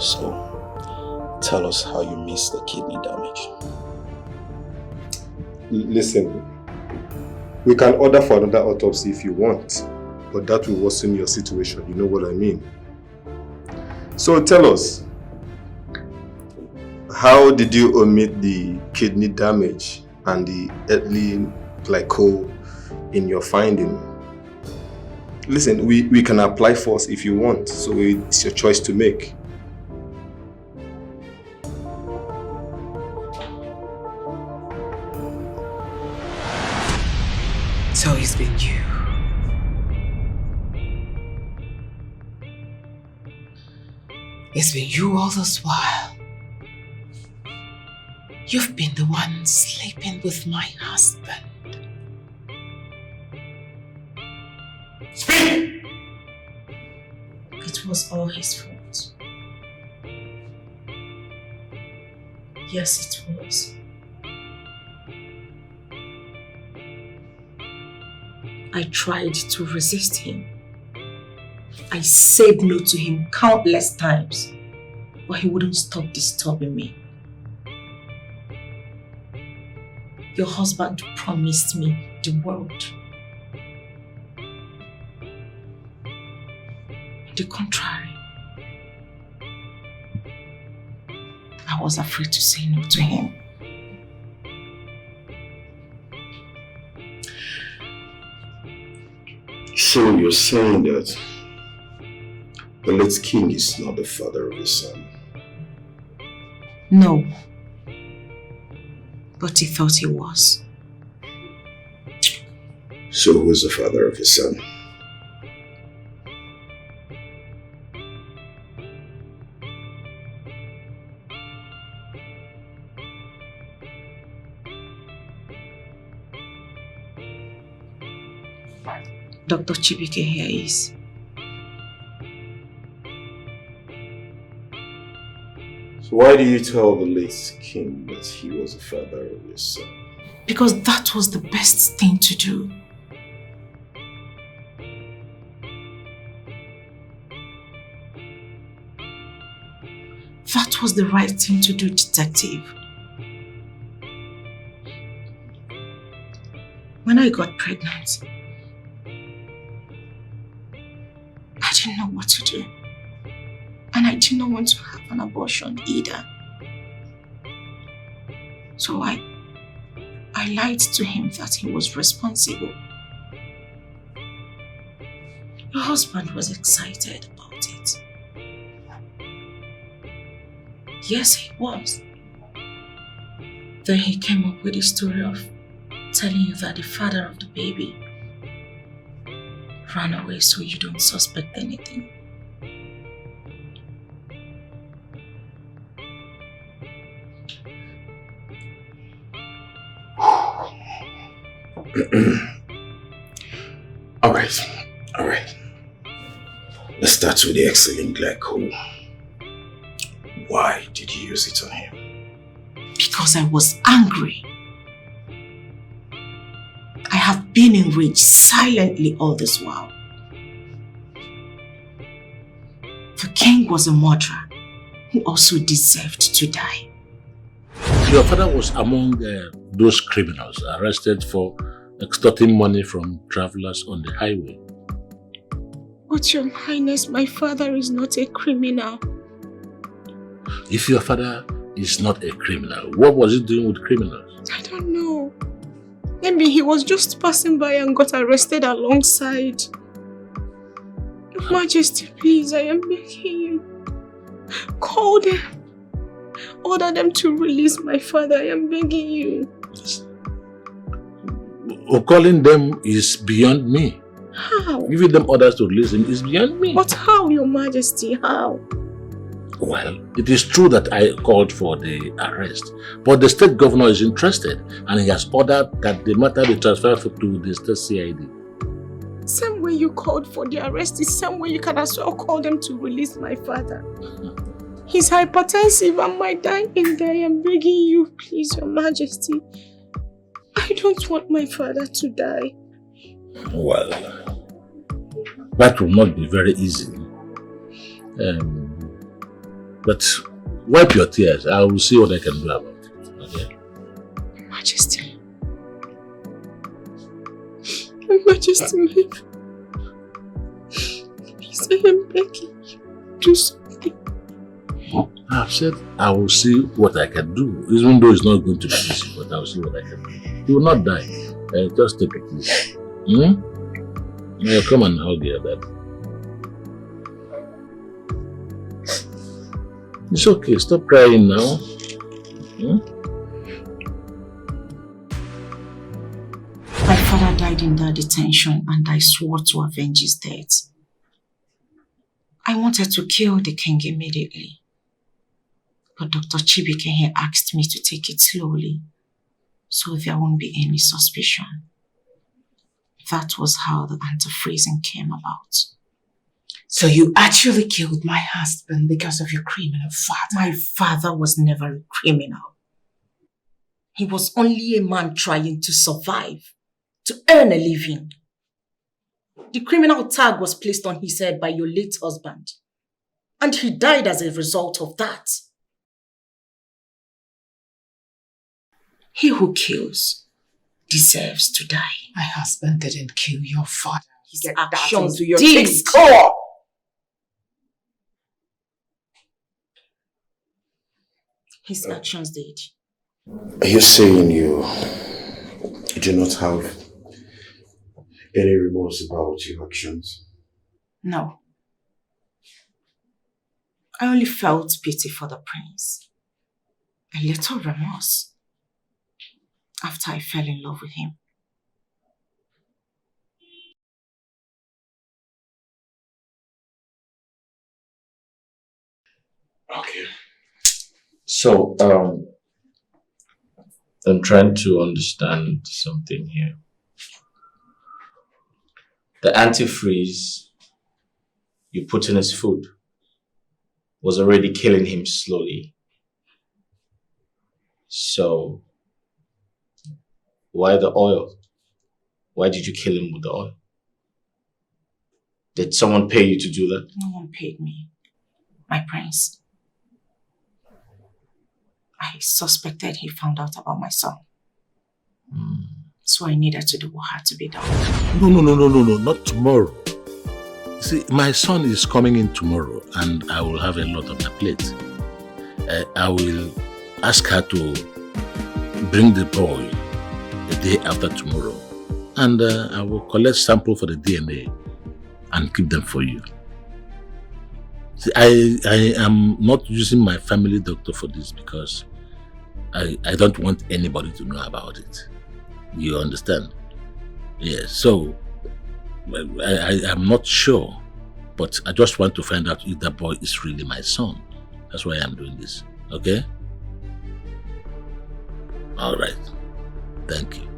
So, tell us how you missed the kidney damage. Listen, we can order for another autopsy if you want, but that will worsen your situation, you know what I mean? So tell us, how did you omit the kidney damage and the ethylene glycol in your finding? Listen, we can apply force if you want, so it's your choice to make. So it's been you. It's been you all this while. You've been the one sleeping with my husband. Speak! It was all his fault. Yes, it was. I tried to resist him. I said no to him countless times, but he wouldn't stop disturbing me. Your husband promised me the world. On the contrary, I was afraid to say no to him. So you're saying that the late king is not the father of his son? No, but he thought he was. So who is the father of his son? Dr. Chica here is. So why do you tell the late king that he was the father of his son? Because that was the best thing to do. That was the right thing to do, detective. When I got pregnant, I didn't know what to do. And I did not want to have an abortion either. So I lied to him that he was responsible. Your husband was excited about it. Yes, he was. Then he came up with the story of telling you that the father of the baby ran away so you don't suspect anything. All right. Let's start with the excellent glycol. Why did you use it on him? Because I was angry. I have been enraged silently all this while. The king was a murderer who also deserved to die. Your father was among those criminals arrested for extorting money from travelers on the highway. But Your Highness, my father is not a criminal. If your father is not a criminal, what was he doing with criminals? I don't know. Maybe he was just passing by and got arrested alongside. Your Majesty, please, I am begging you. Call them. Order them to release my father. I am begging you. Calling them is beyond me. How? Giving them orders to release him is beyond me. But how, Your Majesty? How? Well, it is true that I called for the arrest, but the state governor is interested and he has ordered that the matter be transferred to the state CID. Same way you called for the arrest is same way you can as well call them to release my father. He's hypertensive and might die in there. I am begging you, please, Your Majesty. I don't want my father to die. Well, that will not be very easy. But wipe your tears. I will see what I can do about it. Okay? Majesty. Majesty, please, I am begging you. Do something. I've said I will see what I can do, even though it's not going to be easy, but I will see what I can do. You will not die. Just take it easy. Yeah, come and hug your dad. It's okay. Stop crying now. My father died in that detention and I swore to avenge his death. I wanted to kill the king immediately. But Dr. Chibuike here asked me to take it slowly, so there won't be any suspicion. That was how the anti-freezing came about. So you actually killed my husband because of your criminal father? My father was never a criminal. He was only a man trying to survive, to earn a living. The criminal tag was placed on his head by your late husband, and he died as a result of that. He who kills deserves to die. My husband didn't kill your father. His actions will take score. His actions did. Are you saying you do not have any remorse about your actions? No. I only felt pity for the prince. A little remorse. After I fell in love with him. Okay. So, I'm trying to understand something here. The antifreeze you put in his food was already killing him slowly. So, why the oil? Why did you kill him with the oil? Did someone pay you to do that? No one paid me, my prince. I suspected he found out about my son. So I needed to do what had to be done. No, not tomorrow. See, my son is coming in tomorrow and I will have a lot on the plate. I will ask her to bring the boy the day after tomorrow and I will collect sample for the DNA and keep them for you. See, I am not using my family doctor for this because I don't want anybody to know about it. You understand? Yes, so I am not sure, but I just want to find out if that boy is really my son. That's why I'm doing this, okay? All right, thank you.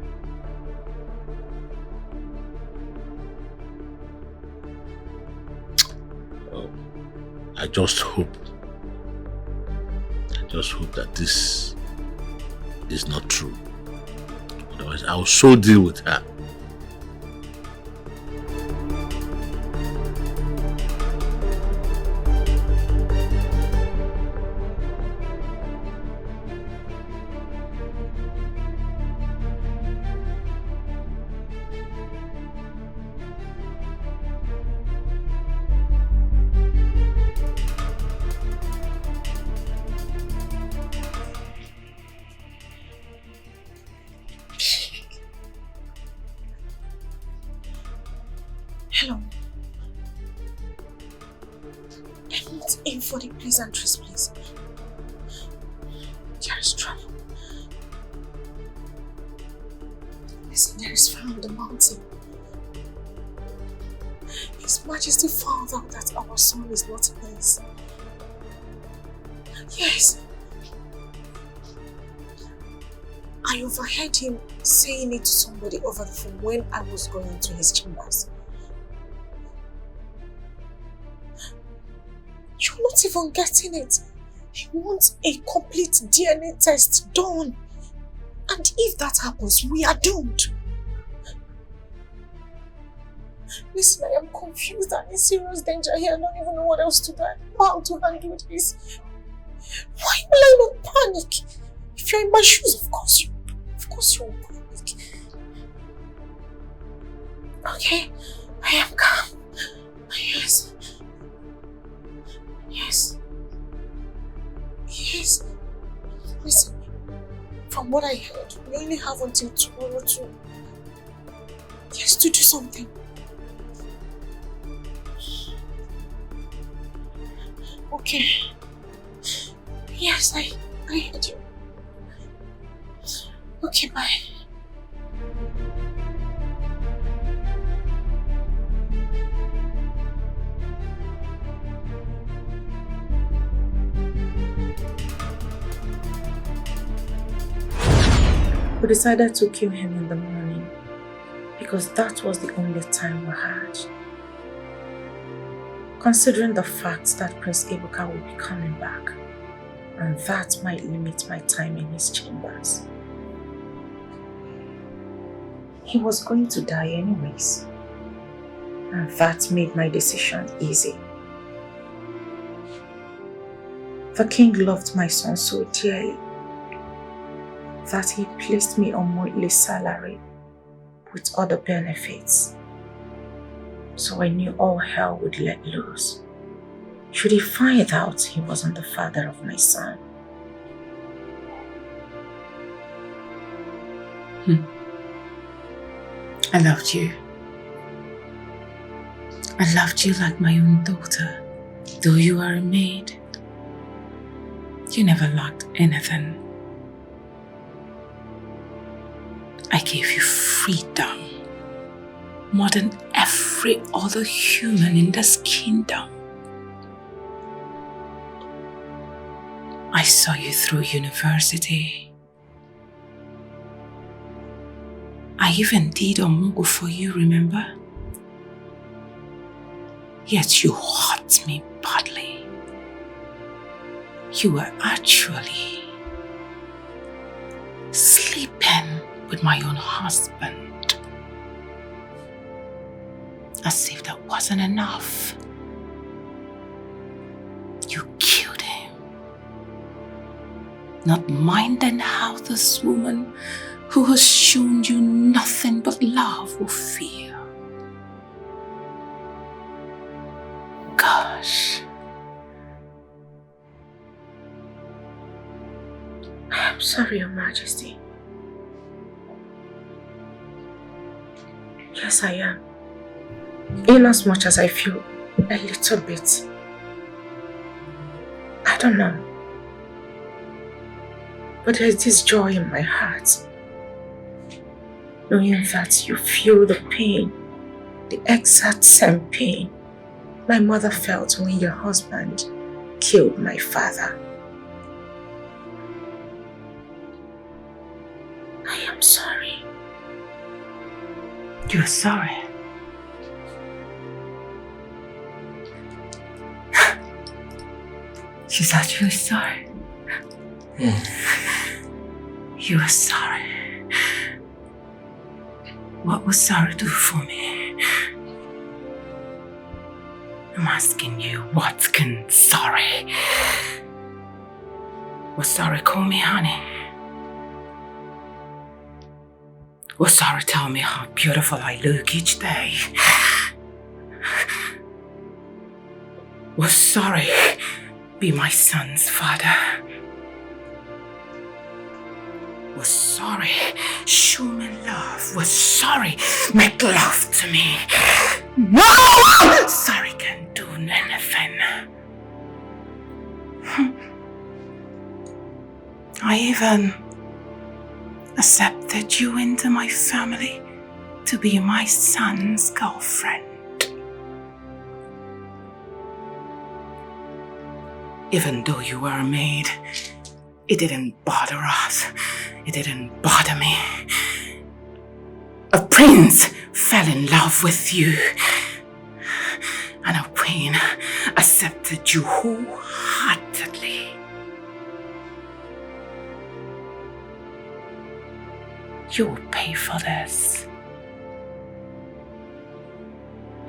Oh, I just hope that this is not true. Otherwise, I'll so deal with her. Hello. I'm not in for the pleasantries, please. There is trouble. Listen, there is fire on the mountain. His Majesty found out that our son is not his. Yes. I overheard him saying it to somebody over the phone when I was going to his chambers. You're not even getting it. He wants a complete DNA test done. And if that happens, we are doomed. Listen, I am confused and in serious danger here. I don't even know what else to do. I don't know how to handle this. Why will I not panic? If you're in my shoes, of course you will panic. Okay, I am calm. Yes. Yes. Yes. Listen, from what I heard, we only have until tomorrow to do something. Okay. Yes, I heard you. Okay, bye. We decided to kill him in the morning because that was the only time we had. Considering the fact that Prince Ebuka will be coming back, and that might limit my time in his chambers. He was going to die anyways, and that made my decision easy. The king loved my son so dearly that he placed me on monthly salary with other benefits. So I knew all hell would let loose should he find out he wasn't the father of my son. I loved you. I loved you like my own daughter. Though you are a maid, you never lacked anything. I gave you freedom more than every other human in this kingdom. I saw you through university. I even did Omugo for you, remember? Yet you hurt me badly. You were actually sleeping with my own husband. As if that wasn't enough. You killed him. Not minding how this woman who has shown you nothing but love will feel. Gosh. I'm sorry, Your Majesty. Yes, I am. Inasmuch as I feel a little bit, I don't know, but there's this joy in my heart, knowing that you feel the pain, the exact same pain my mother felt when your husband killed my father. I am sorry. You're sorry? She's actually sorry. You are sorry. What will sorry do for me? I'm asking you, what can sorry? Will sorry call me honey? Will sorry tell me how beautiful I look each day? Will sorry be my son's father? Was sorry show me love? Was sorry make love to me? No! Sorry can't do anything. I even accepted you into my family to be my son's girlfriend. Even though you were a maid, it didn't bother us. It didn't bother me. A prince fell in love with you. And a queen accepted you wholeheartedly. You will pay for this.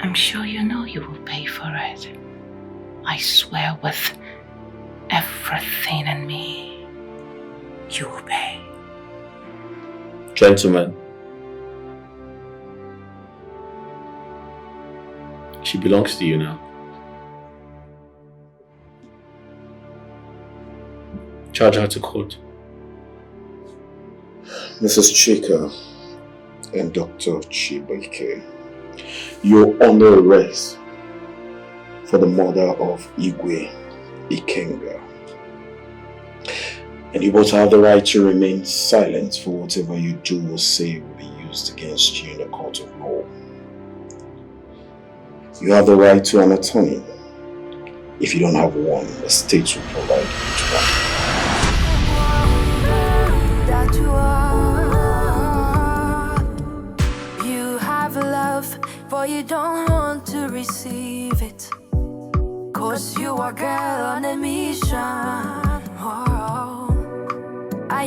I'm sure you know you will pay for it. I swear with every everything in me, you obey. Gentlemen, she belongs to you now. Charge her to court. Mrs. Chica and Dr. Chibuike, your honor rests for the murder of Igwe Ikenga. And you both have the right to remain silent, for whatever you do or say will be used against you in a court of law. You have the right to an attorney. If you don't have one, the state will provide you with one. That you have love, but you don't want to receive it. 'Cause you are a girl on a mission. Oh, I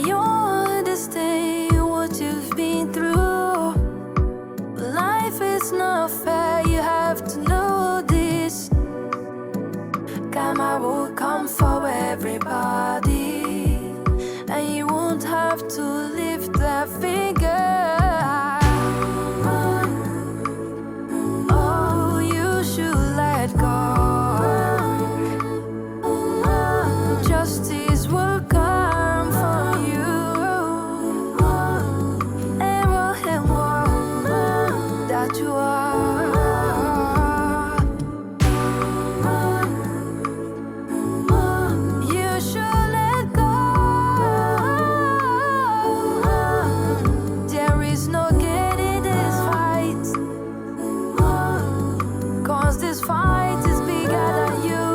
understand what you've been through. Life is not fair, you have to know this. Karma will come for everybody, and you won't have to lift that finger. Oh, you should let go. Justice will come for you. That you are. You should let go. There is no getting this fight. 'Cause this fight is bigger than you.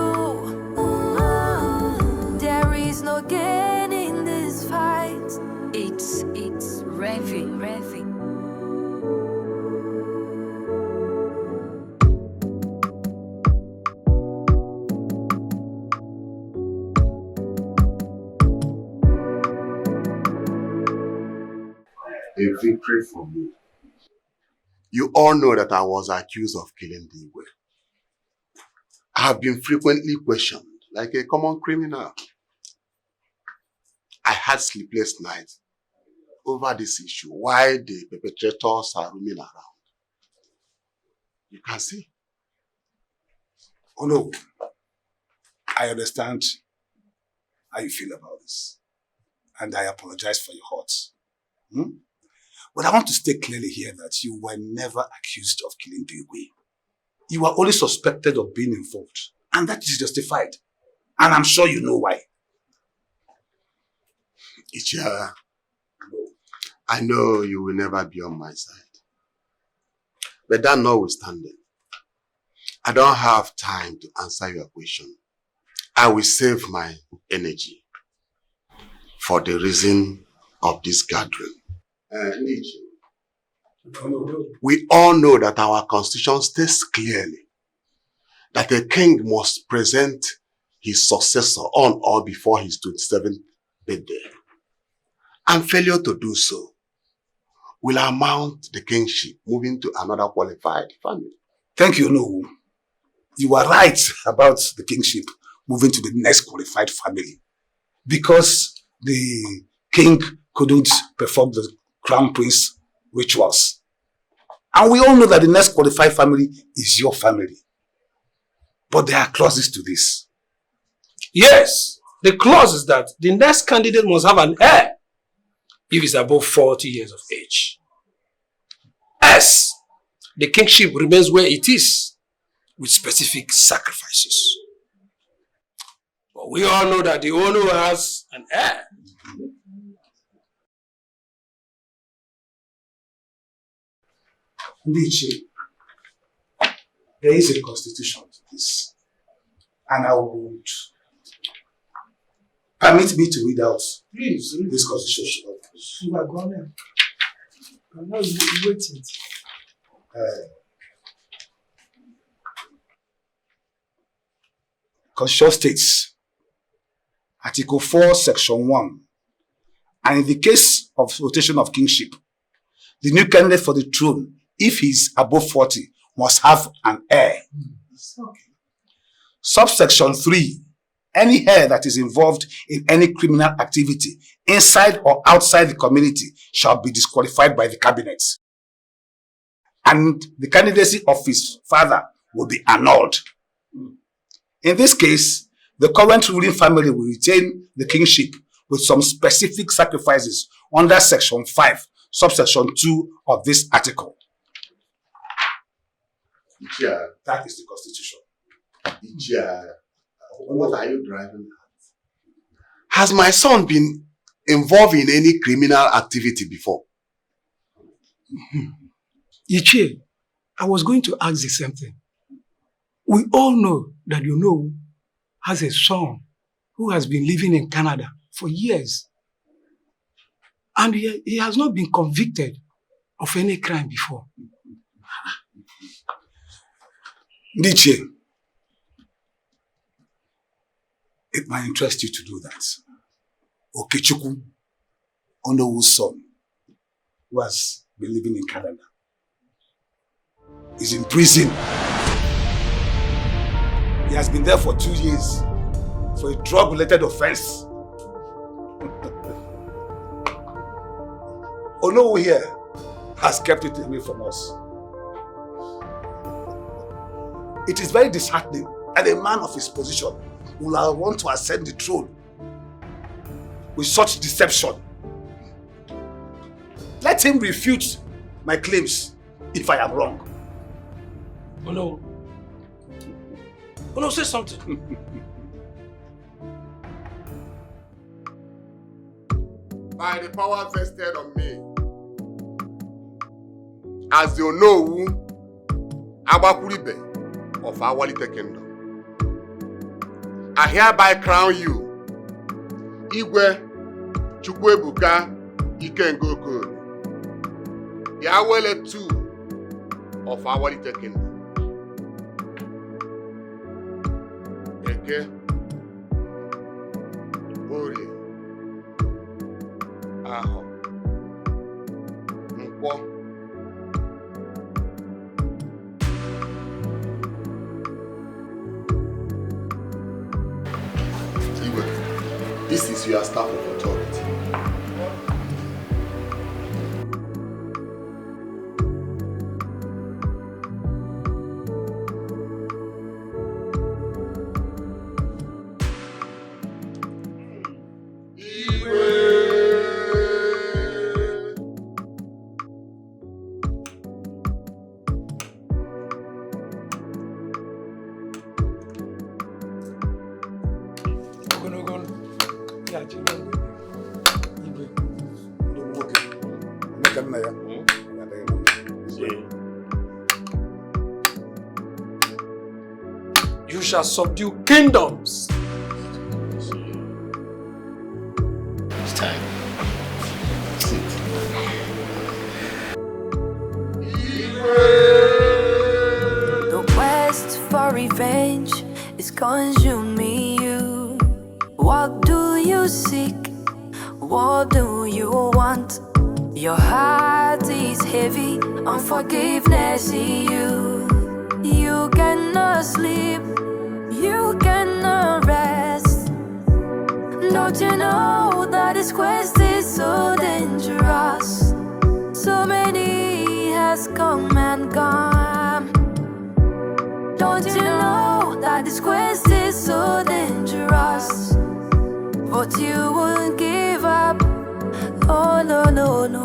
There is no getting this fight. It's revving. A victory for me. You all know that I was accused of killing Igwe. I have been frequently questioned like a common criminal. I had sleepless nights over this issue while the perpetrators are roaming around. You can see. Oh no, I understand how you feel about this. And I apologize for your hurts. But I want to state clearly here that you were never accused of killing Igwe. You were only suspected of being involved. And that is justified. And I'm sure you know why. Ichia, I know you will never be on my side. But that notwithstanding, I don't have time to answer your question. I will save my energy for the reason of this gathering. We all know that our constitution states clearly that a king must present his successor on or before his 27th birthday. And failure to do so will amount the kingship moving to another qualified family. Thank you, No. You are right about the kingship moving to the next qualified family. Because the king couldn't perform the crown prince rituals. And we all know that the next qualified family is your family. But there are clauses to this. Yes, the clause is that the next candidate must have an heir if he's above 40 years of age. As the kingship remains where it is with specific sacrifices. But we all know that the owner has an heir. There is a constitution to this. And I would permit me to read out this constitution. You are gone. I'm not waiting. Constitution states, Article 4, Section 1, and in the case of rotation of kingship, the new candidate for the throne, if he is above 40, must have an heir. It's okay. Subsection 3 any heir that is involved in any criminal activity inside or outside the community shall be disqualified by the cabinet. And the candidacy of his father will be annulled. In this case, the current ruling family will retain the kingship with some specific sacrifices under Section 5, subsection 2 of this article. Yeah, that is the constitution. Yeah. What are you driving at? Has my son been involved in any criminal activity before? Ichie, I was going to ask the same thing. We all know that has a son who has been living in Canada for years. And he has not been convicted of any crime before. Ichie, it might interest you to do that. Okechukwu, Onowu's son, who has been living in Canada, is in prison. He has been there for 2 years for a drug-related offense. Onowu here has kept it away from us. It is very disheartening that a man of his position will want to ascend the throne with such deception. Let him refute my claims if I am wrong. Oh no. Oh no, say something. By the power vested on me, as the Onowu Agbakuribe of Awalite Kingdom, I hereby crown you Igwe Chukwuebuka Ikengokoro, the Awele II of Awalite Kingdom. Eke, Ori, Aho, Nkwo, this is your staff of authority. You shall subdue kingdoms. It's time. Sit. The quest for revenge is consuming you. What do you seek? What do you want? Your heart is heavy, unforgiveness in you. You cannot sleep, you cannot rest. Don't you know that this quest is so dangerous? So many has come and gone. Don't you know that this quest is so dangerous? But you won't give up. Oh no, no, no.